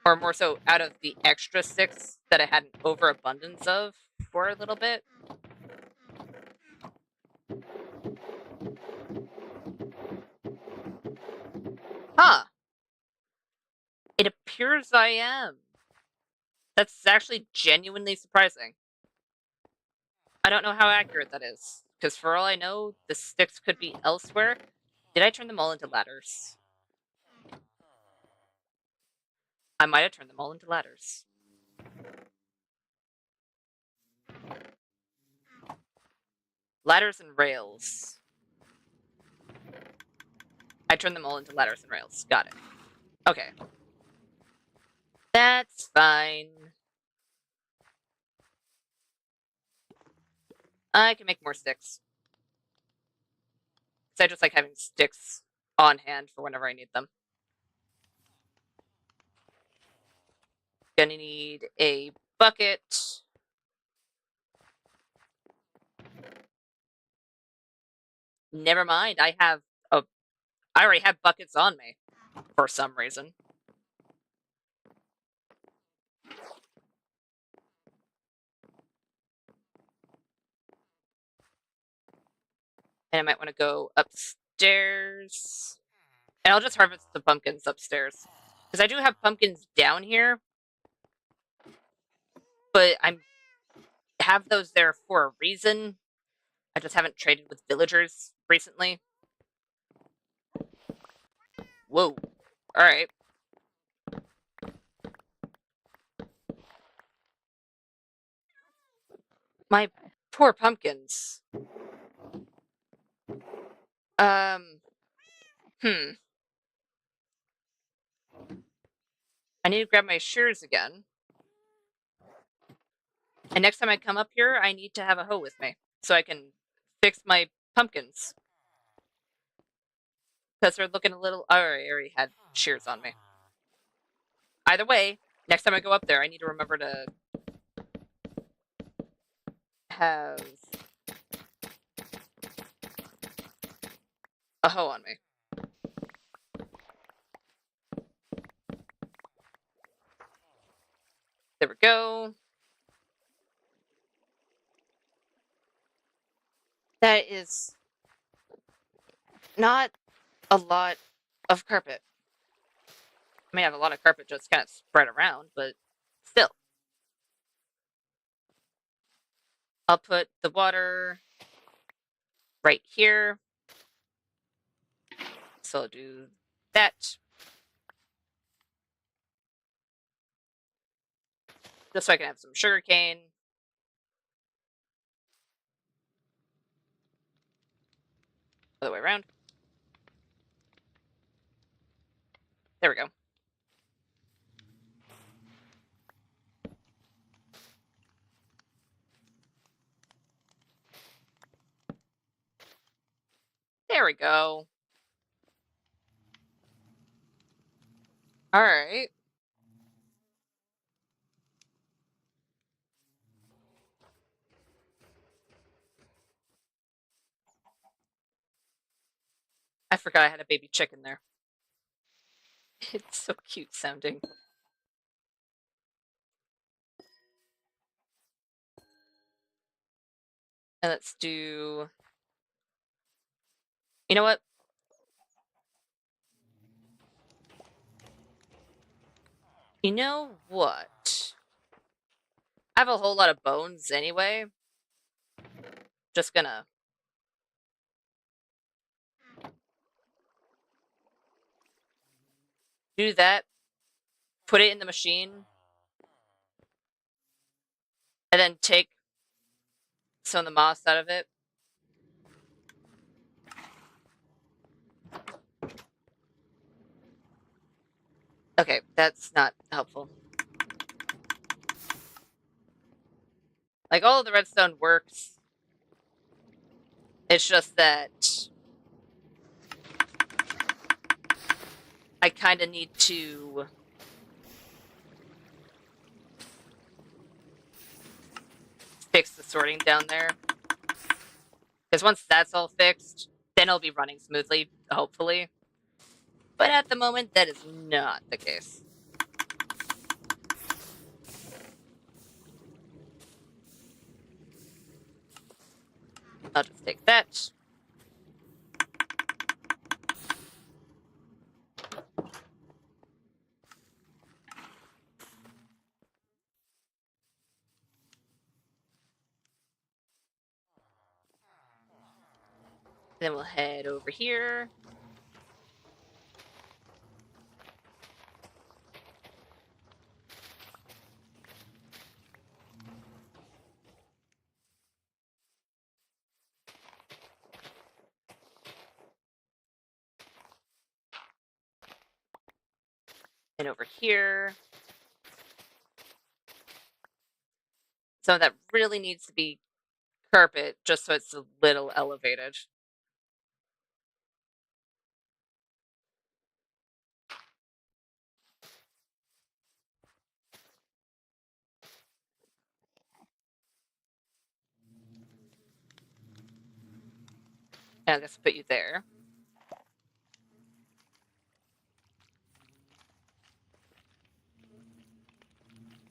Or more so, out of the extra sticks that I had an overabundance of for a little bit? Huh. It appears I am. That's actually genuinely surprising. I don't know how accurate that is, because for all I know, the sticks could be elsewhere. Did I turn them all into ladders? I might have turned them all into ladders. Ladders and rails. I turned them all into ladders and rails. Got it. Okay. That's fine. I can make more sticks. Because I just like having sticks on hand for whenever I need them. Gonna need a bucket. Never mind, I already have buckets on me for some reason. And I might want to go upstairs. And I'll just harvest the pumpkins upstairs. Because I do have pumpkins down here. But I have those there for a reason. I just haven't traded with villagers recently. Whoa. Alright. My poor pumpkins. Hmm. I need to grab my shears again. And next time I come up here, I need to have a hoe with me. So I can fix my pumpkins. Because they're looking a little... I already had shears on me. Either way, next time I go up there, I need to remember to have a hoe on me. There we go. That is not a lot of carpet. I mean, I have a lot of carpet just kind of spread around, but still. I'll put the water right here. So I'll do that. Just so I can have some sugar cane. Other way around. There we go. There we go. All right. I forgot I had a baby chicken there. It's so cute sounding. And let's do... You know what? You know what? I have a whole lot of bones anyway. Just gonna... do that. Put it in the machine. And then take some of the moss out of it. Okay, that's not helpful. Like, all of the redstone works. It's just that I kind of need to fix the sorting down there. Because once that's all fixed, then it'll be running smoothly, hopefully. But at the moment, that is not the case. I'll just take that. Then we'll head over here. And over here. So that really needs to be carpet, just so it's a little elevated. And I'll just put you there.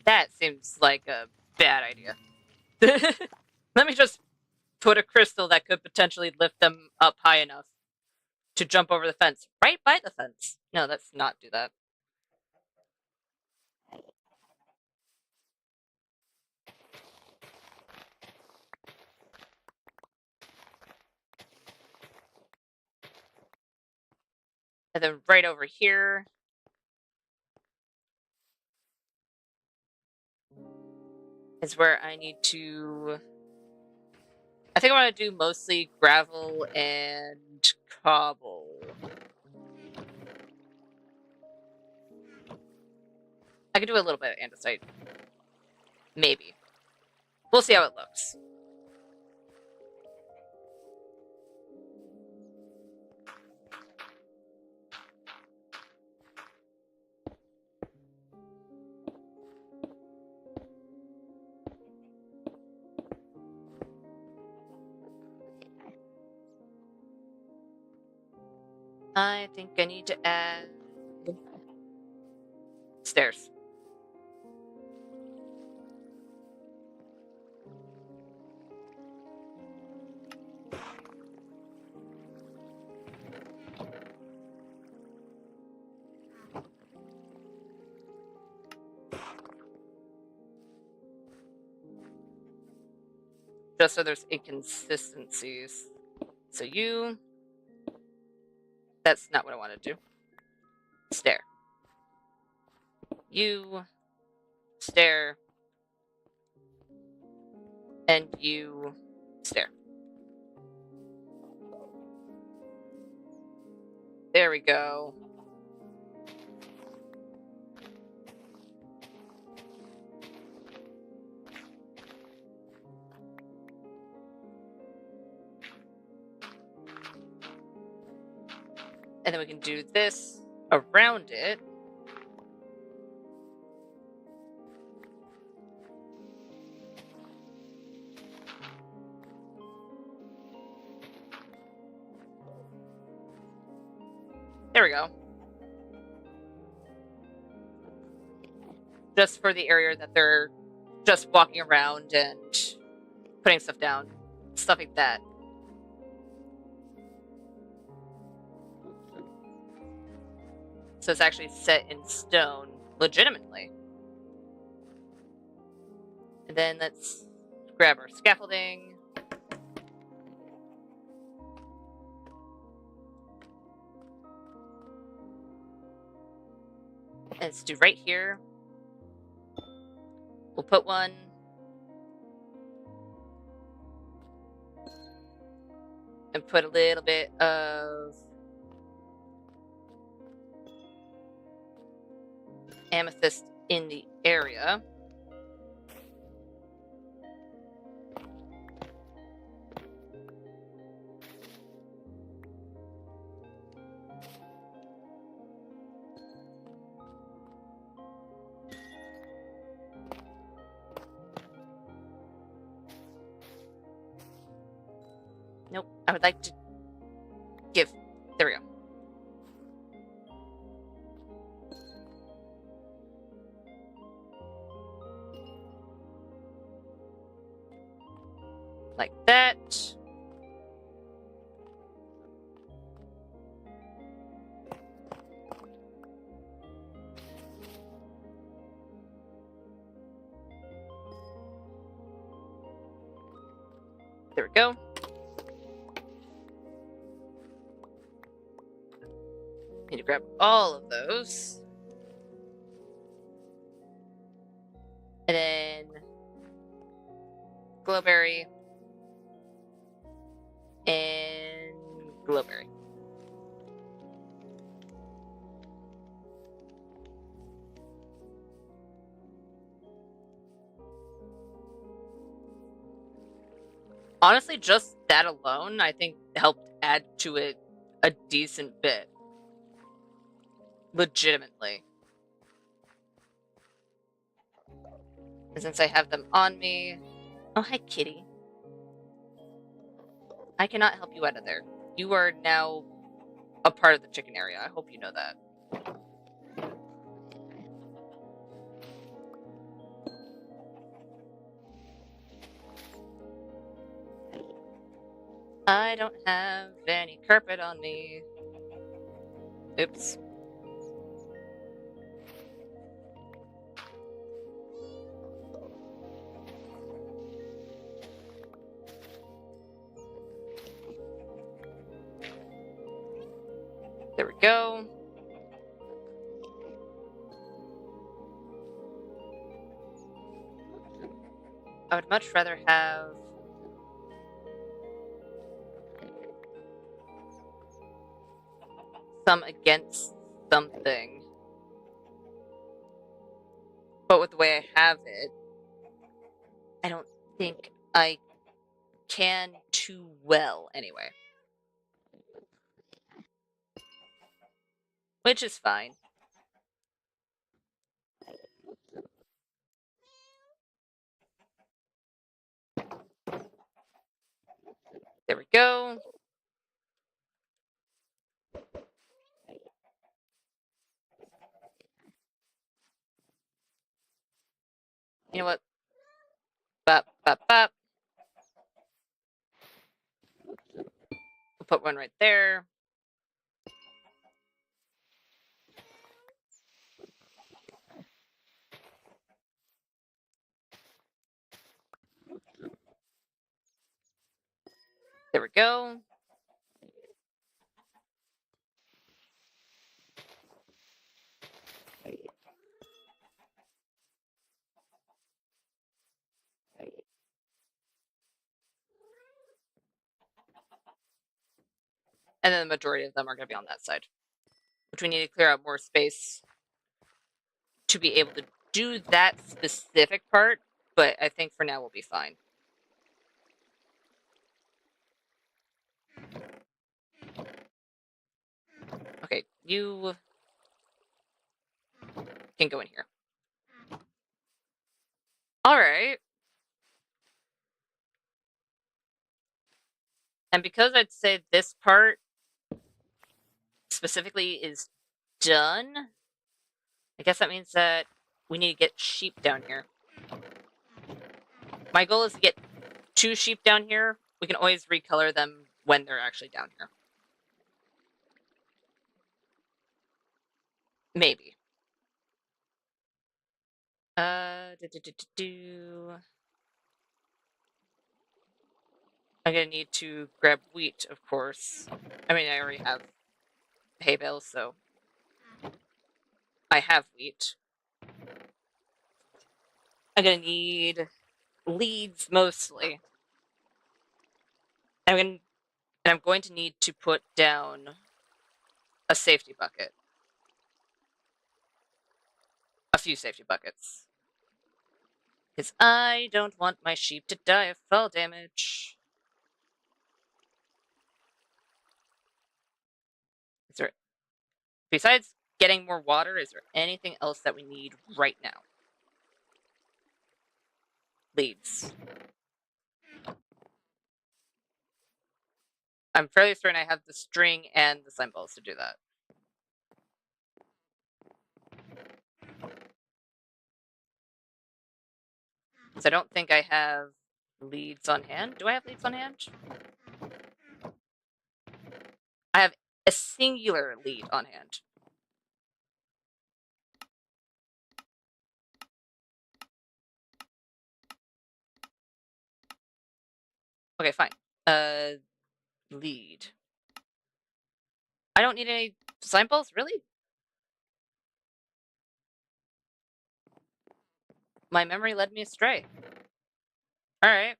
That seems like a bad idea. Let me just put a crystal that could potentially lift them up high enough to jump over the fence. Right by the fence. No, let's not do that. And then right over here is where I need to... I think I want to do mostly gravel and cobble. I could do a little bit of andesite. Maybe. We'll see how it looks. I think I need to add stairs. Just so there's inconsistencies. So you... That's not what I want to do. Stair. You... Stair. And you... Stair. There we go. And then we can do this around it. There we go. Just for the area that they're just walking around and putting stuff down. Stuff like that. So it's actually set in stone, legitimately. And then let's grab our scaffolding. And let's do right here. We'll put one. And put a little bit of amethyst in the area. Nope, I would like to give. There we go. Like that. There we go. Need to grab all of those. And then glowberry and glowberry. Honestly, just that alone, I think, helped add to it a decent bit. Legitimately. And since I have them on me... Oh, hi, kitty. I cannot help you out of there. You are now a part of the chicken area. I hope you know that. I don't have any carpet on me. Oops. There we go. I would much rather have some against something. But with the way I have it, I don't think I can too well anyway. Which is fine. There we go. You know what? Bop, bop, bop. We'll put one right there. There we go. And then the majority of them are going to be on that side. Which we need to clear out more space to be able to do that specific part. But I think for now we'll be fine. You can go in here. Alright. And because I'd say this part specifically is done, I guess that means that we need to get sheep down here. My goal is to get 2 sheep down here. We can always recolor them when they're actually down here. Maybe. I'm gonna need to grab wheat, of course. I mean, I already have hay bales, so I have wheat. I'm gonna need leads mostly. And I'm going to need to put down a safety bucket. A few safety buckets. Because I don't want my sheep to die of fall damage. Is there, besides getting more water, is there anything else that we need right now? Leads. I'm fairly certain I have the string and the slime balls to do that. So I don't think I have leads on hand. Do I have leads on hand? I have a singular lead on hand. Okay, fine. Lead. I don't need any slime balls? Really? My memory led me astray. Alright.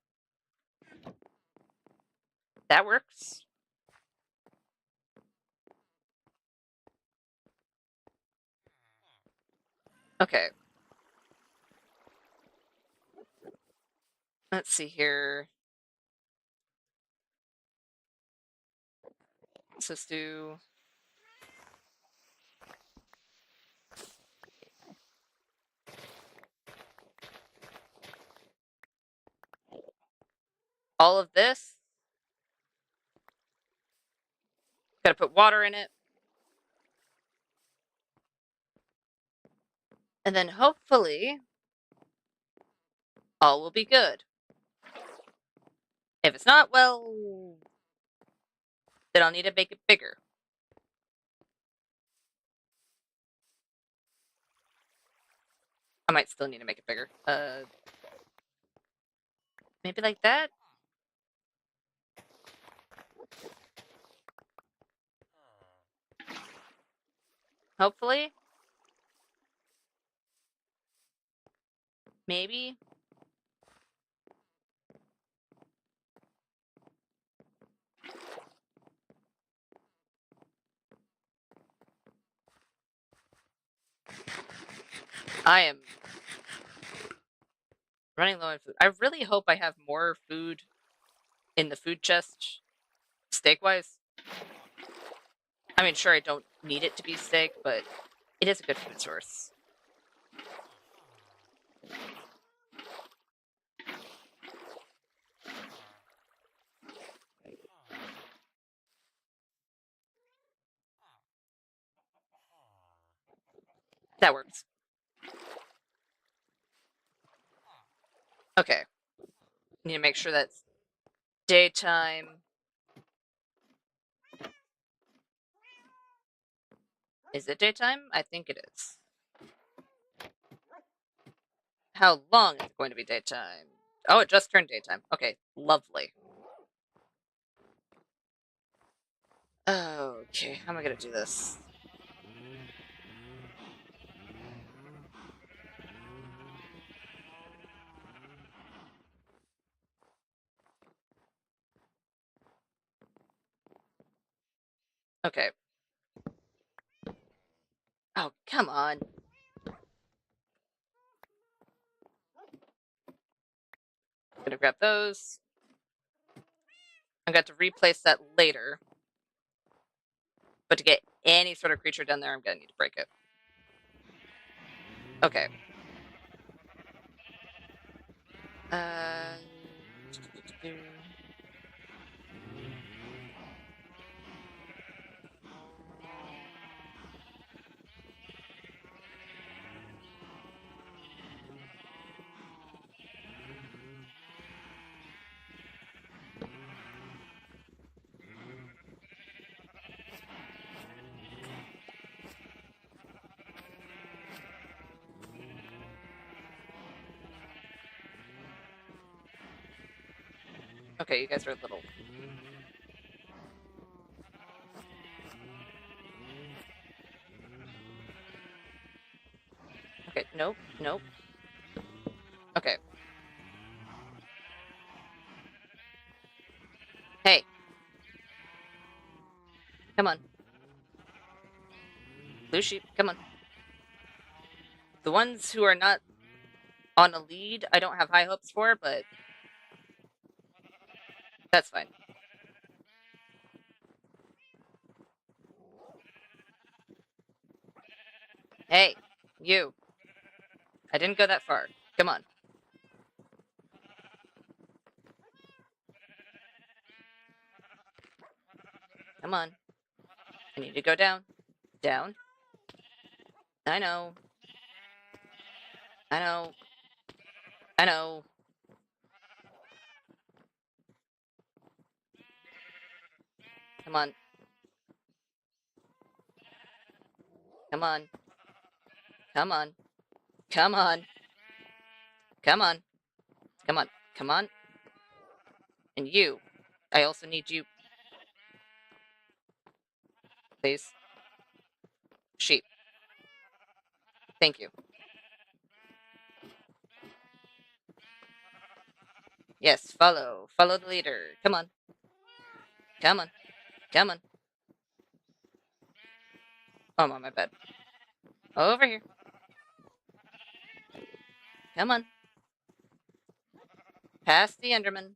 That works. Okay. Let's see here. Let's just do... all of this. Gotta put water in it. And then hopefully all will be good. If it's not, well, then I'll need to make it bigger. I might still need to make it bigger. Maybe like that? Hopefully? Maybe? I am running low on food. I really hope I have more food in the food chest, steak-wise. I mean, sure, I don't need it to be steak, but it is a good food source. That works. Okay. Need to make sure that's daytime. Is it daytime? I think it is. How long is it going to be daytime? Oh, it just turned daytime. Okay, lovely. Okay, how am I gonna do this? Okay. Oh, come on. Gonna grab those. I'm going to replace that later. But to get any sort of creature down there, I'm gonna need to break it. Okay. Uh... Okay, you guys are little. Okay, nope, nope. Okay. Hey. Come on. Blue sheep, come on. The ones who are not on a lead, I don't have high hopes for, but that's fine. Hey, you. I didn't go that far. Come on. Come on. I need to go down. Down. I know. I know. I know. Come on. Come on. Come on. Come on. Come on. Come on. Come on. And you. I also need you. Please. Sheep. Thank you. Yes, follow. Follow the leader. Come on. Come on. Come on. Oh, I'm on my bed. Over here. Come on. Past the Enderman.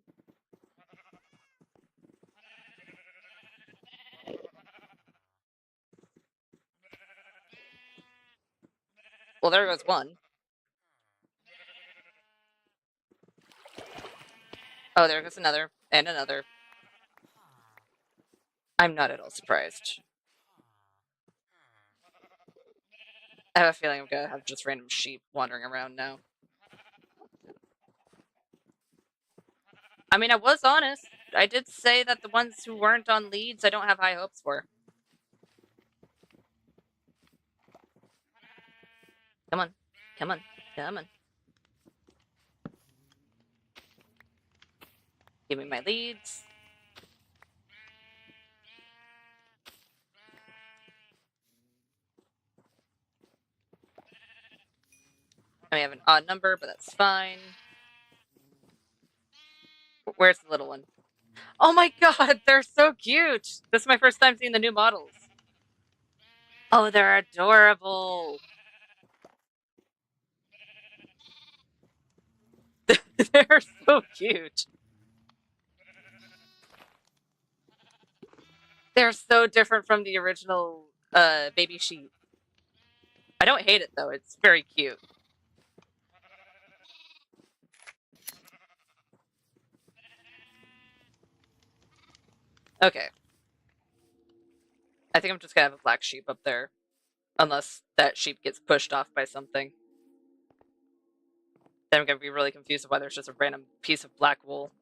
Well, there goes one. Oh, there goes another. And another. I'm not at all surprised. I have a feeling I'm gonna have just random sheep wandering around now. I mean, I was honest. I did say that the ones who weren't on leads, I don't have high hopes for. Come on. Come on. Come on. Give me my leads. I have an odd number, but that's fine. Where's the little one? Oh my god, they're so cute! This is my first time seeing the new models. Oh, they're adorable. They're so cute. They're so different from the original baby sheep. I don't hate it though, it's very cute. Okay. I think I'm just gonna have a black sheep up there. Unless that sheep gets pushed off by something. Then I'm gonna be really confused of why there's just a random piece of black wool.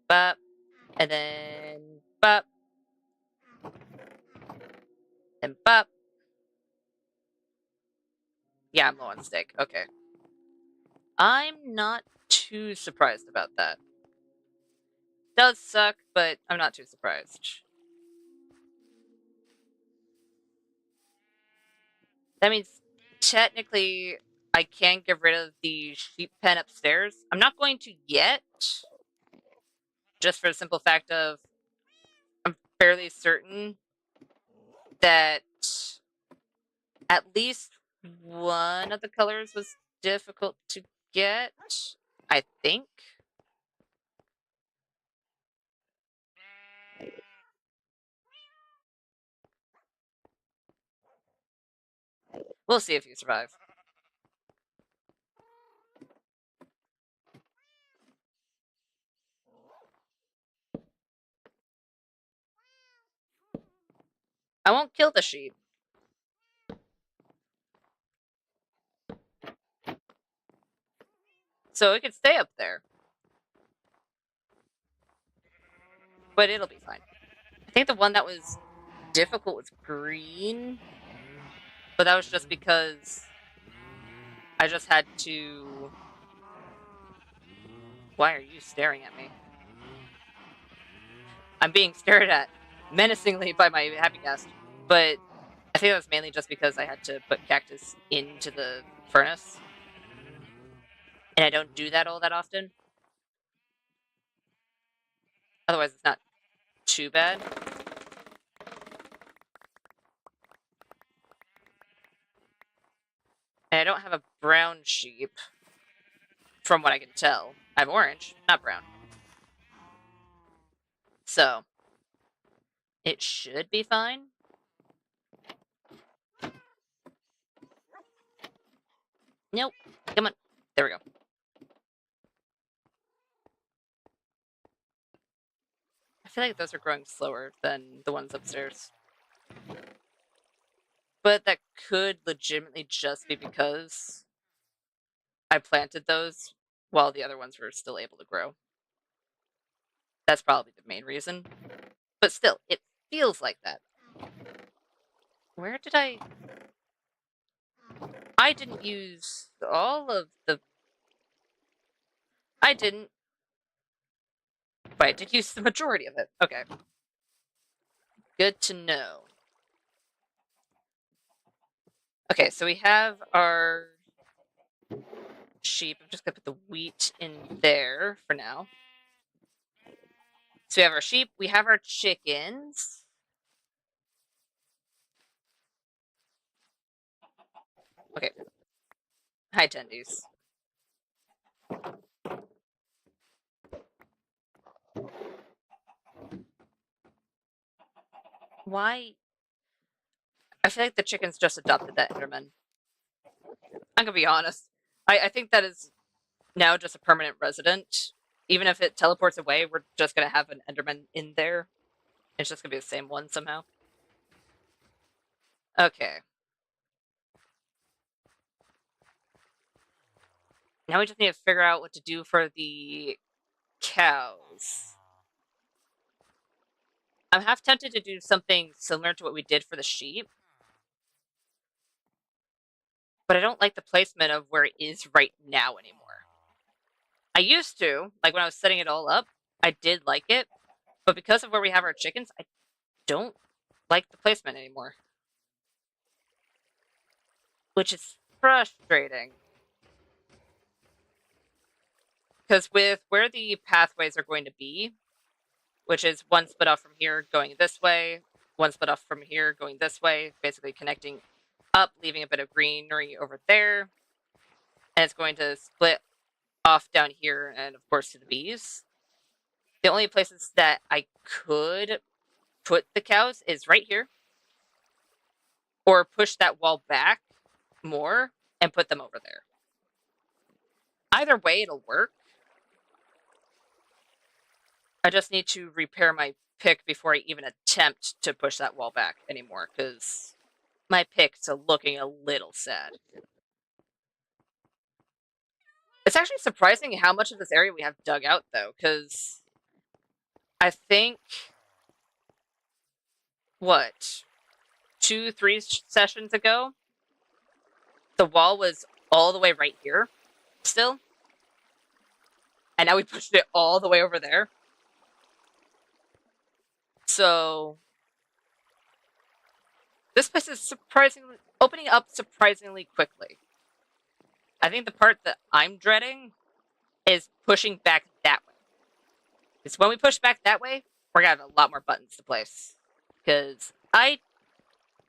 Bop. And then bop. And bop. Yeah, I'm low on steak. Okay. I'm not too surprised about that. Does suck, but I'm not too surprised. That means technically I can get rid of the sheep pen upstairs. I'm not going to yet, just for the simple fact of I'm fairly certain that at least one of the colors was difficult to get, I think. We'll see if you survive. I won't kill the sheep. So it can stay up there. But it'll be fine. I think the one that was difficult was green. But that was just because I just had to... Why are you staring at me? I'm being stared at menacingly by my happy guest. But I think that was mainly just because I had to put cactus into the furnace. And I don't do that all that often. Otherwise, it's not too bad. And I don't have a brown sheep, from what I can tell. I have orange, not brown. So, it should be fine. Nope. Come on. There we go. I feel like those are growing slower than the ones upstairs. But that could legitimately just be because I planted those while the other ones were still able to grow. That's probably the main reason. But still, it feels like that. Where did I... I didn't use all of the... I didn't. But I did use the majority of it. Okay. Good to know. Okay, so we have our sheep. I'm just going to put the wheat in there for now. So we have our sheep. We have our chickens. Okay. Hi, tendies. Why? I feel like the chickens just adopted that Enderman. I'm going to be honest. I think that is now just a permanent resident. Even if it teleports away, we're just going to have an Enderman in there. It's just going to be the same one somehow. Okay. Now we just need to figure out what to do for the cows. I'm half tempted to do something similar to what we did for the sheep. But I don't like the placement of where it is right now anymore. I used to, like when I was setting it all up, I did like it. But because of where we have our chickens, I don't like the placement anymore. Which is frustrating. Because with where the pathways are going to be, which is one split off from here going this way, one split off from here going this way, basically connecting up, leaving a bit of greenery over there. And it's going to split off down here and, of course, to the bees. The only places that I could put the cows is right here. Or push that wall back more and put them over there. Either way, it'll work. I just need to repair my pick before I even attempt to push that wall back anymore, because my pick's looking a little sad. It's actually surprising how much of this area we have dug out, though, because I think, what, 2-3 sessions ago, the wall was all the way right here still. And now we pushed it all the way over there. So this place is surprisingly opening up surprisingly quickly. I think the part that I'm dreading is pushing back that way. Because when we push back that way, we're gonna have a lot more buttons to place. Because I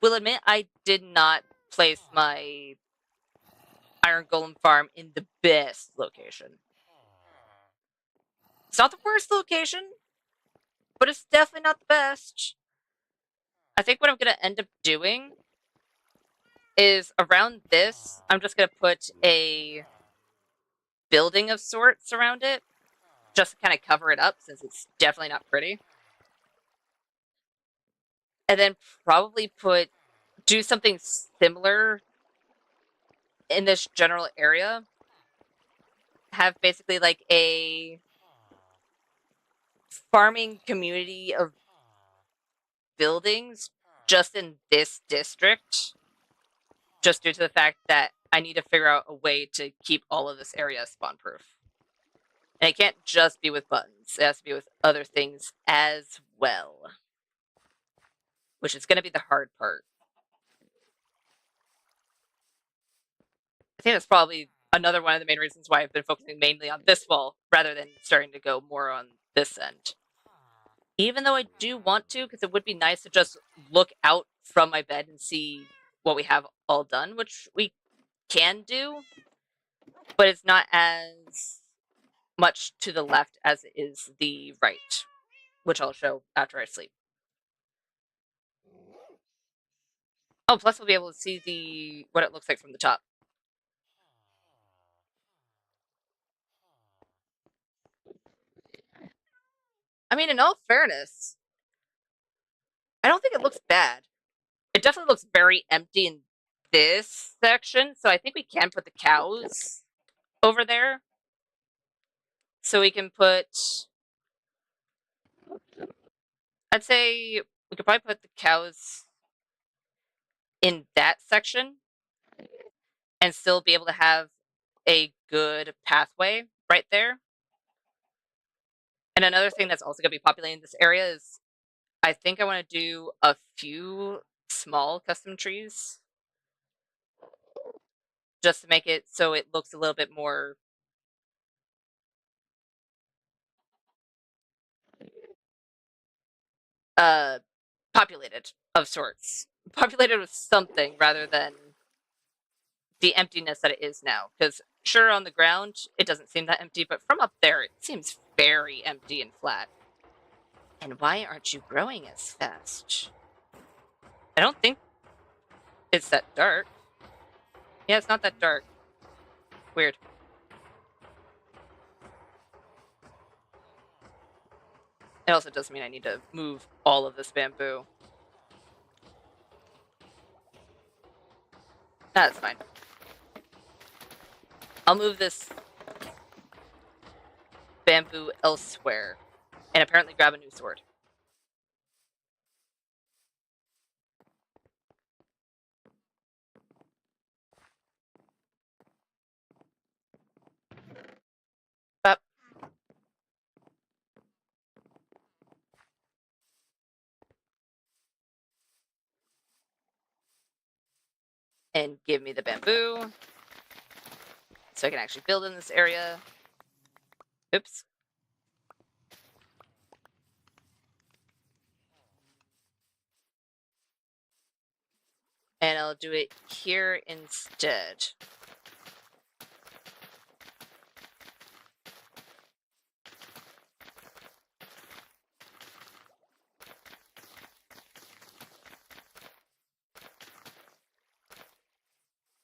will admit I did not place my Iron Golem farm in the best location. It's not the worst location, but it's definitely not the best. I think what I'm gonna end up doing is around this, I'm just going to put a building of sorts around it, just to kind of cover it up since it's definitely not pretty. And then probably do something similar in this general area. Have basically like a farming community of buildings just in this district, just due to the fact that I need to figure out a way to keep all of this area spawn proof. And it can't just be with buttons, it has to be with other things as well, which is going to be the hard part. I think that's probably another one of the main reasons why I've been focusing mainly on this wall rather than starting to go more on this end. Even though I do want to, because it would be nice to just look out from my bed and see what we have all done, which we can do, but it's not as much to the left as it is the right, which I'll show after I sleep. Oh, plus we'll be able to see what it looks like from the top. I mean, in all fairness, I don't think it looks bad. It definitely looks very empty in this section, so I think we can put the cows over there. So we can put, I'd say we could probably put the cows in that section and still be able to have a good pathway right there. And another thing that's also going to be populating this area is I think I want to do a few small custom trees just to make it so it looks a little bit more populated of sorts. Populated with something rather than the emptiness that it is now. Because sure, on the ground, it doesn't seem that empty, but from up there, it seems very empty and flat. And why aren't you growing as fast? I don't think it's that dark. Yeah, it's not that dark. Weird. It also does mean I need to move all of this bamboo. That's fine. I'll move this bamboo elsewhere and apparently grab a new sword. Up. And give me the bamboo so I can actually build in this area. Oops. And I'll do it here instead.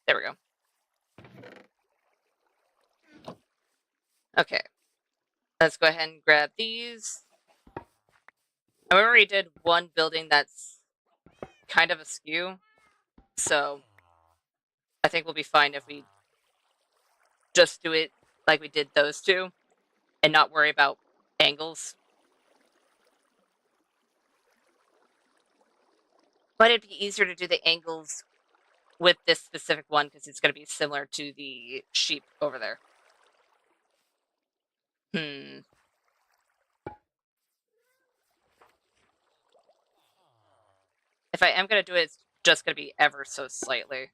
There we go. Okay. Let's go ahead and grab these. I already did one building that's kind of askew, so I think we'll be fine if we just do it like we did those two and not worry about angles. But it'd be easier to do the angles with this specific one because it's going to be similar to the sheep over there. If I am going to do it, it's just going to be ever so slightly.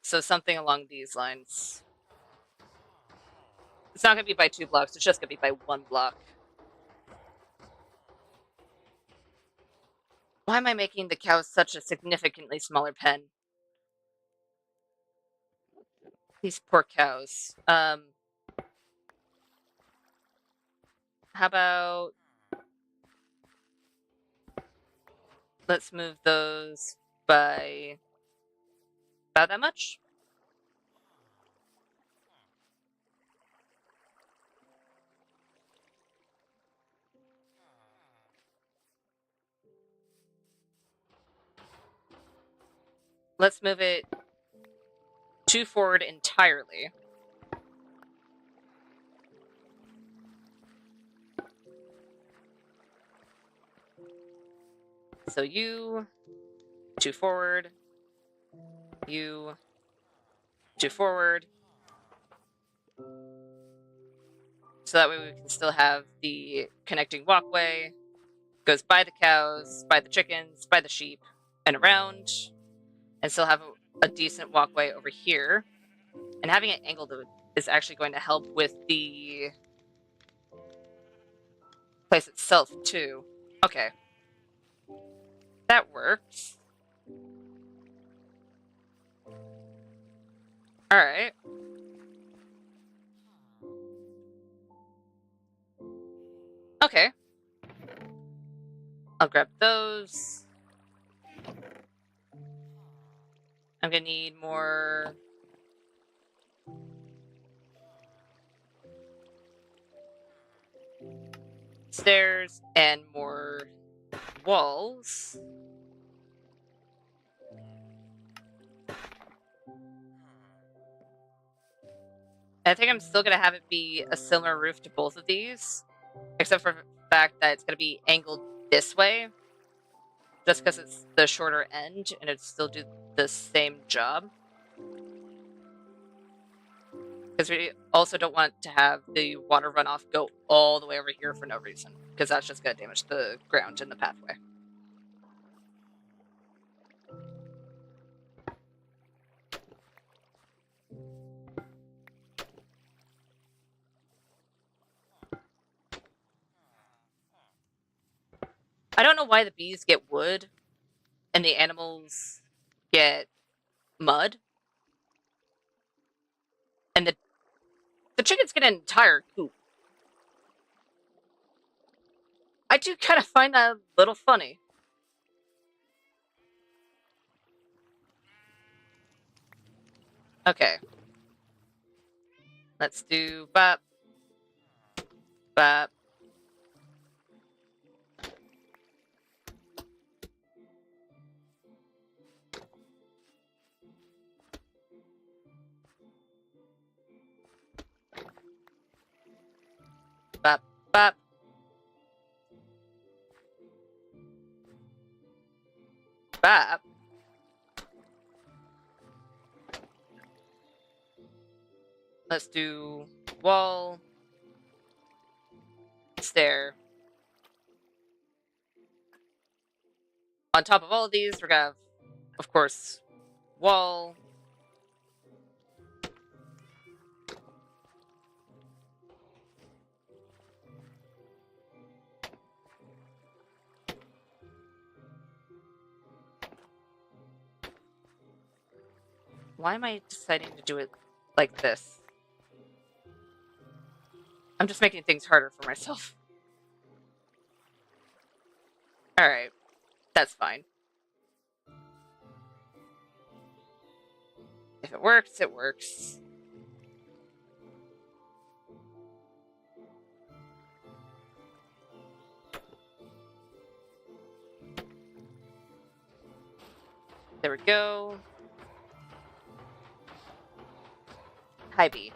So something along these lines. It's not going to be by 2 blocks, it's just going to be by 1 block. Why am I making the cows such a significantly smaller pen? These poor cows. How about... let's move those by about that much. Let's move it 2 forward entirely. So you 2 forward, you 2 forward. So that way we can still have the connecting walkway, goes by the cows, by the chickens, by the sheep, and around, and still have a decent walkway over here. And having it angled is actually going to help with the place itself too. Okay. That works. Alright. Okay. I'll grab those. I'm gonna need more... stairs and more walls. I think I'm still gonna have it be a similar roof to both of these, except for the fact that it's gonna be angled this way, just because it's the shorter end and it'd still do the same job. Because we also don't want to have the water runoff go all the way over here for no reason, because that's just gonna damage the ground and the pathway. I don't know why the bees get wood and the animals get mud. And the chickens get an entire coop. I do kind of find that a little funny. Okay. Let's do bop, bop. Bop, bop. Bop. Let's do wall, stair. On top of all of these, we're gonna have, of course, wall. Why am I deciding to do it like this? I'm just making things harder for myself. Alright. That's fine. If it works, it works. There we go. Hi, bee.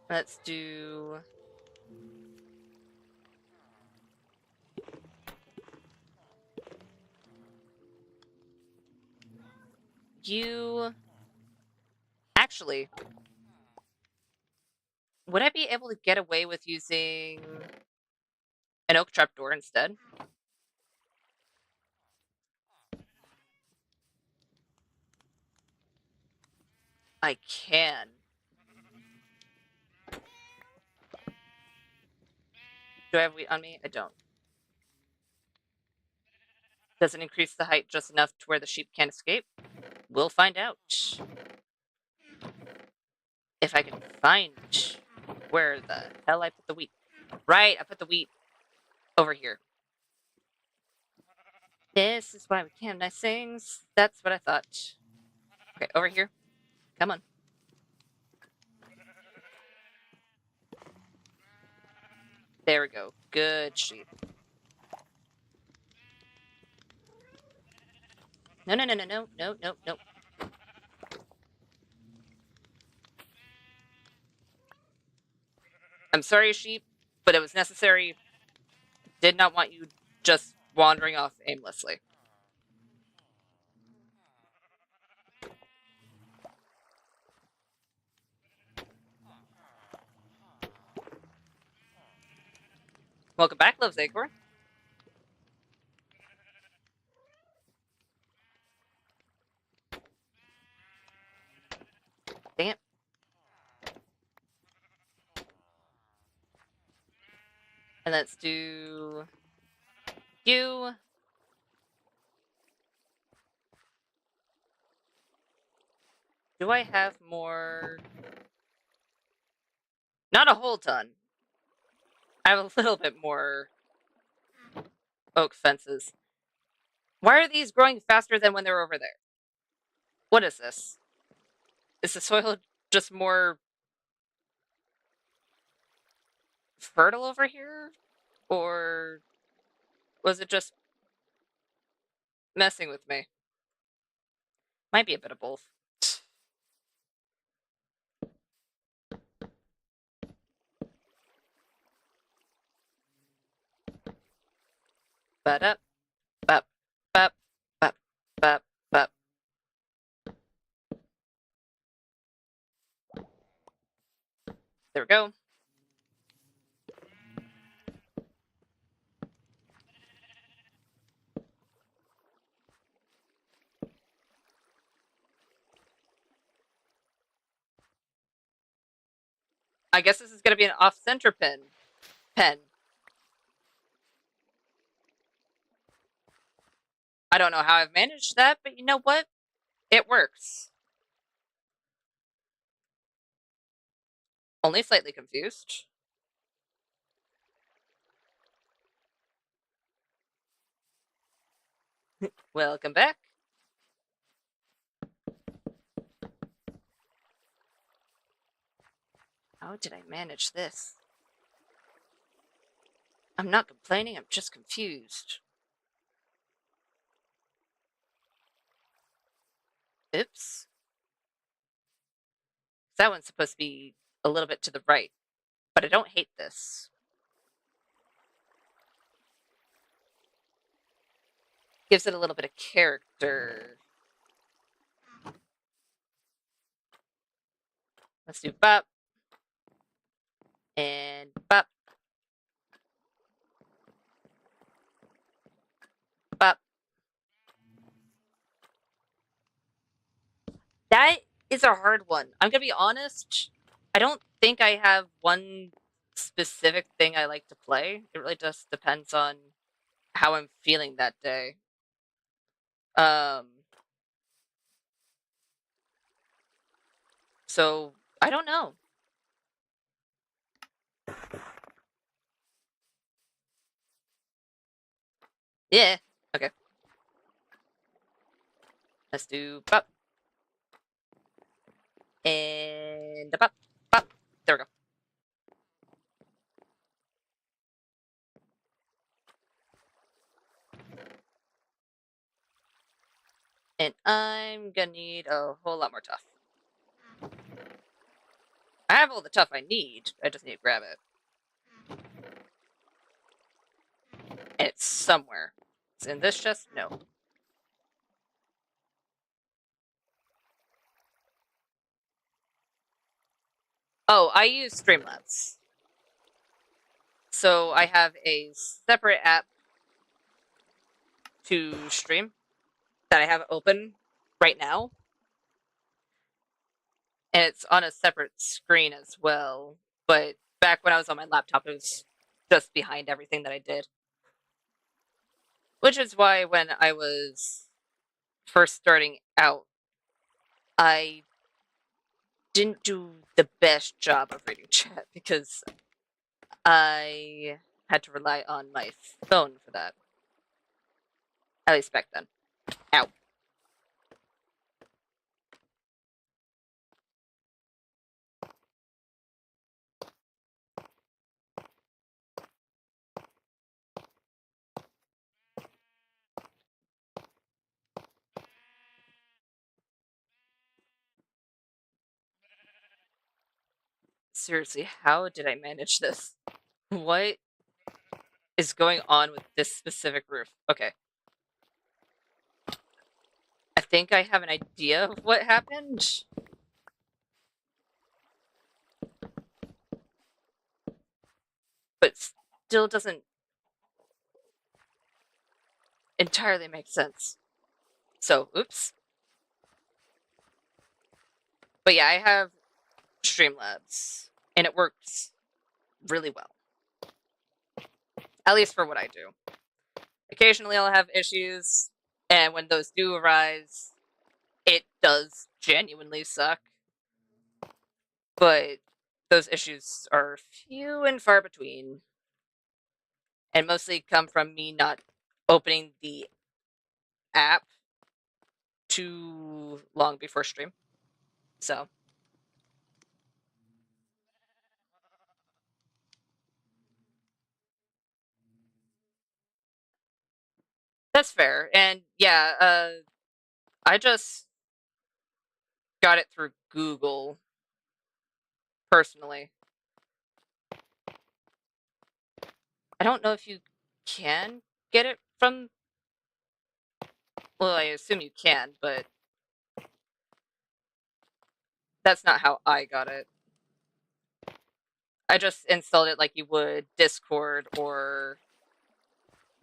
Let's do... you... Actually, would I be able to get away with using an oak trapdoor instead? I can. Do I have wheat on me? I don't. Does it increase the height just enough to where the sheep can't escape? We'll find out. If I can find where the hell I put the wheat. Right, I put the wheat over here. This is why we can't have nice things. That's what I thought. Okay, over here. Come on. There we go. Good sheep. No, no, no, no, no, no, no, no. I'm sorry, sheep, but it was necessary. Did not want you just wandering off aimlessly. Welcome back, Love's Acorn. Dang it. And let's do you. Do I have more? Not a whole ton. I have a little bit more oak fences. Why are these growing faster than when they're over there? What is this? Is the soil just more fertile over here? Or was it just messing with me? Might be a bit of both. But up, up, up, up, up, up. There we go. I guess this is going to be an off-center pen. I don't know how I've managed that, but you know what? It works. Only slightly confused. Welcome back. How did I manage this? I'm not complaining, I'm just confused. Oops. That one's supposed to be a little bit to the right, but I don't hate this. Gives it a little bit of character. Let's do bop. And bop. Bop. That is a hard one. I'm going to be honest. I don't think I have one specific thing I like to play. It really just depends on how I'm feeling that day. So I don't know. Yeah. Okay. Let's do bop. And bop. Bop. There we go. And I'm gonna need a whole lot more tough. I have all the tough I need. I just need to grab it. And it's somewhere. It's in this chest? No. Oh, I use Streamlabs. So I have a separate app to stream that I have open right now. And it's on a separate screen as well. But back when I was on my laptop, it was just behind everything that I did. Which is why when I was first starting out, I didn't do the best job of reading chat because I had to rely on my phone for that. At least back then. Ow. Seriously, how did I manage this? What is going on with this specific roof? Okay. I think I have an idea of what happened. But still doesn't entirely make sense. So, oops. But yeah, I have Streamlabs, and it works really well. At least for what I do. Occasionally I'll have issues, and when those do arise, it does genuinely suck. But those issues are few and far between, and mostly come from me not opening the app too long before stream. So that's fair. And yeah, I just got it through Google personally. I don't know if you can get it from. Well, I assume you can, but that's not how I got it. I just installed it like you would Discord or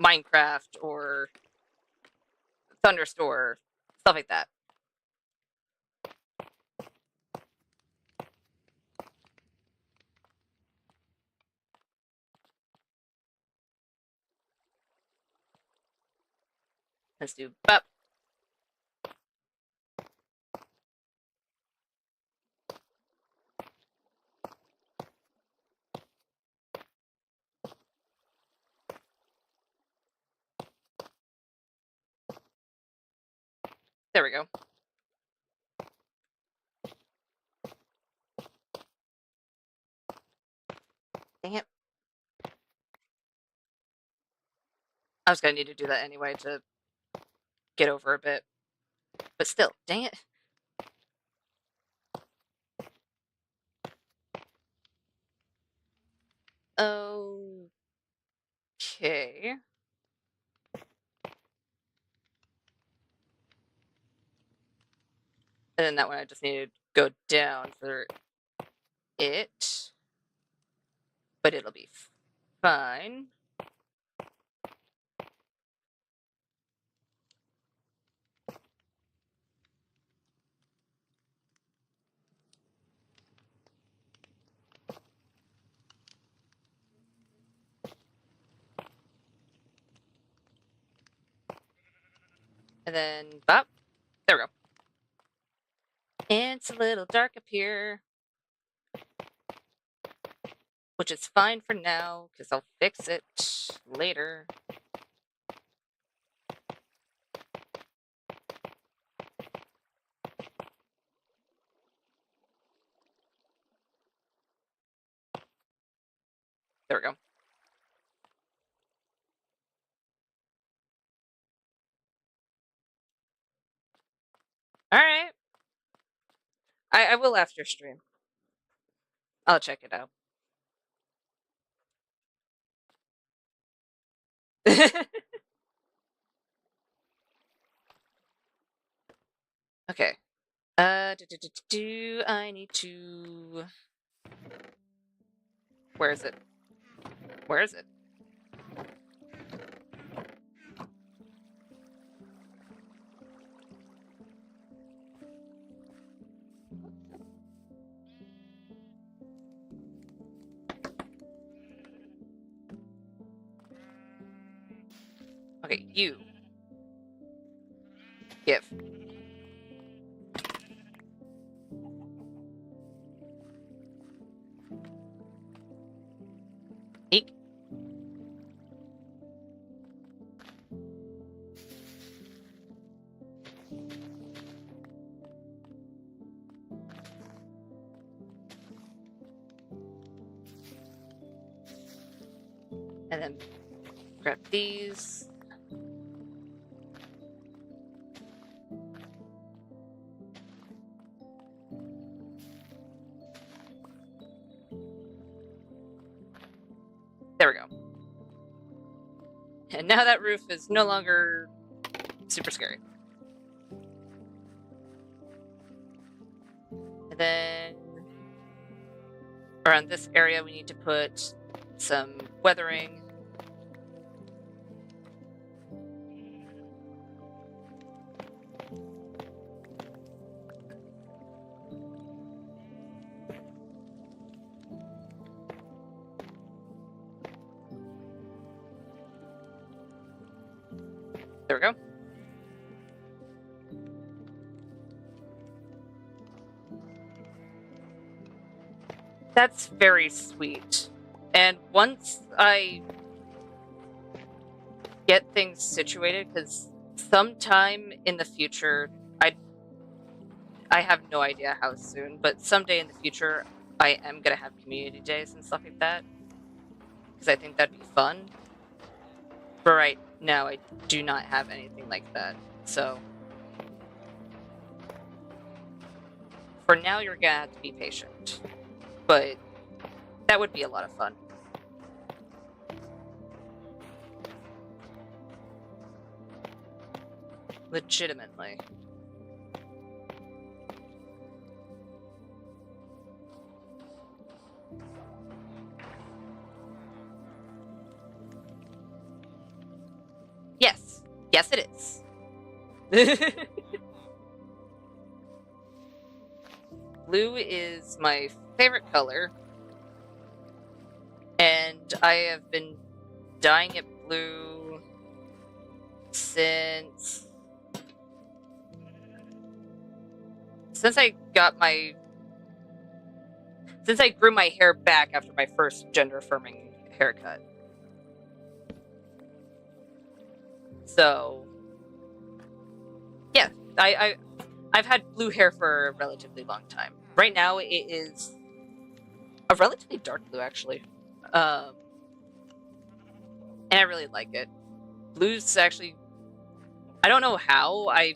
Minecraft or Thunderstore, stuff like that. Let's do bop. There we go. Dang it. I was gonna need to do that anyway to get over a bit. But still, dang it. Okay. And then that one I just need to go down for it. But it'll be fine. And then bop. There we go. And it's a little dark up here. Which is fine for now, because I'll fix it later. There we go. Alright. I will after stream. I'll check it out. Okay. I need to. Where is it? Where is it? Okay, you. Give. And then grab these. There we go. And now that roof is no longer super scary. And then around this area, we need to put some weathering. There we go. That's very sweet. And once I get things situated, because sometime in the future, I have no idea how soon, but someday in the future, I am gonna have community days and stuff like that, because I think that'd be fun. But right now, I do not have anything like that, so for now, you're gonna have to be patient. But that would be a lot of fun. Legitimately. Yes. Yes, it is. Blue is my favorite color. And I have been dyeing it blue since I grew my hair back after my first gender affirming haircut. So yeah, I've had blue hair for a relatively long time. Right now it is a relatively dark blue actually. And I really like it. Blue's actually, I don't know how I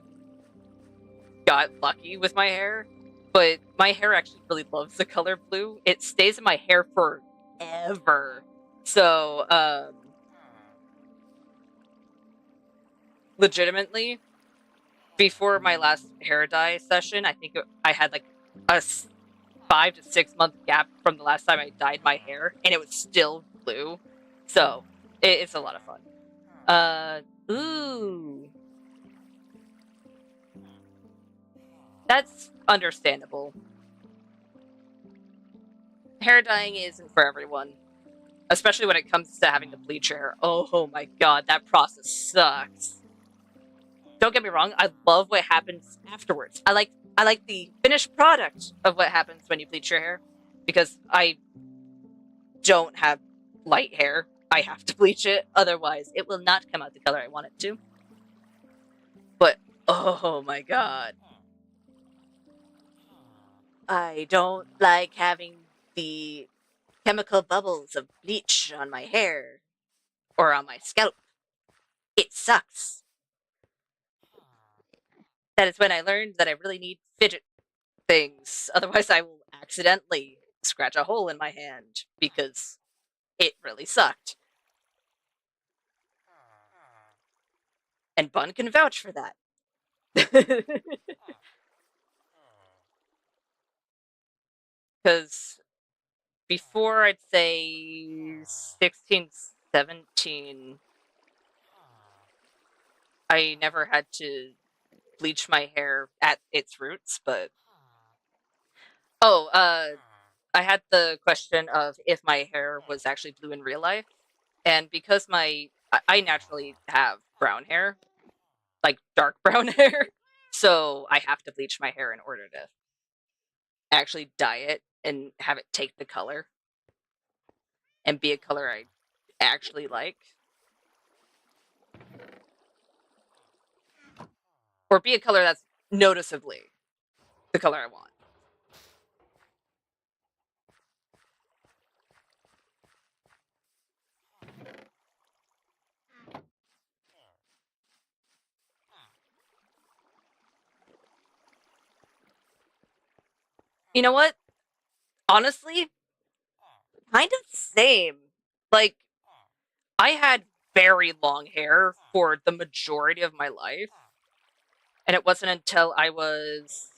got lucky with my hair, but my hair actually really loves the color blue. It stays in my hair forever. So, legitimately, before my last hair dye session, I think I had like a 5 to 6 month gap from the last time I dyed my hair, and it was still blue. So, it's a lot of fun. Ooh. That's understandable. Hair dyeing isn't for everyone, especially when it comes to having to bleach your hair. Oh my god, that process sucks. Don't get me wrong, I love what happens afterwards. I like the finished product of what happens when you bleach your hair, because I don't have light hair. I have to bleach it, otherwise it will not come out the color I want it to. But oh my god. I don't like having the chemical bubbles of bleach on my hair or on my scalp. It sucks. That is when I learned that I really need fidget things. Otherwise, I will accidentally scratch a hole in my hand because it really sucked. And Bun can vouch for that. Because before I'd say 16, 17, I never had to bleach my hair at its roots, but I had the question of if my hair was actually blue in real life, and because I naturally have brown hair, like dark brown hair, so I have to bleach my hair in order to actually dye it and have it take the color and be a color I actually like, or be a color that's noticeably the color I want. You know what? Honestly, kind of same. Like, I had very long hair for the majority of my life, and it wasn't until I was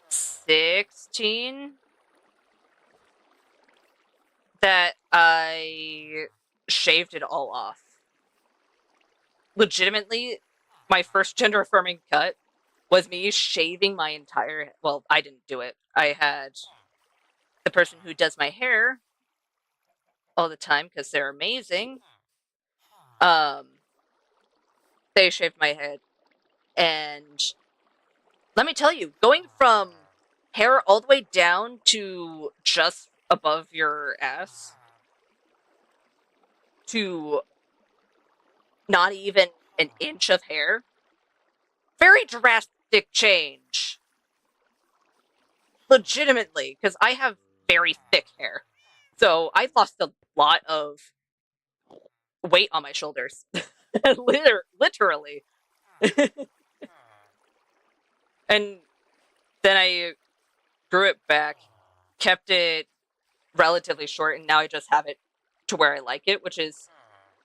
16 that I shaved it all off. Legitimately, my first gender affirming cut was me shaving my entire, well, I didn't do it. I had the person who does my hair all the time because they're amazing. Um, they shaved my head, and let me tell you, going from hair all the way down to just above your ass to not even an inch of hair, very drastic change. Legitimately, because I have very thick hair. So I lost a lot of weight on my shoulders. Literally. And then I grew it back, kept it relatively short, and now I just have it to where I like it, which is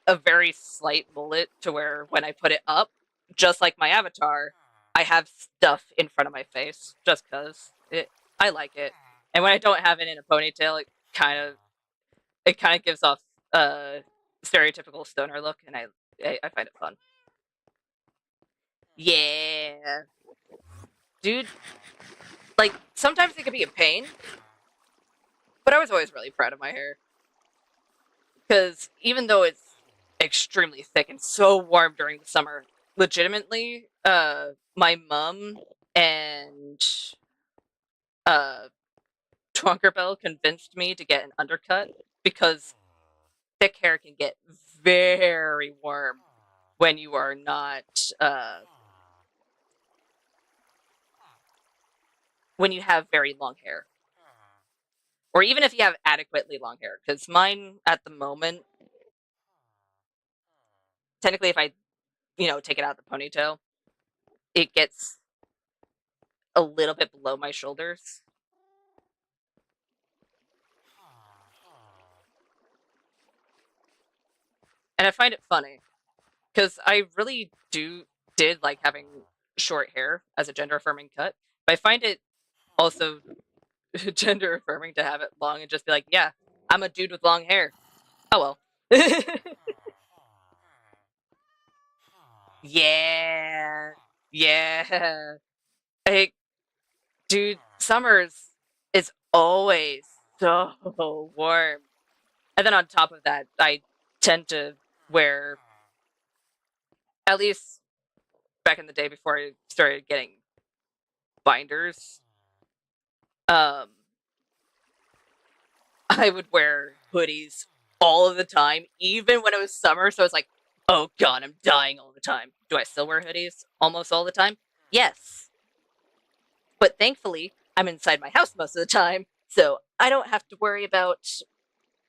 a very slight mullet to where when I put it up, just like my avatar, I have stuff in front of my face just because I like it. And when I don't have it in a ponytail, it kind of gives off a stereotypical stoner look, and I find it fun. Yeah, dude. Like sometimes it can be a pain, but I was always really proud of my hair because even though it's extremely thick and so warm during the summer, legitimately, my mom and uh Twonkerbell convinced me to get an undercut because thick hair can get very warm when you are not when you have very long hair, or even if you have adequately long hair. Because mine at the moment, technically, if I take it out the ponytail, it gets a little bit below my shoulders, and I find it funny because I really did like having short hair as a gender affirming cut, but I find it also gender affirming to have it long and just be like, yeah, I'm a dude with long hair. Oh well. Yeah. Yeah. Like, dude, summers is always so warm. And then on top of that, I tend to wear, at least back in the day before I started getting binders, um, I would wear hoodies all of the time, even when it was summer. So it's like, oh God, I'm dying all the time. Do I still wear hoodies almost all the time? Yes. But thankfully, I'm inside my house most of the time. So I don't have to worry about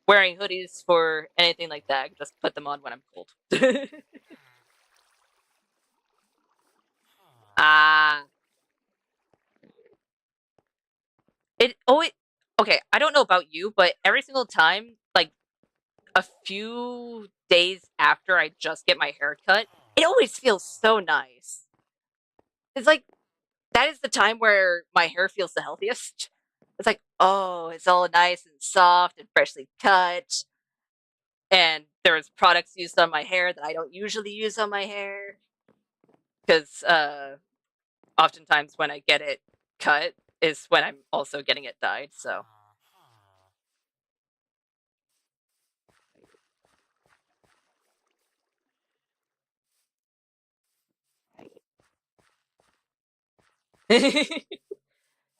wearing hoodies for anything like that. I can just put them on when I'm cold. Ah, it always okay. I don't know about you, but every single time, like a few days after I just get my hair cut, it always feels so nice. It's like that is the time where my hair feels the healthiest. It's like, oh, it's all nice and soft and freshly cut. And there's products used on my hair that I don't usually use on my hair. Because oftentimes when I get it cut is when I'm also getting it dyed. So,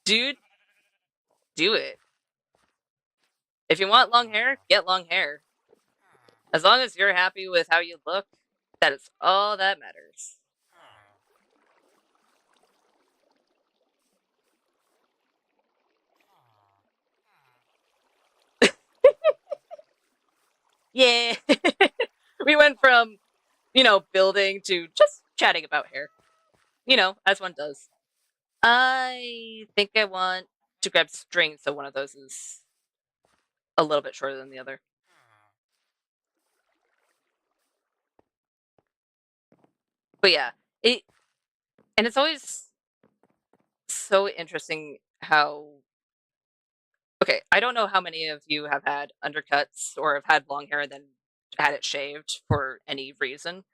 dude, do it. If you want long hair, get long hair. As long as you're happy with how you look, that is all that matters. Yeah. We went from, building to just chatting about hair, as one does. I think I want to grab string, so one of those is a little bit shorter than the other. But yeah, it's always so interesting how. Okay, I don't know how many of you have had undercuts or have had long hair and then had it shaved for any reason,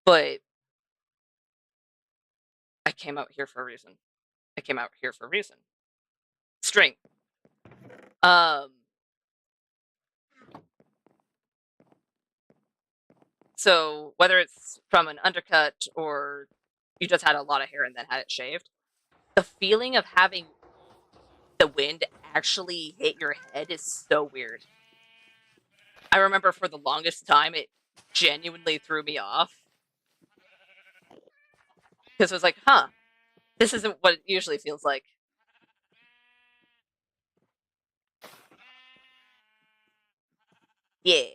but I came out here for a reason. I came out here for a reason. String. Um, so whether it's from an undercut or you just had a lot of hair and then had it shaved, the feeling of having the wind actually hit your head is so weird. I remember for the longest time it genuinely threw me off because it was like, huh, this isn't what it usually feels like. Yeah.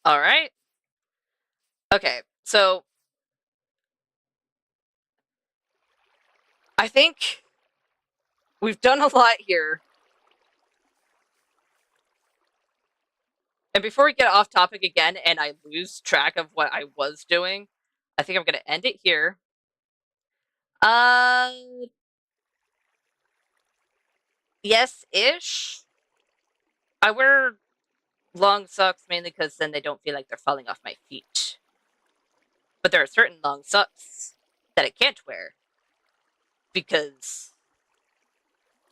All right. Okay. So I think we've done a lot here. And before we get off topic again and I lose track of what I was doing, I think I'm going to end it here. Uh, yes-ish. I wear long socks mainly because then they don't feel like they're falling off my feet. But there are certain long socks that I can't wear because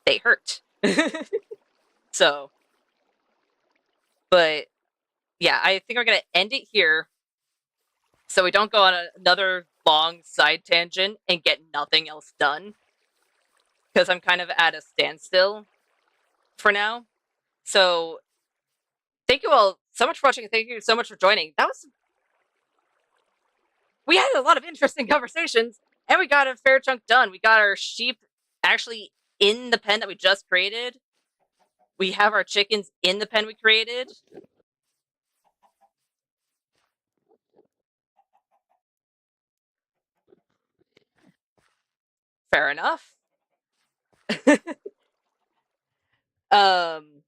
they hurt. So, but yeah, I think we're going to end it here so we don't go on another long side tangent and get nothing else done because I'm kind of at a standstill for now. So, thank you all so much for watching. Thank you so much for joining. We had a lot of interesting conversations and we got a fair chunk done. We got our sheep actually in the pen that we just created. We have our chickens in the pen we created. Fair enough. um,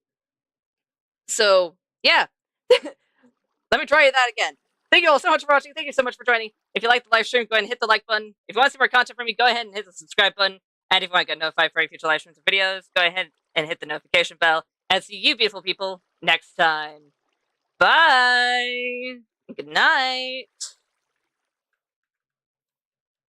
so yeah. Let me try that again. Thank you all so much for watching. Thank you so much for joining. If you like the live stream, go ahead and hit the like button. If you want to see more content from me, go ahead and hit the subscribe button. And if you want to get notified for any future live streams or videos, go ahead and hit the notification bell. And see you beautiful people next time. Bye. Good night.